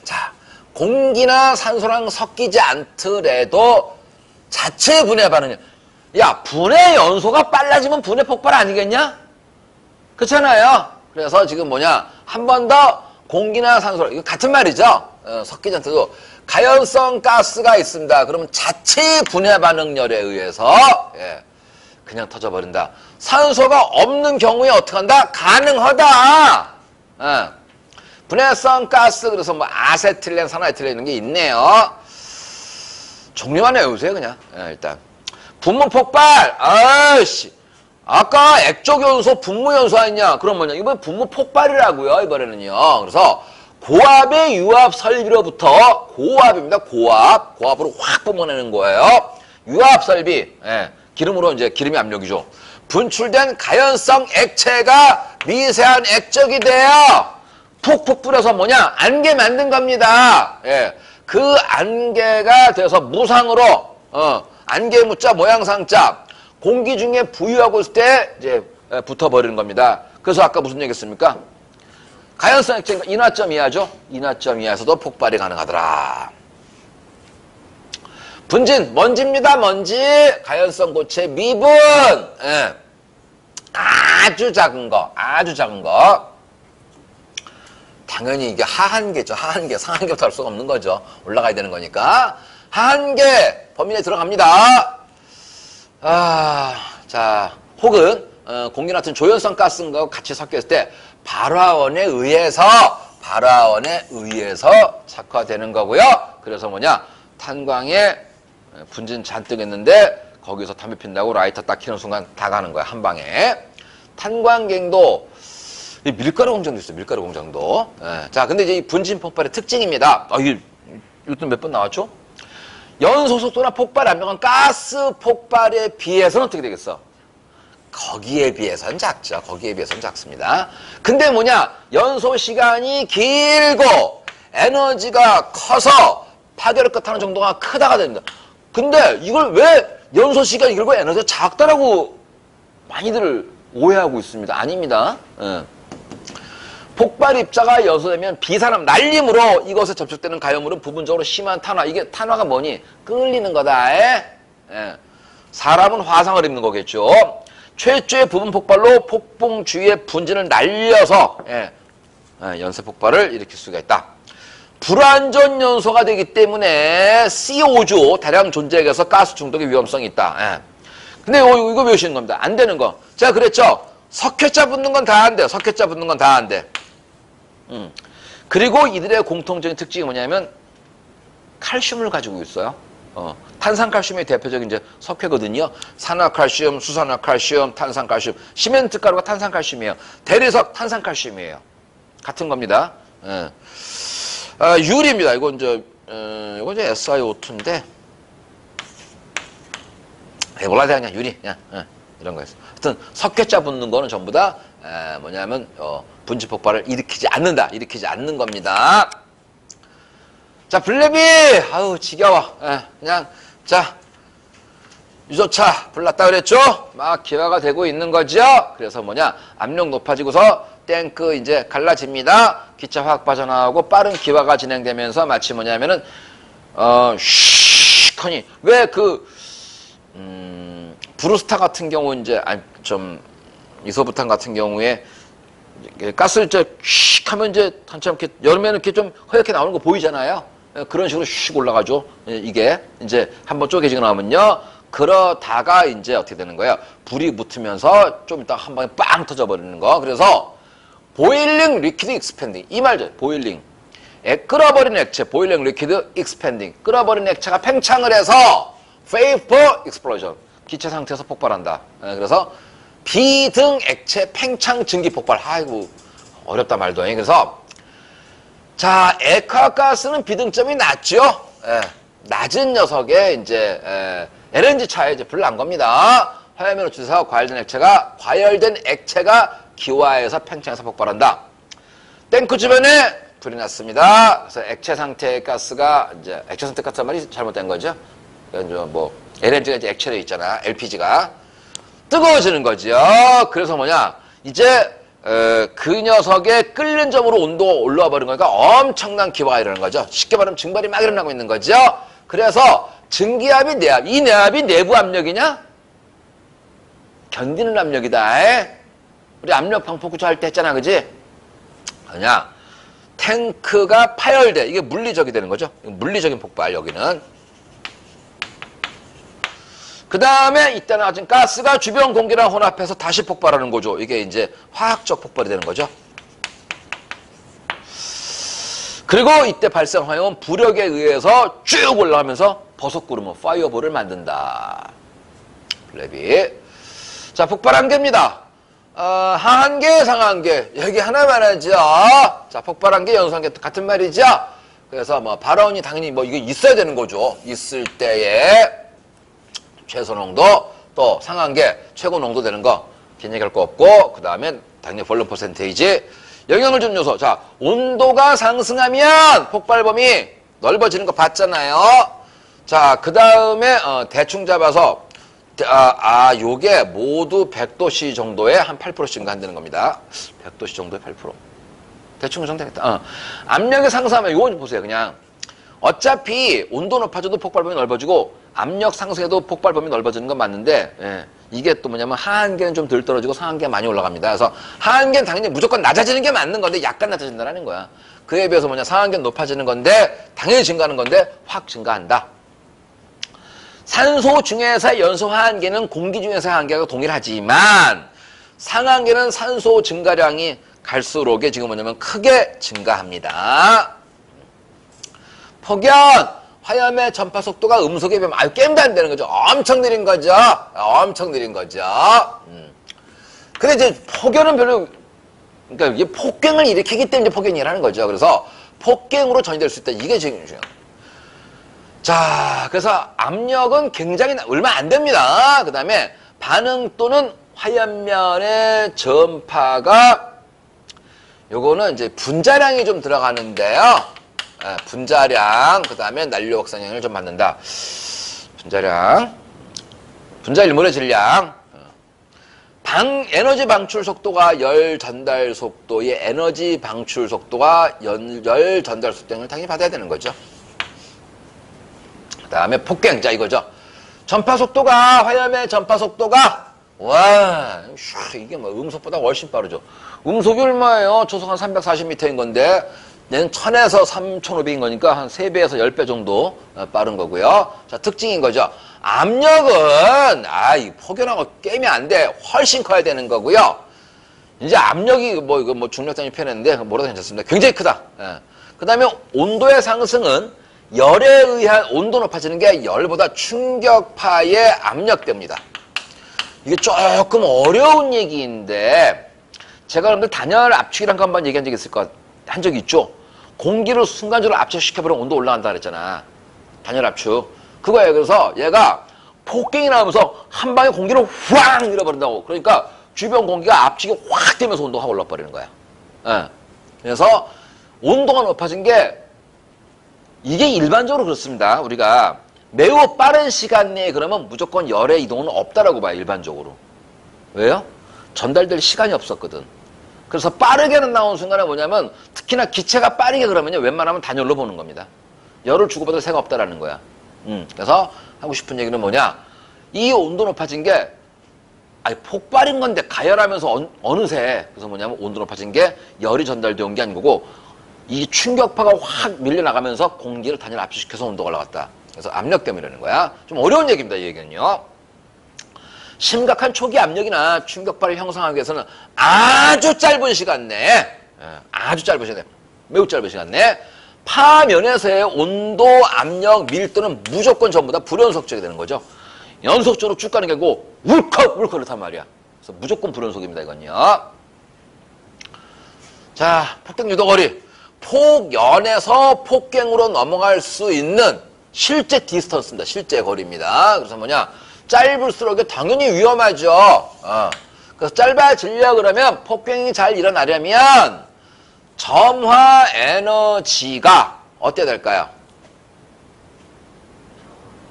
자, 공기나 산소랑 섞이지 않더라도 자체 분해 반응이야. 야, 분해 연소가 빨라지면 분해 폭발 아니겠냐? 그렇잖아요. 그래서 지금 뭐냐, 한 번 더 공기나 산소, 이거 같은 말이죠. 섞이지 않더라도 가연성 가스가 있습니다. 그러면 자체 분해 반응열에 의해서 그냥 터져버린다. 산소가 없는 경우에 어떻게 한다? 가능하다. 분해성 가스, 그래서 뭐 아세틸렌, 산화에틸렌 이런 게 있네요. 종류만 외우세요, 그냥. 일단. 분모 폭발. 아이씨. 아까 액조연소, 분모연소 아니냐? 그럼 뭐냐? 이번에 분모 폭발이라고요, 이번에는요. 그래서 고압의 유압 설비로부터, 고압입니다, 고압. 고압으로 확 뿜어내는 거예요. 유압 설비. 기름으로 이제 기름이 압력이죠. 분출된 가연성 액체가 미세한 액적이 돼요. 푹푹 뿌려서 뭐냐? 안개 만든 겁니다. 그 안개가 돼서 무상으로, 안개 무자, 모양상자, 공기 중에 부유하고 있을 때 이제 붙어버리는 겁니다. 그래서 아까 무슨 얘기 했습니까? 가연성 액체니까 인화점 이하죠? 인화점 이하에서도 폭발이 가능하더라. 분진, 먼지입니다, 먼지. 가연성 고체 미분. 아주 작은 거, 아주 작은 거. 당연히 이게 하한계죠. 하한계, 상한계부터 할 수가 없는 거죠. 올라가야 되는 거니까. 하한계 범위 내에 들어갑니다. 자, 혹은 공기 같은 조연성 가스인가 같이 섞였을 때 발화원에 의해서 착화되는 거고요. 그래서 뭐냐, 탄광에 분진 잔뜩 했는데 거기서 담배 핀다고 라이터 딱 켜는 순간 다 가는 거야, 한 방에. 탄광갱도 밀가루 공장도 있어요. 밀가루 공장도. 자, 근데 이제 이 분진 폭발의 특징입니다. 이것도 몇 번 나왔죠? 연소 속도나 폭발 압력은 가스 폭발에 비해서는 어떻게 되겠어? 거기에 비해서는 작죠. 거기에 비해서는 작습니다. 근데 뭐냐? 연소 시간이 길고 에너지가 커서 파괴를 끝하는 정도가 크다가 됩니다. 근데 이걸 왜 연소 시간이 길고 에너지가 작다라고 많이들 오해하고 있습니다. 아닙니다. 폭발 입자가 연소되면 비산화, 날림으로 이것에 접촉되는 가염물은 부분적으로 심한 탄화. 이게 탄화가 뭐니? 끌리는 거다. 사람은 화상을 입는 거겠죠. 최초의 부분 폭발로 폭풍 주위의 분진을 날려서 연쇄 폭발을 일으킬 수가 있다. 불완전 연소가 되기 때문에 CO2 대량 존재해서 가스 중독의 위험성이 있다. 근데 이거 외우시는 겁니다. 안 되는 거. 제가 그랬죠. 석회자 붙는 건 다 안 돼요. 석회자 붙는 건 다 안 돼. 그리고 이들의 공통적인 특징이 뭐냐면 칼슘을 가지고 있어요. 탄산칼슘의 대표적인 이제 석회거든요. 산화칼슘, 수산화칼슘, 탄산칼슘. 시멘트 가루가 탄산칼슘이에요. 대리석 탄산칼슘이에요. 같은 겁니다. 유리입니다. 이건 이제 SiO2인데 몰라야 돼, 그냥 유리, 그냥 이런 거였어. 하여튼 석회자 붙는 거는 전부 다 뭐냐면 분진 폭발을 일으키지 않는 겁니다. 자, 블레비, 아우 지겨워. 그냥 자, 유조차 불났다 그랬죠? 막 기화가 되고 있는 거죠. 그래서 뭐냐, 압력 높아지고서 탱크 이제 갈라집니다. 기차 확 빠져나오고 빠른 기화가 진행되면서 마치 뭐냐면은 쉬커니 왜 브루스타 같은 경우 이제 좀 이소부탄 같은 경우에 가스를 이제 휙 하면 이제 한참 이렇게 여름에는 이렇게 좀 허옇게 나오는 거 보이잖아요. 그런 식으로 휙 올라가죠. 이게 이제 한번 쪼개지고 나오면요. 그러다가 이제 어떻게 되는 거예요? 불이 붙으면서 좀 이따 한 방에 빵 터져버리는 거. 그래서 보일링 리퀴드 익스펜딩 이 말죠. 보일링. 끓어버린 액체, 보일링 리퀴드 익스펜딩. 끓어버린 액체가 팽창을 해서 vapor explosion. 기체 상태에서 폭발한다. 그래서 비등 액체 팽창 증기 폭발. 아이고 어렵다 말도. 그래서 자, 액화가스는 비등점이 낮죠. 낮은 녀석에 이제 LNG 차에 이제 불난 겁니다. 화염으로 주서 과열된 액체가 기화해서 팽창해서 폭발한다. 탱크 주변에 불이 났습니다. 그래서 액체 상태의 가스가 이제 액체 상태 가스 말이 잘못된 거죠. 그러니까 뭐 LNG가 이제 액체로 있잖아. LPG가 뜨거워지는 거죠. 그래서 뭐냐 이제 그 녀석의 끓는 점으로 온도가 올라와 버린 거니까 엄청난 기화가 일어나는 거죠. 쉽게 말하면 증발이 막 일어나고 있는 거죠. 그래서 증기압이 내압. 이 내압이 내부 압력이냐? 견디는 압력이다. 우리 압력 방폭구조 할 때 했잖아. 그지? 그냥 탱크가 파열돼. 이게 물리적이 되는 거죠. 물리적인 폭발 여기는. 그 다음에 이때 나진 가스가 주변 공기랑 혼합해서 다시 폭발하는 거죠. 이게 이제 화학적 폭발이 되는 거죠. 그리고 이때 발생 화염은 부력에 의해서 쭉 올라가면서 버섯구름, 파이어볼을 만든다. 랩이. 자, 폭발 한계입니다. 하한계, 상한계. 여기 하나만 하죠. 자, 폭발 한계, 연소 한계 같은 말이죠. 그래서 뭐 발언이 당연히 뭐 이게 있어야 되는 거죠. 있을 때에 최소 농도, 또 상한계, 최고 농도 되는 거 얘기할 거 없고, 그 다음에 당연히 볼륨 퍼센테이지, 영향을 주는 요소. 자, 온도가 상승하면 폭발 범위 넓어지는 거 봤잖아요. 자, 그 다음에 대충 잡아서 요게 모두 100도씨 정도에 한 8% 증가한다는 겁니다. 100도씨 정도에 8%. 대충 정되겠다. 압력이 상승하면 요거 좀 보세요. 그냥 어차피 온도 높아져도 폭발 범위 넓어지고 압력 상승해도 폭발 범위 넓어지는 건 맞는데 이게 또 뭐냐면 하한계는 좀 덜 떨어지고 상한계는 많이 올라갑니다. 그래서 하한계는 당연히 무조건 낮아지는 게 맞는 건데 약간 낮아진다는 거야. 그에 비해서 뭐냐 상한계는 높아지는 건데 당연히 증가하는 건데 확 증가한다. 산소 중에서의 연소 하한계는 공기 중에서의 하한계가 동일하지만 상한계는 산소 증가량이 갈수록 지금 뭐냐면 크게 증가합니다. 폭연, 화염의 전파 속도가 음속에 비하면 게임도 안 되는 거죠. 엄청 느린 거죠. 엄청 느린 거죠. 근데 이제 폭연은 별로, 그러니까 이게 폭갱을 일으키기 때문에 폭연이라는 거죠. 그래서 폭갱으로 전이될 수 있다. 이게 지금 중요한 거예요. 자, 그래서 압력은 굉장히 얼마 안 됩니다. 그 다음에 반응 또는 화염면의 전파가 요거는 이제 분자량이 좀 들어가는데요. 분자량, 그 다음에 난료 확산량을 좀 받는다. 분자량, 분자 일몰의 질량, 에너지 방출 속도가 열 전달 속도의 에너지 방출 속도가 열 전달 속도를 당연히 받아야 되는 거죠. 그 다음에 폭갱, 자 이거죠. 전파 속도가, 화염의 전파 속도가, 와, 이게 뭐 음속보다 훨씬 빠르죠. 음속이 얼마예요? 초속 한 340m인 건데, 얘는 1000에서 3500인 거니까 한 3배에서 10배 정도 빠른 거고요. 자, 특징인 거죠. 압력은, 이 폭연하고 게임이 안 돼. 훨씬 커야 되는 거고요. 이제 압력이 이거 중력장이 표현했는데, 뭐라도 괜찮습니다. 굉장히 크다. 그 다음에 온도의 상승은 열에 의한 온도 높아지는 게 열보다 충격파의 압력 때문이다. 이게 조금 어려운 얘기인데, 제가 여러분들 단열 압축이란 거 한번 얘기한 적이 한 적이 있죠. 공기를 순간적으로 압축시켜버리면 온도 올라간다 그랬잖아. 단열 압축. 그거예요. 그래서 얘가 폭갱이 나오면서 한 방에 공기를 확 밀어버린다고. 그러니까 주변 공기가 압축이 확 되면서 온도가 확 올라버리는 거야. 그래서 온도가 높아진 게 이게 일반적으로 그렇습니다. 우리가 매우 빠른 시간 내에 그러면 무조건 열의 이동은 없다라고 봐요. 일반적으로. 왜요? 전달될 시간이 없었거든. 그래서 빠르게는 나온 순간에 뭐냐면 특히나 기체가 빠르게 그러면요 웬만하면 단열로 보는 겁니다. 열을 주고받을 새가 없다라는 거야. 그래서 하고 싶은 얘기는 뭐냐, 이 온도 높아진 게 아니 폭발인 건데 가열하면서 어느새 그래서 뭐냐면 온도 높아진 게 열이 전달돼 온 게 아니고 이 충격파가 확 밀려나가면서 공기를 단열 압축시켜서 온도가 올라갔다. 그래서 압력 때문이라는 거야. 좀 어려운 얘기입니다. 이 얘기는요. 심각한 초기 압력이나 충격파를 형성하기 위해서는 아주 짧은 시간 내에 아주 짧은 시간 내에 매우 짧은 시간 내에 파면에서의 온도, 압력, 밀도는 무조건 전부 다 불연속적이 되는 거죠. 연속적으로 쭉 가는 게 아니고 울컥울컥 그렇단 말이야. 그래서 무조건 불연속입니다. 이건요. 자, 폭등 유도거리. 폭연에서 폭갱으로 넘어갈 수 있는 실제 디스턴스입니다. 실제 거리입니다. 그래서 뭐냐? 짧을수록 당연히 위험하죠. 그래서 짧아지려 그러면 폭갱이 잘 일어나려면 점화 에너지가 어때야 될까요?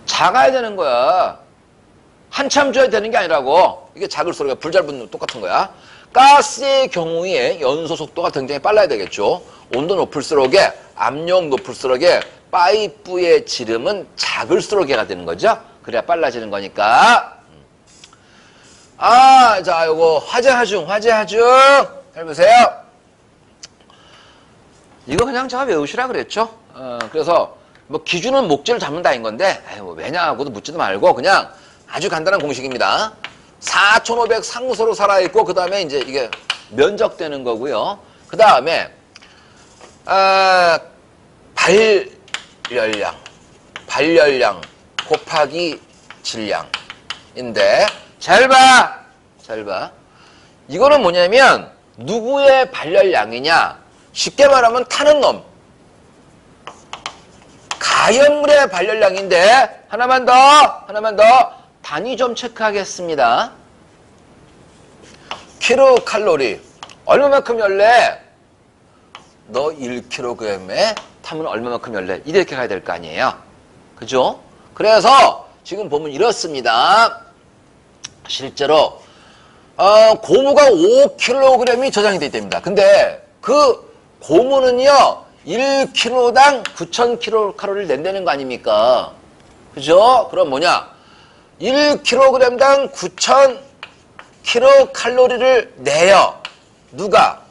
작아야 되는 거야. 한참 줘야 되는 게 아니라고. 이게 작을수록 불 잘 붙는 똑같은 거야. 가스의 경우에 연소 속도가 굉장히 빨라야 되겠죠. 온도 높을수록에 압력 높을수록에 파이프의 지름은 작을수록 해가 되는 거죠. 그래야 빨라지는 거니까. 자, 요거 화재 하중. 잘 보세요. 이거 그냥 제가 외우시라 그랬죠. 그래서 뭐 기준은 목재를 잡는다인 건데 뭐 왜냐하고도 묻지도 말고 그냥 아주 간단한 공식입니다. 4,500 상수로 살아있고 그 다음에 이제 이게 면적되는 거고요. 그 다음에 발열량 곱하기 질량인데 잘 봐. 이거는 뭐냐면 누구의 발열량이냐? 쉽게 말하면 타는 놈. 가열물의 발열량인데 하나만 더 단위 좀 체크하겠습니다. 킬로칼로리. 얼마만큼 열래? 너 1kg에 타면 얼마만큼 열래? 이렇게 가야 될 거 아니에요. 그죠? 그래서 지금 보면 이렇습니다. 실제로 고무가 5kg이 저장이 돼 있답니다. 근데 그 고무는요 1kg당 9,000kcal를 낸다는 거 아닙니까? 그죠? 그럼 뭐냐? 1kg당 9,000kcal를 내요. 누가?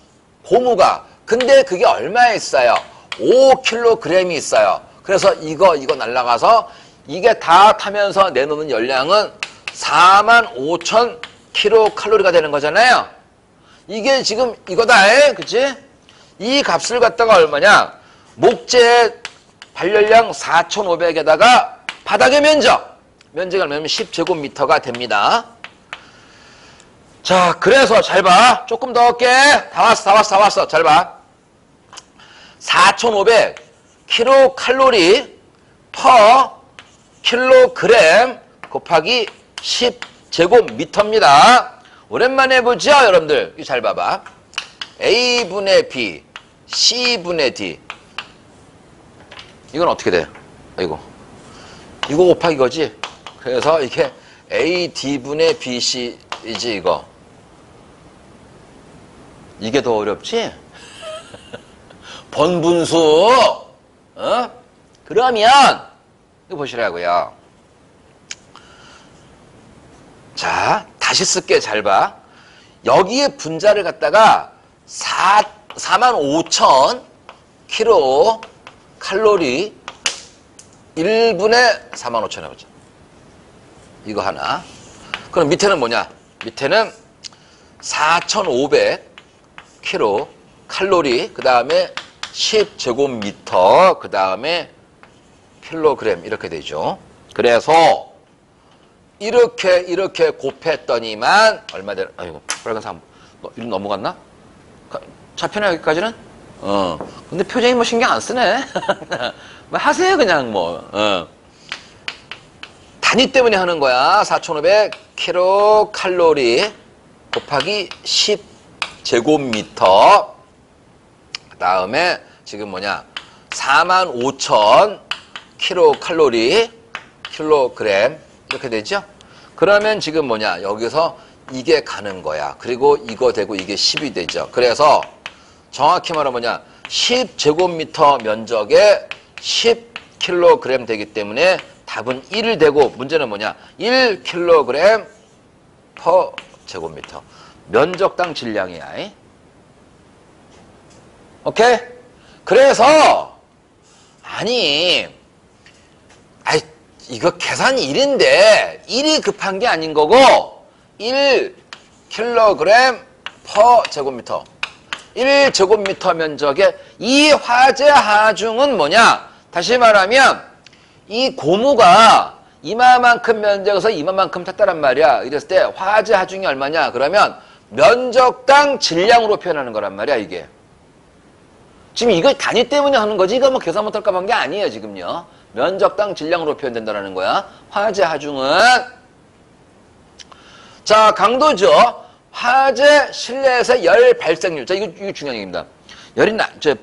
고무가. 근데 그게 얼마에 있어요? 5kg이 있어요. 그래서 이거 날라가서 이게 다 타면서 내놓는 열량은 45,000kcal가 되는 거잖아요. 이게 지금 이거다. 그치? 이 값을 갖다가 얼마냐? 목재 발열량 4,500에다가 바닥의 면적이 얼마냐면 10제곱미터가 됩니다. 자, 그래서 잘 봐. 조금 더 할게. 다 왔어. 잘 봐. 4,500 킬로칼로리 per 킬로그램 곱하기 10제곱미터입니다. 오랜만에 보죠, 여러분들. 이거 잘 봐봐. A분의 B, C분의 D. 이건 어떻게 돼? 이거 곱하기 이거지? 그래서 이게 AD분의 BC이지, 이거. 이게 더 어렵지? 번분수. 그러면 이거 보시라고요. 자, 다시 쓸게. 잘 봐. 여기에 분자를 갖다가 45,000 킬로칼로리 1분의 45,000 해보자. 이거 하나. 그럼 밑에는 뭐냐? 밑에는 4,500 킬로칼로리 그 다음에 10제곱미터 그 다음에 킬로그램 이렇게 되죠. 그래서 이렇게 곱했더니만 얼마 되나? 아이고 빨간색 이름 넘어갔나? 잡히나 여기까지는? 근데 표정이 뭐 신경 안 쓰네. 뭐 하세요 그냥 뭐. 단위 때문에 하는 거야. 4,500 킬로칼로리 곱하기 10제곱미터 그 다음에 지금 뭐냐 45,000 킬로칼로리 킬로그램 이렇게 되죠. 그러면 지금 뭐냐 여기서 이게 가는 거야. 그리고 이거 되고 이게 10이 되죠. 그래서 정확히 말하면 뭐냐 10제곱미터 면적에 10kg 되기 때문에 답은 1 되고 문제는 뭐냐 1kg per 제곱미터. 면적당 질량이야. 오케이? 그래서 아니 이거 계산 1인데 1이 급한 게 아닌 거고 1kg per 제곱미터. 1제곱미터 면적의 이 화재 하중은 뭐냐? 다시 말하면 이 고무가 이마만큼 면적에서 이마만큼 탔다란 말이야. 이랬을 때 화재 하중이 얼마냐? 그러면 면적당 질량으로 표현하는 거란 말이야, 이게. 지금 이거 단위 때문에 하는 거지. 이거 뭐 계산 못할까 한 게 아니에요, 지금요. 면적당 질량으로 표현된다는 거야. 화재 하중은. 자, 강도죠. 화재 실내에서 열 발생률. 자, 이거 중요한 얘기입니다.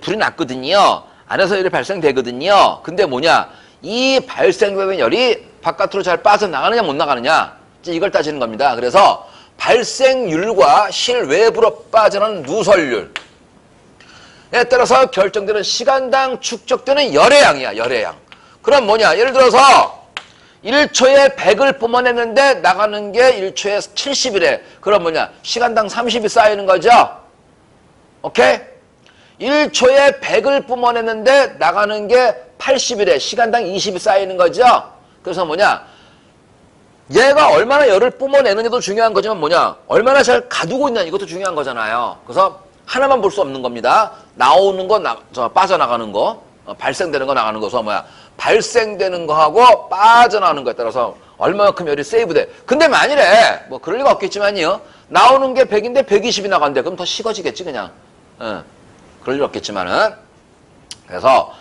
불이 났거든요. 안에서 열이 발생되거든요. 근데 뭐냐? 이 발생되는 열이 바깥으로 잘 빠져나가느냐, 못 나가느냐. 이걸 따지는 겁니다. 그래서 발생률과 실외부로 빠져나가는 누설률. 에 따라서 결정되는 시간당 축적되는 열의 양이야, 열의 양. 그럼 뭐냐? 예를 들어서 1초에 100을 뿜어냈는데 나가는 게 1초에 70이래. 그럼 뭐냐? 시간당 30이 쌓이는 거죠? 오케이? 1초에 100을 뿜어냈는데 나가는 게 80이래. 시간당 20이 쌓이는 거죠? 그래서 뭐냐? 얘가 얼마나 열을 뿜어내느냐도 중요한 거지만 뭐냐? 얼마나 잘 가두고 있냐 이것도 중요한 거잖아요. 그래서 하나만 볼 수 없는 겁니다. 나오는 거, 빠져나가는 거, 발생되는 거, 나가는 거. 그래서 뭐야? 발생되는 거하고 빠져나가는 거에 따라서 얼마만큼 열이 세이브돼. 근데 만일에 뭐 그럴 리가 없겠지만요. 나오는 게 100인데 120이 나간대. 그럼 더 식어지겠지 그냥. 그럴 일 없겠지만은. 그래서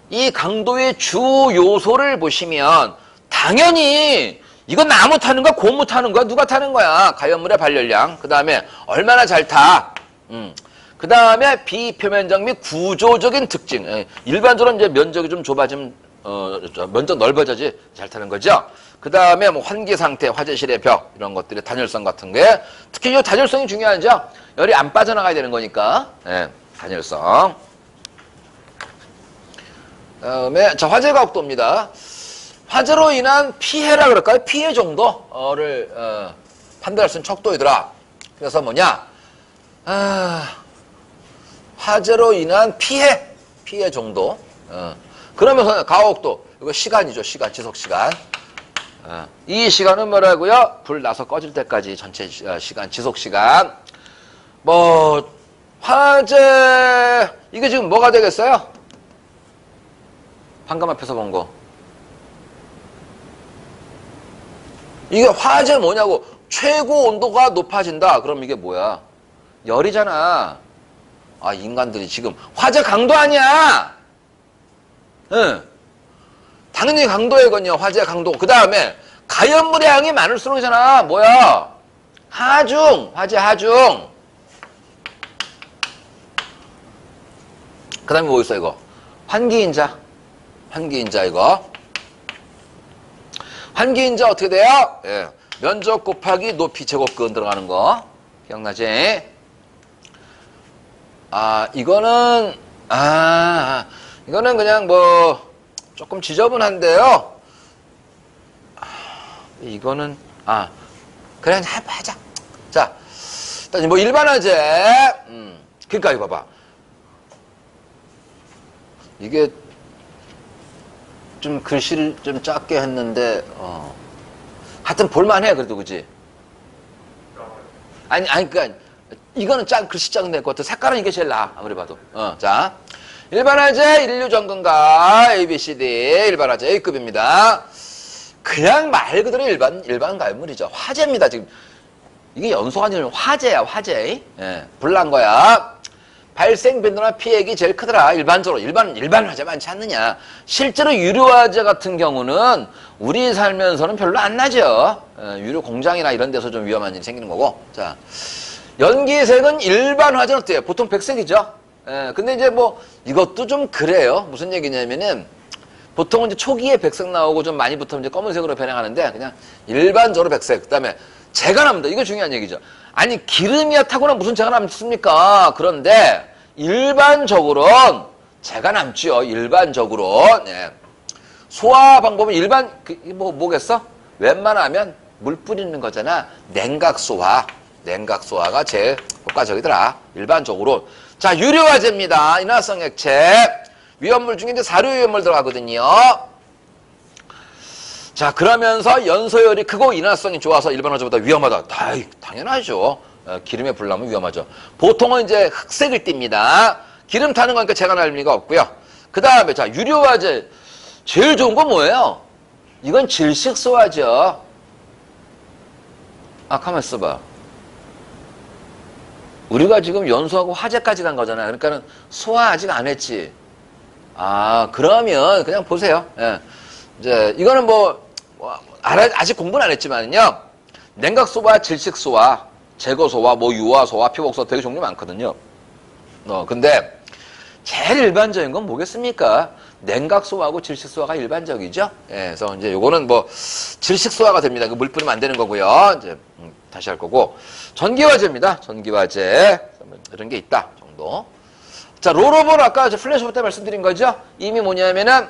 이 강도의 주 요소를 보시면 당연히 이건 나무 타는 거야, 고무 타는 거야, 누가 타는 거야? 가연물의 발열량. 그 다음에 얼마나 잘 타. 그 다음에 비표면적 및 구조적인 특징. 일반적으로 이제 면적이 좀 좁아지면 면적 넓어져야지 잘 타는 거죠. 그 다음에 뭐 환기 상태, 화재실의 벽 이런 것들의 단열성 같은 게 특히 이 단열성이 중요하죠. 열이 안 빠져나가야 되는 거니까. 단열성. 그다음에 자 화재 각도입니다. 화재로 인한 피해라 그럴까요? 피해 정도를 판단할 수 있는 척도이더라. 그래서 뭐냐? 화재로 인한 피해 정도. 그러면서 가옥도 이거 시간이죠. 시간, 지속 시간. 이 시간은 뭐라고요? 불 나서 꺼질 때까지 전체 시간, 지속 시간. 뭐 화재 이게 지금 뭐가 되겠어요? 방금 앞에서 본 거. 이게 화재 뭐냐고. 최고 온도가 높아진다. 그럼 이게 뭐야? 열이잖아. 아, 인간들이 지금 화재 강도 아니야. 응. 당연히 강도이거든요. 화재 강도. 그 다음에 가연물의 양이 많을수록이잖아. 뭐야? 하중. 화재 하중. 그 다음에 뭐 있어 이거? 환기인자. 환기인자 이거. 환기인자 어떻게 돼요? 면적 곱하기 높이 제곱근 들어가는 거. 기억나지? 이거는 그냥 뭐 조금 지저분한데요. 이거는 그래 하자. 자, 일단 뭐 일반화재. 그러니까 이거 봐봐. 이게 좀 글씨를 좀 작게 했는데 하여튼 볼만해 그래도 그지? 아니 그러니까 이거는 글씨 작은 데 것도 색깔은 이게 제일 나아 아무리 봐도. 자, 일반화재 인류정근가 ABCD 일반화재 A급입니다. 그냥 말 그대로 일반 가연물이죠. 화재입니다. 지금 이게 연소가 아니라 화재야 화재. 불 난 거야. 발생 빈도나 피해액이 제일 크더라. 일반적으로 일반 화재 많지 않느냐. 실제로 유료 화재 같은 경우는 우리 살면서는 별로 안 나죠. 유료 공장이나 이런 데서 좀 위험한 일이 생기는 거고. 자, 연기색은 일반 화재는 어때요? 보통 백색이죠. 근데 이제 뭐 이것도 좀 그래요. 무슨 얘기냐면은 보통은 이제 초기에 백색 나오고 좀 많이 붙으면 이제 검은색으로 변형하는데 그냥 일반적으로 백색. 그다음에 재가 납니다. 이거 중요한 얘기죠. 아니 기름이야 타거나 무슨 재가 남습니까? 그런데 일반적으로는 재가 남죠. 일반적으로. 소화 방법은 뭐겠어? 웬만하면 물 뿌리는 거잖아. 냉각 소화. 냉각 소화가 제일 효과적이더라. 일반적으로. 자, 유료화제입니다. 인화성 액체. 위험물 중에 이제 사료 위험물 들어가거든요. 자, 그러면서 연소율이 크고 인화성이 좋아서 일반 화제보다 위험하다. 당연하죠. 기름에 불나면 위험하죠. 보통은 이제 흑색을 띱니다. 기름 타는 거니까 제가 날 의미가 없고요. 그 다음에 자, 유료화제. 제일 좋은 건 뭐예요? 이건 질식소화죠. 가만 있어봐. 우리가 지금 연소하고 화재까지 간 거잖아요. 그러니까는 소화 아직 안 했지. 그러면 그냥 보세요. 예. 이제 이거는 아직 공부는 안 했지만요. 냉각소화, 질식소화, 제거소화, 유화소화, 피복소화 되게 종류 많거든요. 근데 제일 일반적인 건 뭐겠습니까? 냉각소화하고 질식소화가 일반적이죠. 예, 그래서 이제 요거는 질식소화가 됩니다. 그 물 뿌리면 안 되는 거고요. 이제 다시 할 거고. 전기화제입니다. 전기화제. 이런 게 있다 정도. 자, 롤오버는 아까 플래시오버 때 말씀드린 거죠. 이미 뭐냐면은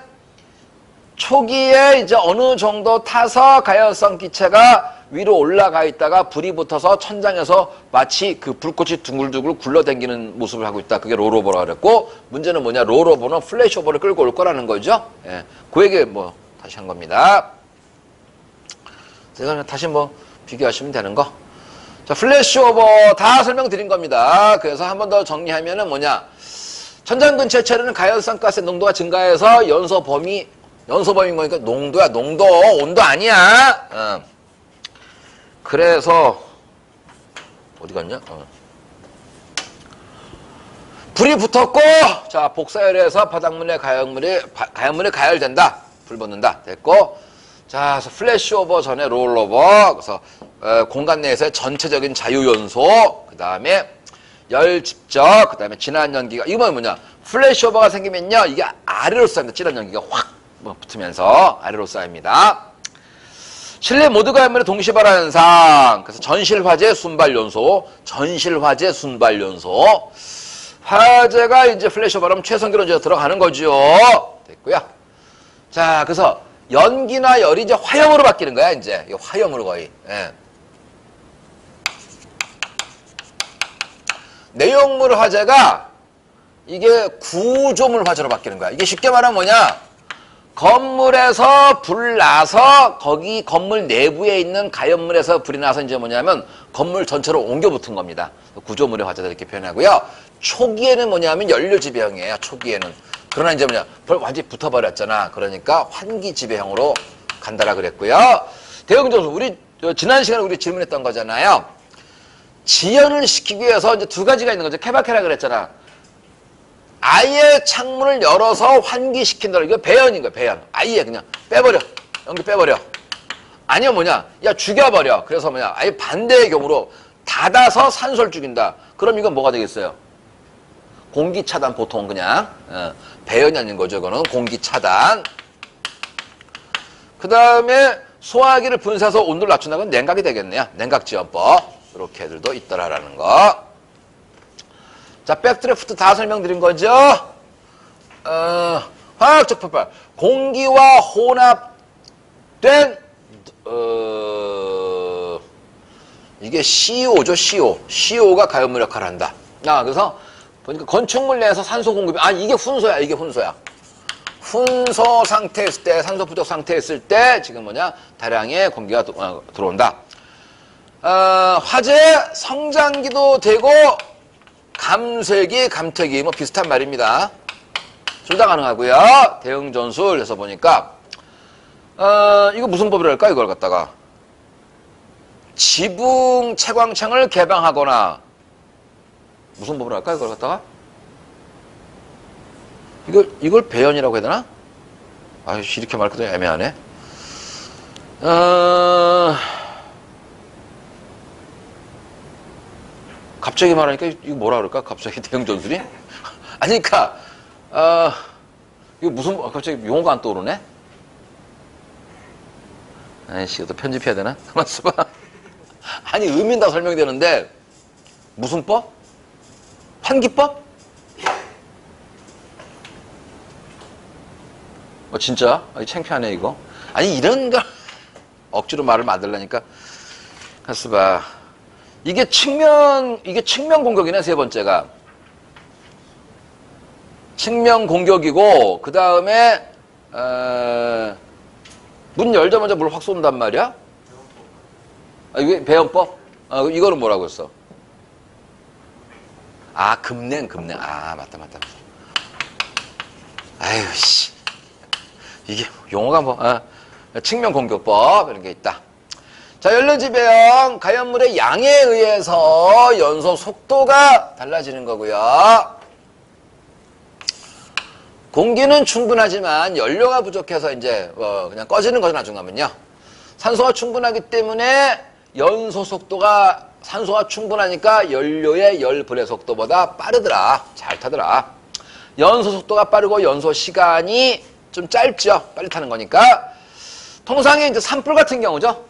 초기에 이제 어느 정도 타서 가연성 기체가 위로 올라가 있다가 불이 붙어서 천장에서 마치 그 불꽃이 둥글둥글 굴러다니는 모습을 하고 있다. 그게 롤오버라고 그랬고, 문제는 뭐냐? 롤오버는 플래시오버를 끌고 올 거라는 거죠. 예. 그 얘기 다시 한 겁니다. 제가 다시 비교하시면 되는 거. 자, 플래시오버 다 설명드린 겁니다. 그래서 한 번 더 정리하면은 천장 근처에 처리는 가연성 가스의 농도가 증가해서 연소범위인 거니까 농도야, 농도. 온도 아니야. 그래서 어디 갔냐? 불이 붙었고, 자, 복사열에서 바닥물에 가연물이 가열된다. 불 붙는다. 됐고, 자, 그래서 플래시오버 전에 롤오버. 그래서 공간 내에서의 전체적인 자유연소. 그 다음에 열집적. 그 다음에 진한 연기가. 이건 뭐냐? 플래시오버가 생기면요, 이게 아래로 쌓입니다. 진한 연기가 확 붙으면서 아래로 쌓입니다. 실내 모두 가연물의 동시 발화 현상. 그래서 전실화재 순발연소, 전실화재 순발연소. 화재가 이제 플래시오버라면 최선기로 들어가는 거죠. 됐고요. 자, 그래서 연기나 열이 이제 화염으로 바뀌는 거야, 이제. 이거 화염으로 거의. 예. 내용물 화재가 이게 구조물 화재로 바뀌는 거야. 이게 쉽게 말하면 뭐냐? 건물에서 불 나서 거기 건물 내부에 있는 가연물에서 불이 나서 이제 뭐냐면 건물 전체로 옮겨 붙은 겁니다. 구조물의 화재다 이렇게 표현하고요. 초기에는 뭐냐면 연료 지배형이에요. 초기에는. 그러나 이제 완전히 붙어버렸잖아. 그러니까 환기 지배형으로 간다라 그랬고요. 대응전수 우리 지난 시간에 우리 질문했던 거잖아요. 지연을 시키기 위해서 이제 두 가지가 있는 거죠. 케바케라 그랬잖아. 아예 창문을 열어서 환기시킨다. 이거 배연인 거야, 배연. 아예 그냥 빼버려. 연기 빼버려. 아니면 뭐냐? 야, 죽여버려. 그래서 아예 반대의 경우로 닫아서 산소를 죽인다. 그럼 이건 뭐가 되겠어요? 공기차단 보통 그냥. 배연이 아닌 거죠. 이거는 공기차단. 그 다음에 소화기를 분사해서 온도를 낮춘다는 건 냉각이 되겠네요. 냉각지연법. 이렇게 애들도 있더라라는 거. 자, 백드래프트 다 설명드린 거죠? 화학적 폭발. 공기와 혼합된, 이게 CO 죠, CO. CO가 가연물 역할을 한다. 그래서 보니까 건축물 내에서 산소 공급이, 이게 훈소야, 이게 훈소야. 훈소 상태에 있을 때, 산소 부족 상태에 있을 때, 지금 다량의 공기가 들어온다. 화재, 성장기도 되고, 감쇄기, 감퇴기, 비슷한 말입니다. 둘 다 가능하고요. 대응 전술 해서 보니까, 이거 무슨 법이라 할까, 이걸 갖다가. 지붕 채광창을 개방하거나, 무슨 법으로 할까, 이걸 갖다가? 이걸 배연이라고 해야 되나? 이렇게 말하기도 애매하네. 갑자기 말하니까 이거 뭐라 그럴까? 갑자기 대응 전술이? 그러니까 이거 갑자기 용어가 안 떠오르네? 아이씨, 이것도 편집해야 되나? 가만 있어봐. 의미는 다 설명이 되는데 무슨 법? 환기법? 진짜? 창피하네 이거. 이런 거 억지로 말을 만들라니까. 가만 있어봐. 이게 측면 공격이네, 세 번째가. 측면 공격이고, 그 다음에, 문 열자마자 물 확 쏜단 말이야? 이게 배영법? 이거는 뭐라고 했어? 금냉. 맞다. 아유, 씨. 이게 용어가 뭐, 측면 공격법, 이런 게 있다. 자, 연료지배형, 가연물의 양에 의해서 연소 속도가 달라지는 거고요. 공기는 충분하지만 연료가 부족해서 이제 그냥 꺼지는 거죠, 나중 가면요. 산소가 충분하기 때문에 연소 속도가 산소가 충분하니까 연료의 열 분해 속도보다 빠르더라. 잘 타더라. 연소 속도가 빠르고 연소 시간이 좀 짧죠. 빨리 타는 거니까. 통상에 이제 산불 같은 경우죠.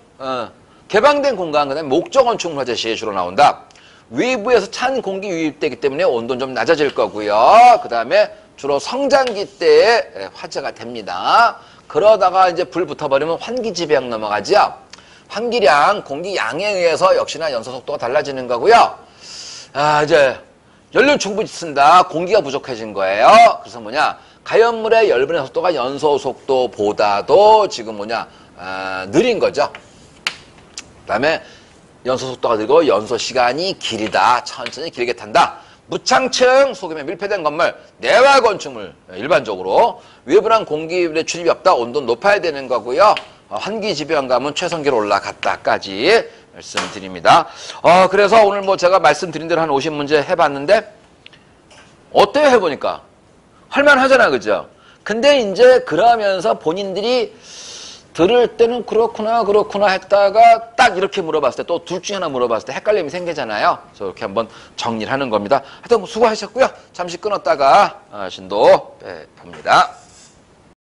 개방된 공간, 그 다음에 목적 건축 문화 제시에 주로 나온다. 외부에서 찬 공기 유입되기 때문에 온도는 좀 낮아질 거고요. 그 다음에 주로 성장기 때에 화재가 됩니다. 그러다가 이제 불 붙어버리면 환기지배형 넘어가죠. 환기량, 공기 양에 의해서 역시나 연소 속도가 달라지는 거고요. 이제 연료 충분히 쓴다. 공기가 부족해진 거예요. 그래서 가연물의 열분해 속도가 연소 속도보다도 지금 느린 거죠. 그 다음에 연소 속도가 늘고 연소 시간이 길다. 천천히 길게 탄다. 무창층, 소금에 밀폐된 건물, 내화 건축물 일반적으로 외부랑 공기의 출입이 없다. 온도는 높아야 되는 거고요. 환기지배형감은 최선기로 올라갔다까지 말씀드립니다. 그래서 오늘 제가 말씀드린 대로 한 50문제 해봤는데 어때요? 해보니까 할만하잖아, 그죠? 근데 이제 그러면서 본인들이 들을 때는 그렇구나 했다가 딱 이렇게 물어봤을 때 또 둘 중에 하나 물어봤을 때 헷갈림이 생기잖아요. 그래서 이렇게 한번 정리를 하는 겁니다. 하여튼 수고하셨고요. 잠시 끊었다가 진도 빼봅니다.